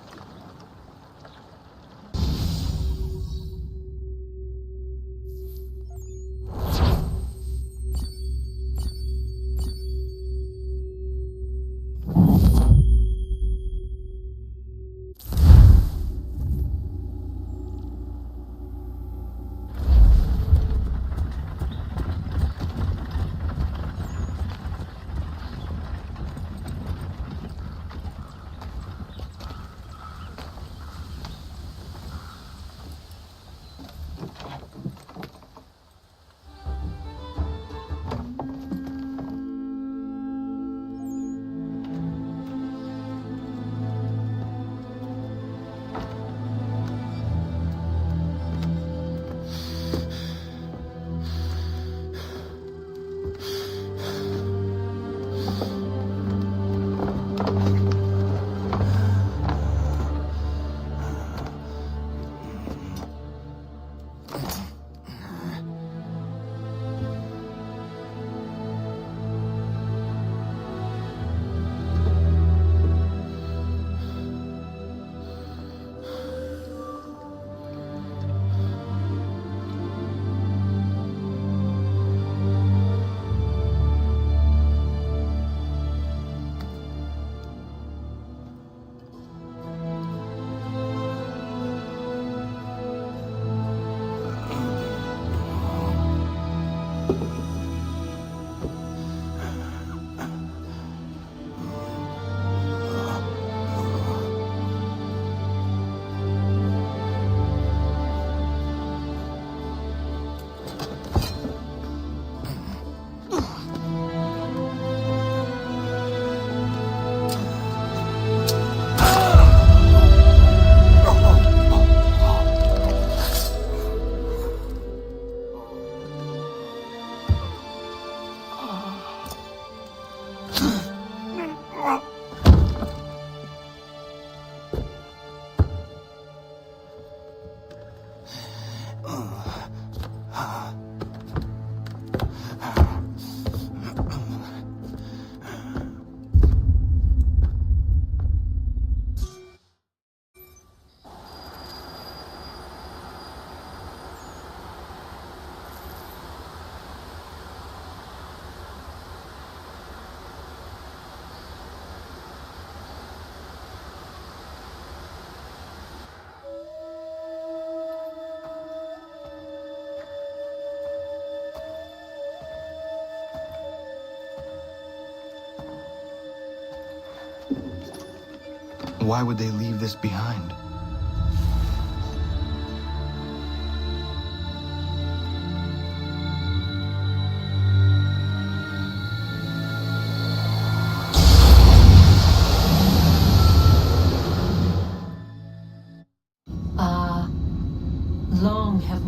Why would they leave this behind?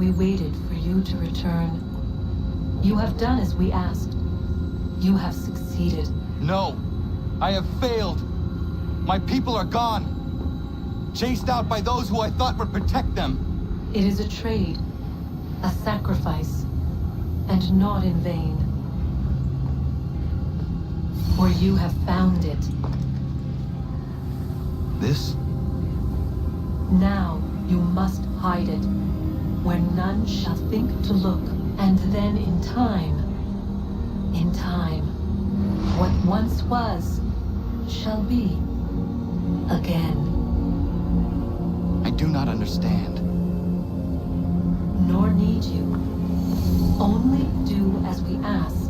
We waited for you to return. You have done as we asked. You have succeeded. No, I have failed. My people are gone. Chased out by those who I thought would protect them. It is a trade, a sacrifice, and not in vain. For you have found it. This? Now you must hide it, where none shall think to look, and then in time, what once was, shall be again. I do not understand. Nor need you. Only do as we ask.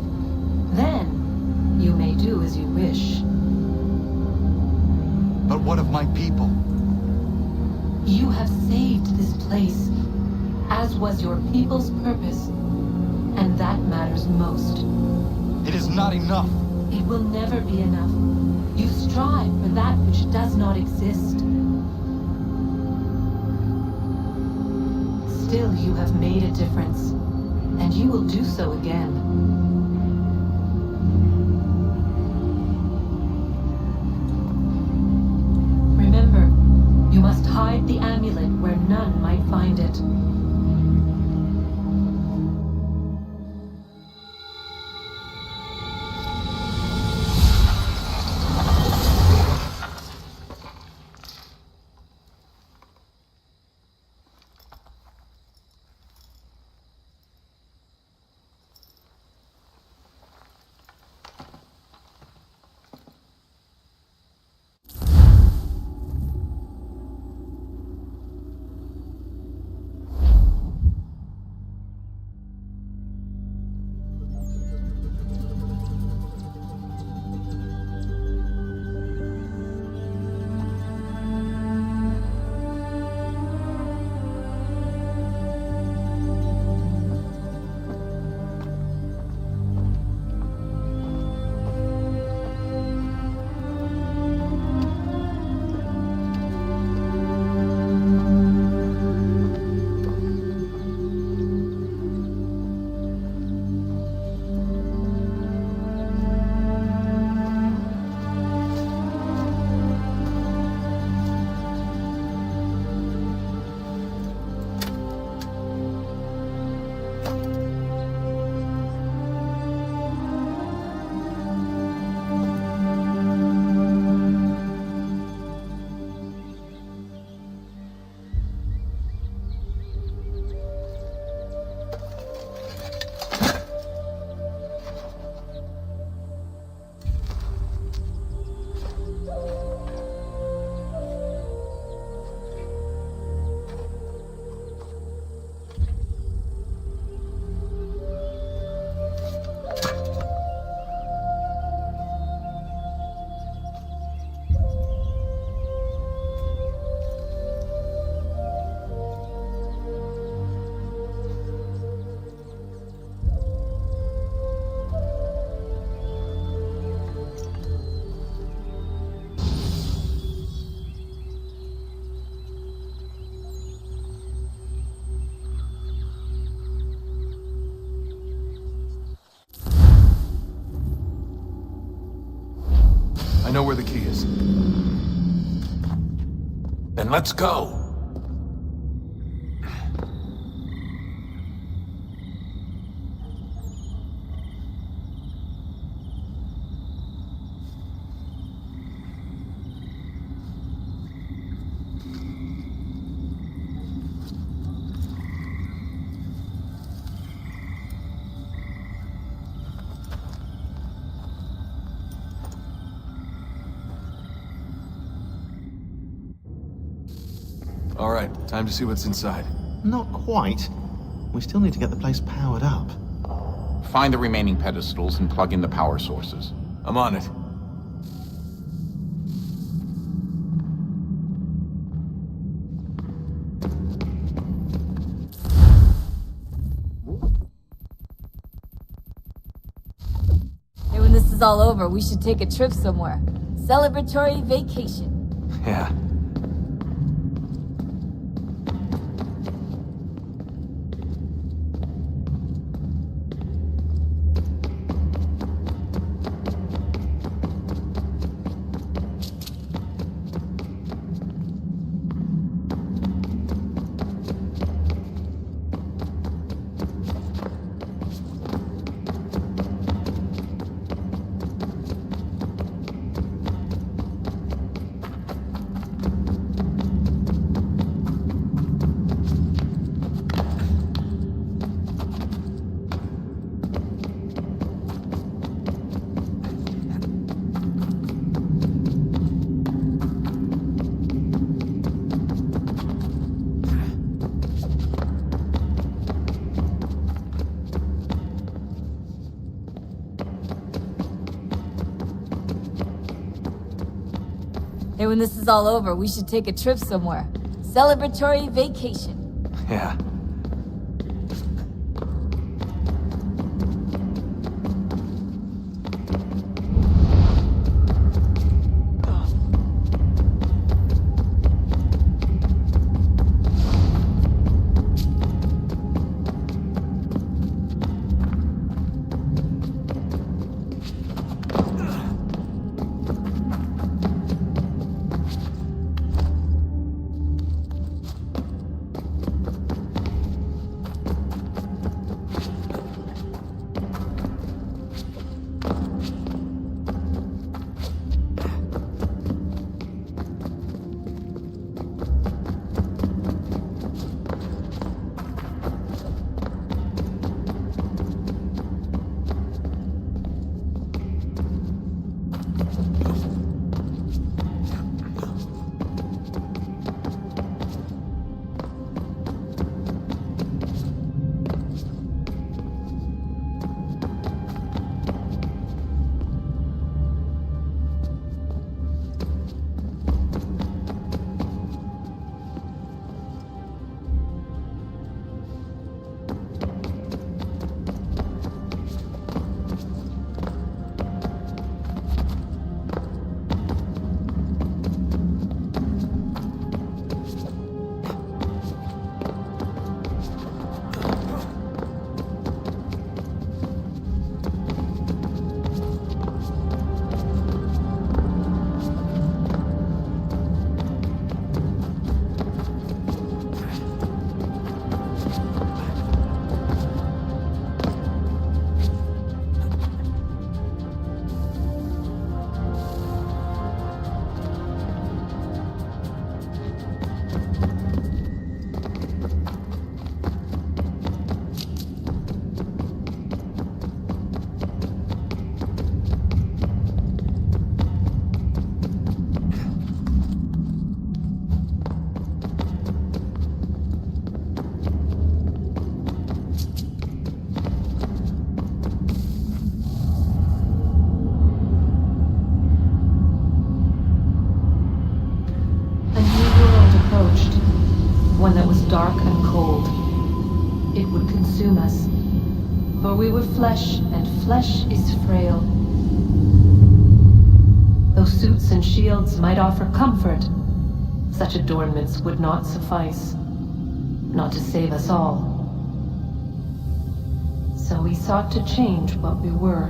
Then you may do as you wish. But what of my people? You have saved this place, as was your people's purpose, and that matters most. It is not enough. It will never be enough. You strive for that which does not exist. Still, you have made a difference, and you will do so again. Remember, you must hide the amulet where none might find it. I know where the key is. Then let's go. All right, time to see what's inside. Not quite. We still need to get the place powered up. Find the remaining pedestals and plug in the power sources. I'm on it. Hey, when this is all over, we should take a trip somewhere. Celebratory vacation. Yeah. Hey, when this is all over, we should take a trip somewhere. Celebratory vacation. Yeah. One that was dark and cold. It would consume us. For we were flesh, and flesh is frail. Though suits and shields might offer comfort, such adornments would not suffice. Not to save us all. So we sought to change what we were.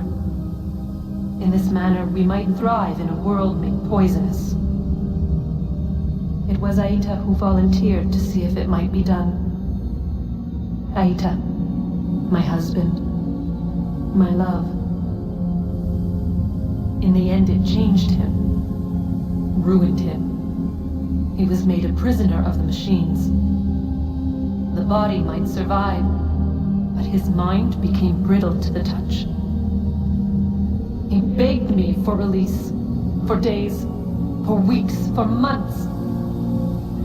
In this manner, we might thrive in a world made poisonous. It was Aita who volunteered to see if it might be done. Aita, my husband, my love. In the end, it changed him, ruined him. He was made a prisoner of the machines. The body might survive, but his mind became brittle to the touch. He begged me for release, for days, for weeks, for months.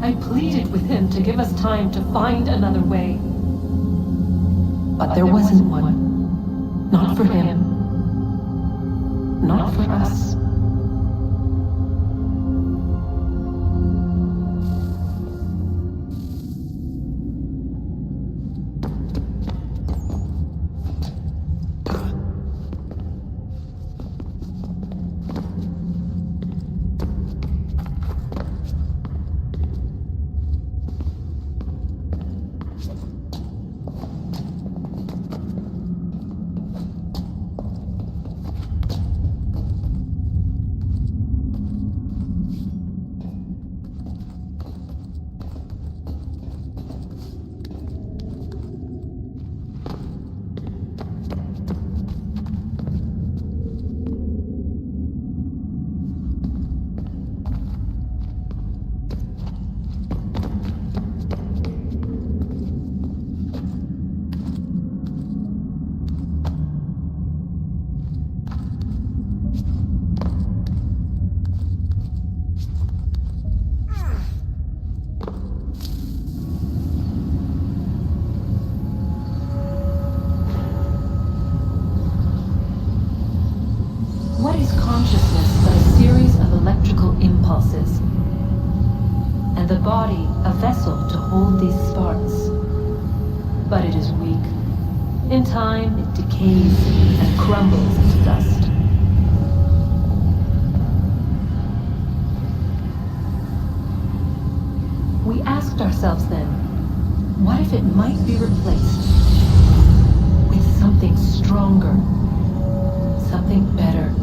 I pleaded with him to give us time to find another way. But there wasn't one. Not for him. Not for us. impulses, and the body a vessel to hold these sparks. But it is weak. In time, it decays and crumbles into dust. We asked ourselves then, what if it might be replaced with something stronger, something better?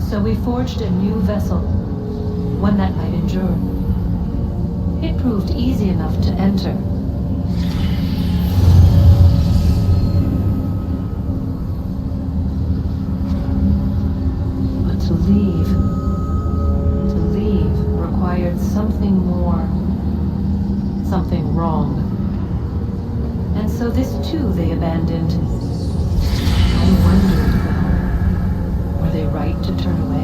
So we forged a new vessel, one that might endure. It proved easy enough to enter. But to leave required something more, something wrong. And so this too they abandoned. I wondered, though, were they right to turn away?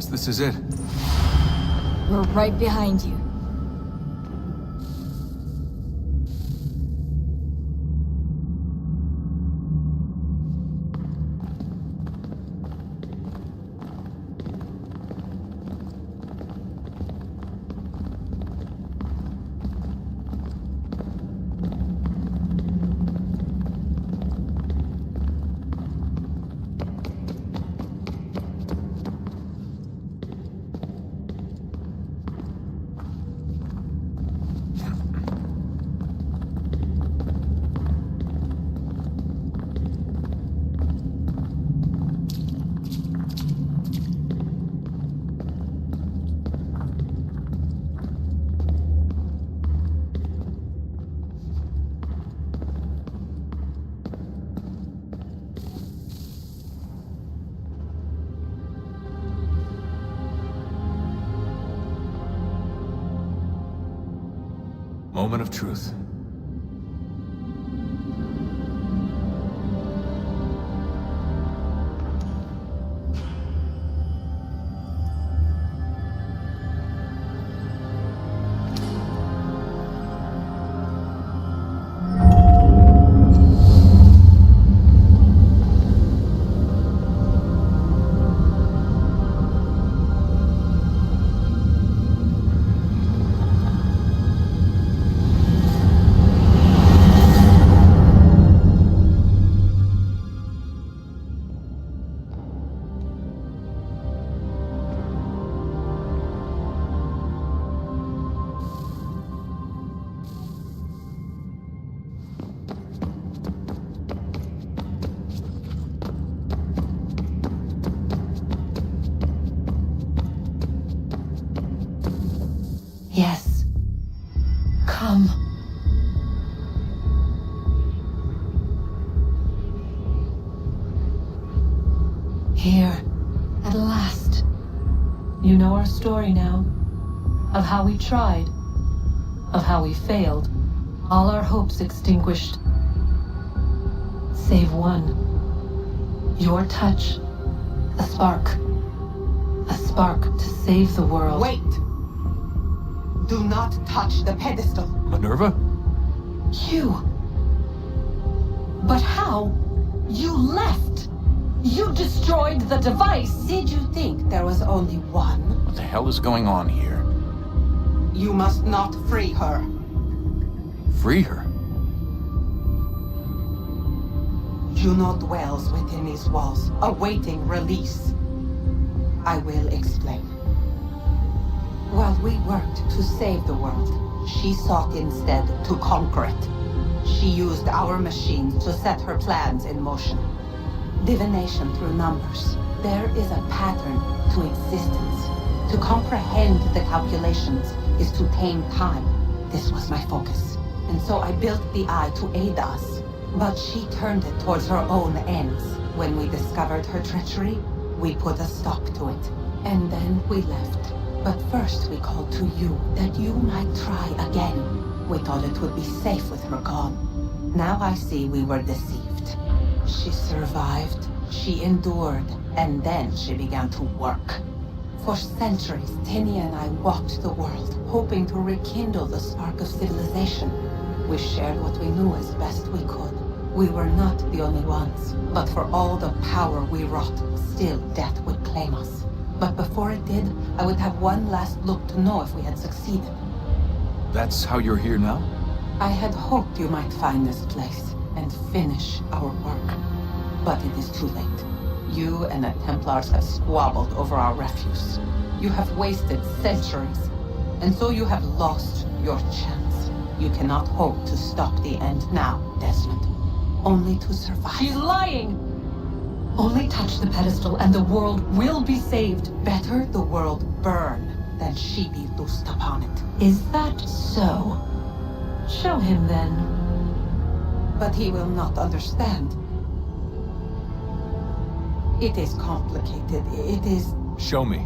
This is it. We're right behind you. moment of truth. Yes. Come. Here, at last. You know our story now. Of how we tried. Of how we failed. All our hopes extinguished. Save one. Your touch. A spark. A spark to save the world. Wait! Do not touch the pedestal. Minerva? You. But how? You left. You destroyed the device. Did you think there was only one? What the hell is going on here? You must not free her. Free her? Juno dwells within these walls, awaiting release. I will explain. While we worked to save the world, she sought instead to conquer it. She used our machines to set her plans in motion. Divination through numbers. There is a pattern to existence. To comprehend the calculations is to tame time. This was my focus. And so I built the eye to aid us. But she turned it towards her own ends. When we discovered her treachery, we put a stop to it. And then we left. But first we called to you, that you might try again. We thought it would be safe with her gone. Now I see we were deceived. She survived, she endured, and then she began to work. For centuries, Tinny and I walked the world, hoping to rekindle the spark of civilization. We shared what we knew as best we could. We were not the only ones, but for all the power we wrought, still death would claim us. But before it did, I would have one last look to know if we had succeeded. That's how you're here now? I had hoped you might find this place and finish our work. But it is too late. You and the Templars have squabbled over our refuse. You have wasted centuries, and so you have lost your chance. You cannot hope to stop the end now, Desmond. Only to survive. She's lying! Only touch the pedestal and the world will be saved. Better the world burn than she be loosed upon it. Is that so? Show him then. But he will not understand. It is complicated. It is... Show me.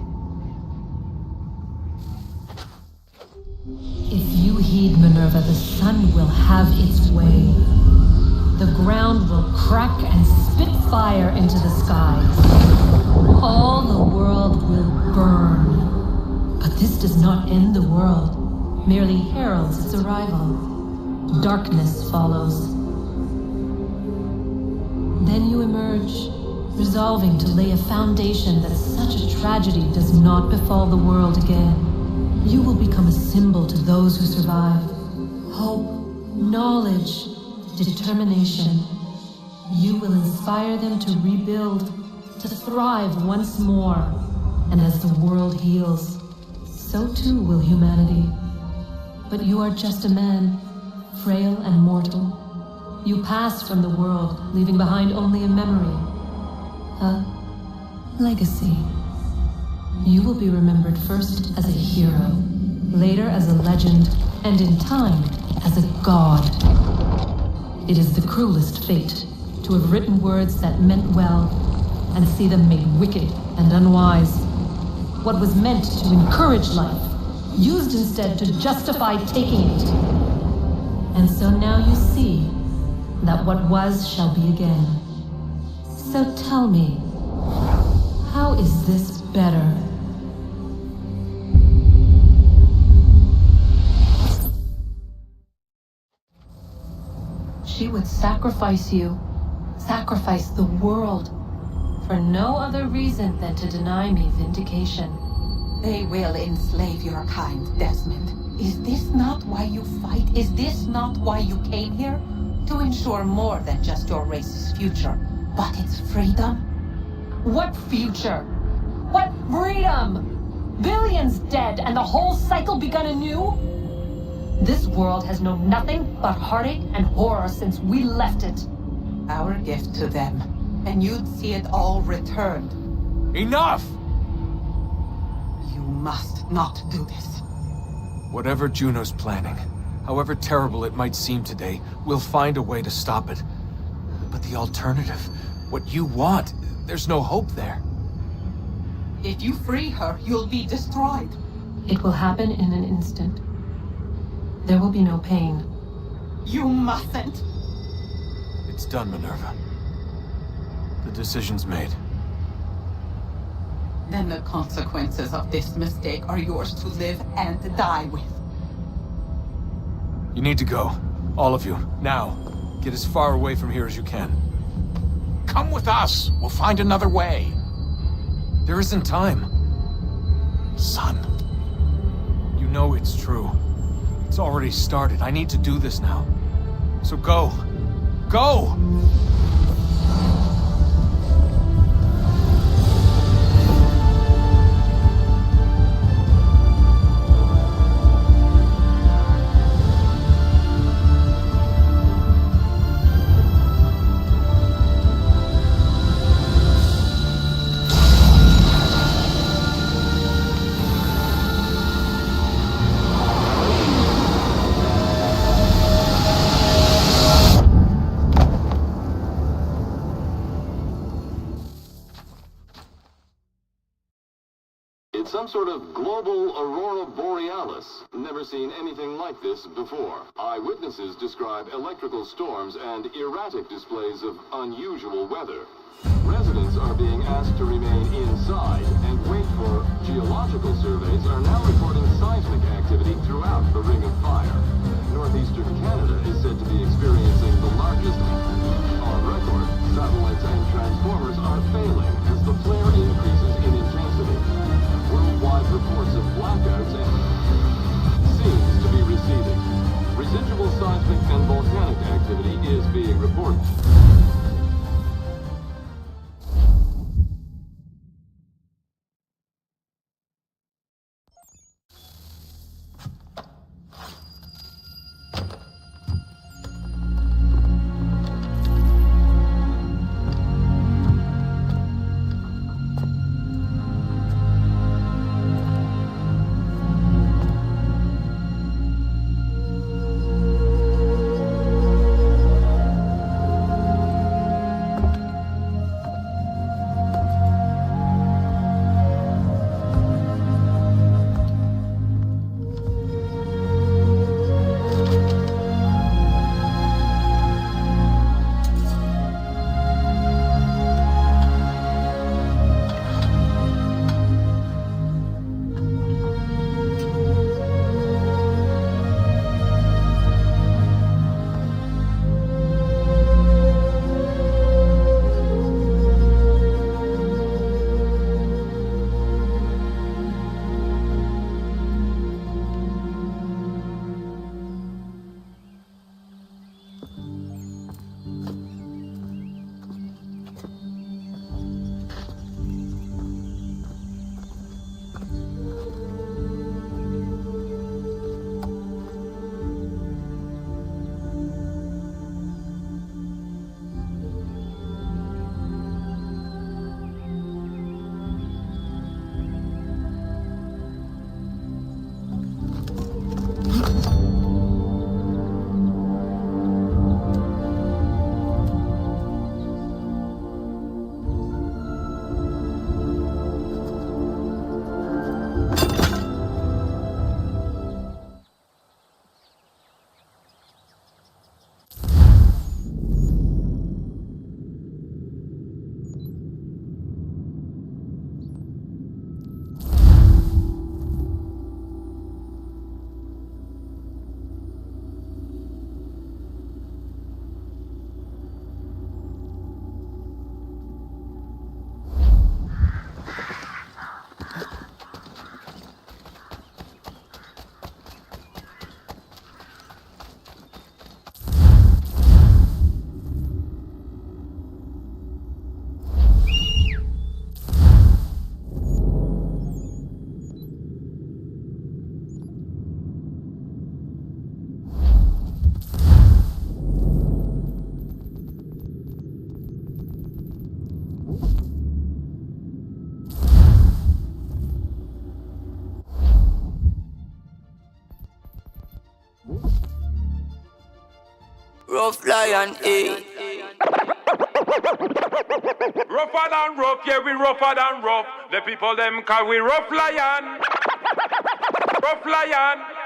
If you heed Minerva, the sun will have its way. The ground will crack and spit fire into the skies. All the world will burn. But this does not end the world, merely heralds its arrival. Darkness follows. Then you emerge, resolving to lay a foundation that such a tragedy does not befall the world again. You will become a symbol to those who survive. Hope, knowledge, determination. You will inspire them to rebuild, to thrive once more. And as the world heals, so too will humanity. But you are just a man, frail and mortal. You pass from the world, leaving behind only a memory. A legacy. You will be remembered first as a hero, later as a legend, and in time, as a god. It is the cruelest fate to have written words that meant well and see them made wicked and unwise. What was meant to encourage life, used instead to justify taking it. And so now you see that what was shall be again. So tell me, how is this better? She would sacrifice you, sacrifice the world, for no other reason than to deny me vindication. They will enslave your kind, Desmond. Is this not why you fight? Is this not why you came here? To ensure more than just your race's future, but its freedom? What future? What freedom? Billions dead and the whole cycle begun anew? This world has known nothing but heartache and horror since we left it. Our gift to them, and you'd see it all returned. Enough! You must not do this. Whatever Juno's planning, however terrible it might seem today, we'll find a way to stop it. But the alternative, what you want, there's no hope there. If you free her, you'll be destroyed. It will happen in an instant. There will be no pain. You mustn't. It's done, Minerva. The decision's made. Then the consequences of this mistake are yours to live and die with. You need to go. All of you. Now. Get as far away from here as you can. Come with us. We'll find another way. There isn't time. Son. You know it's true. It's already started. I need to do this now. So go. Go! Some sort of global aurora borealis. Never seen anything like this before. Eyewitnesses describe electrical storms and erratic displays of unusual weather. Residents are being asked to remain inside and wait for geological surveys are now reporting seismic activity throughout the Ring of Fire. Northeastern Canada is said to be experiencing the largest on record. Satellites and transformers are failing as the flare increases in intensity. Worldwide reports of blackouts seems to be receding. Residual seismic and volcanic activity is being reported. Rough lion, eh? Rougher than rough, yeah, we rougher than rough. The people them call we rough lion. Rough lion.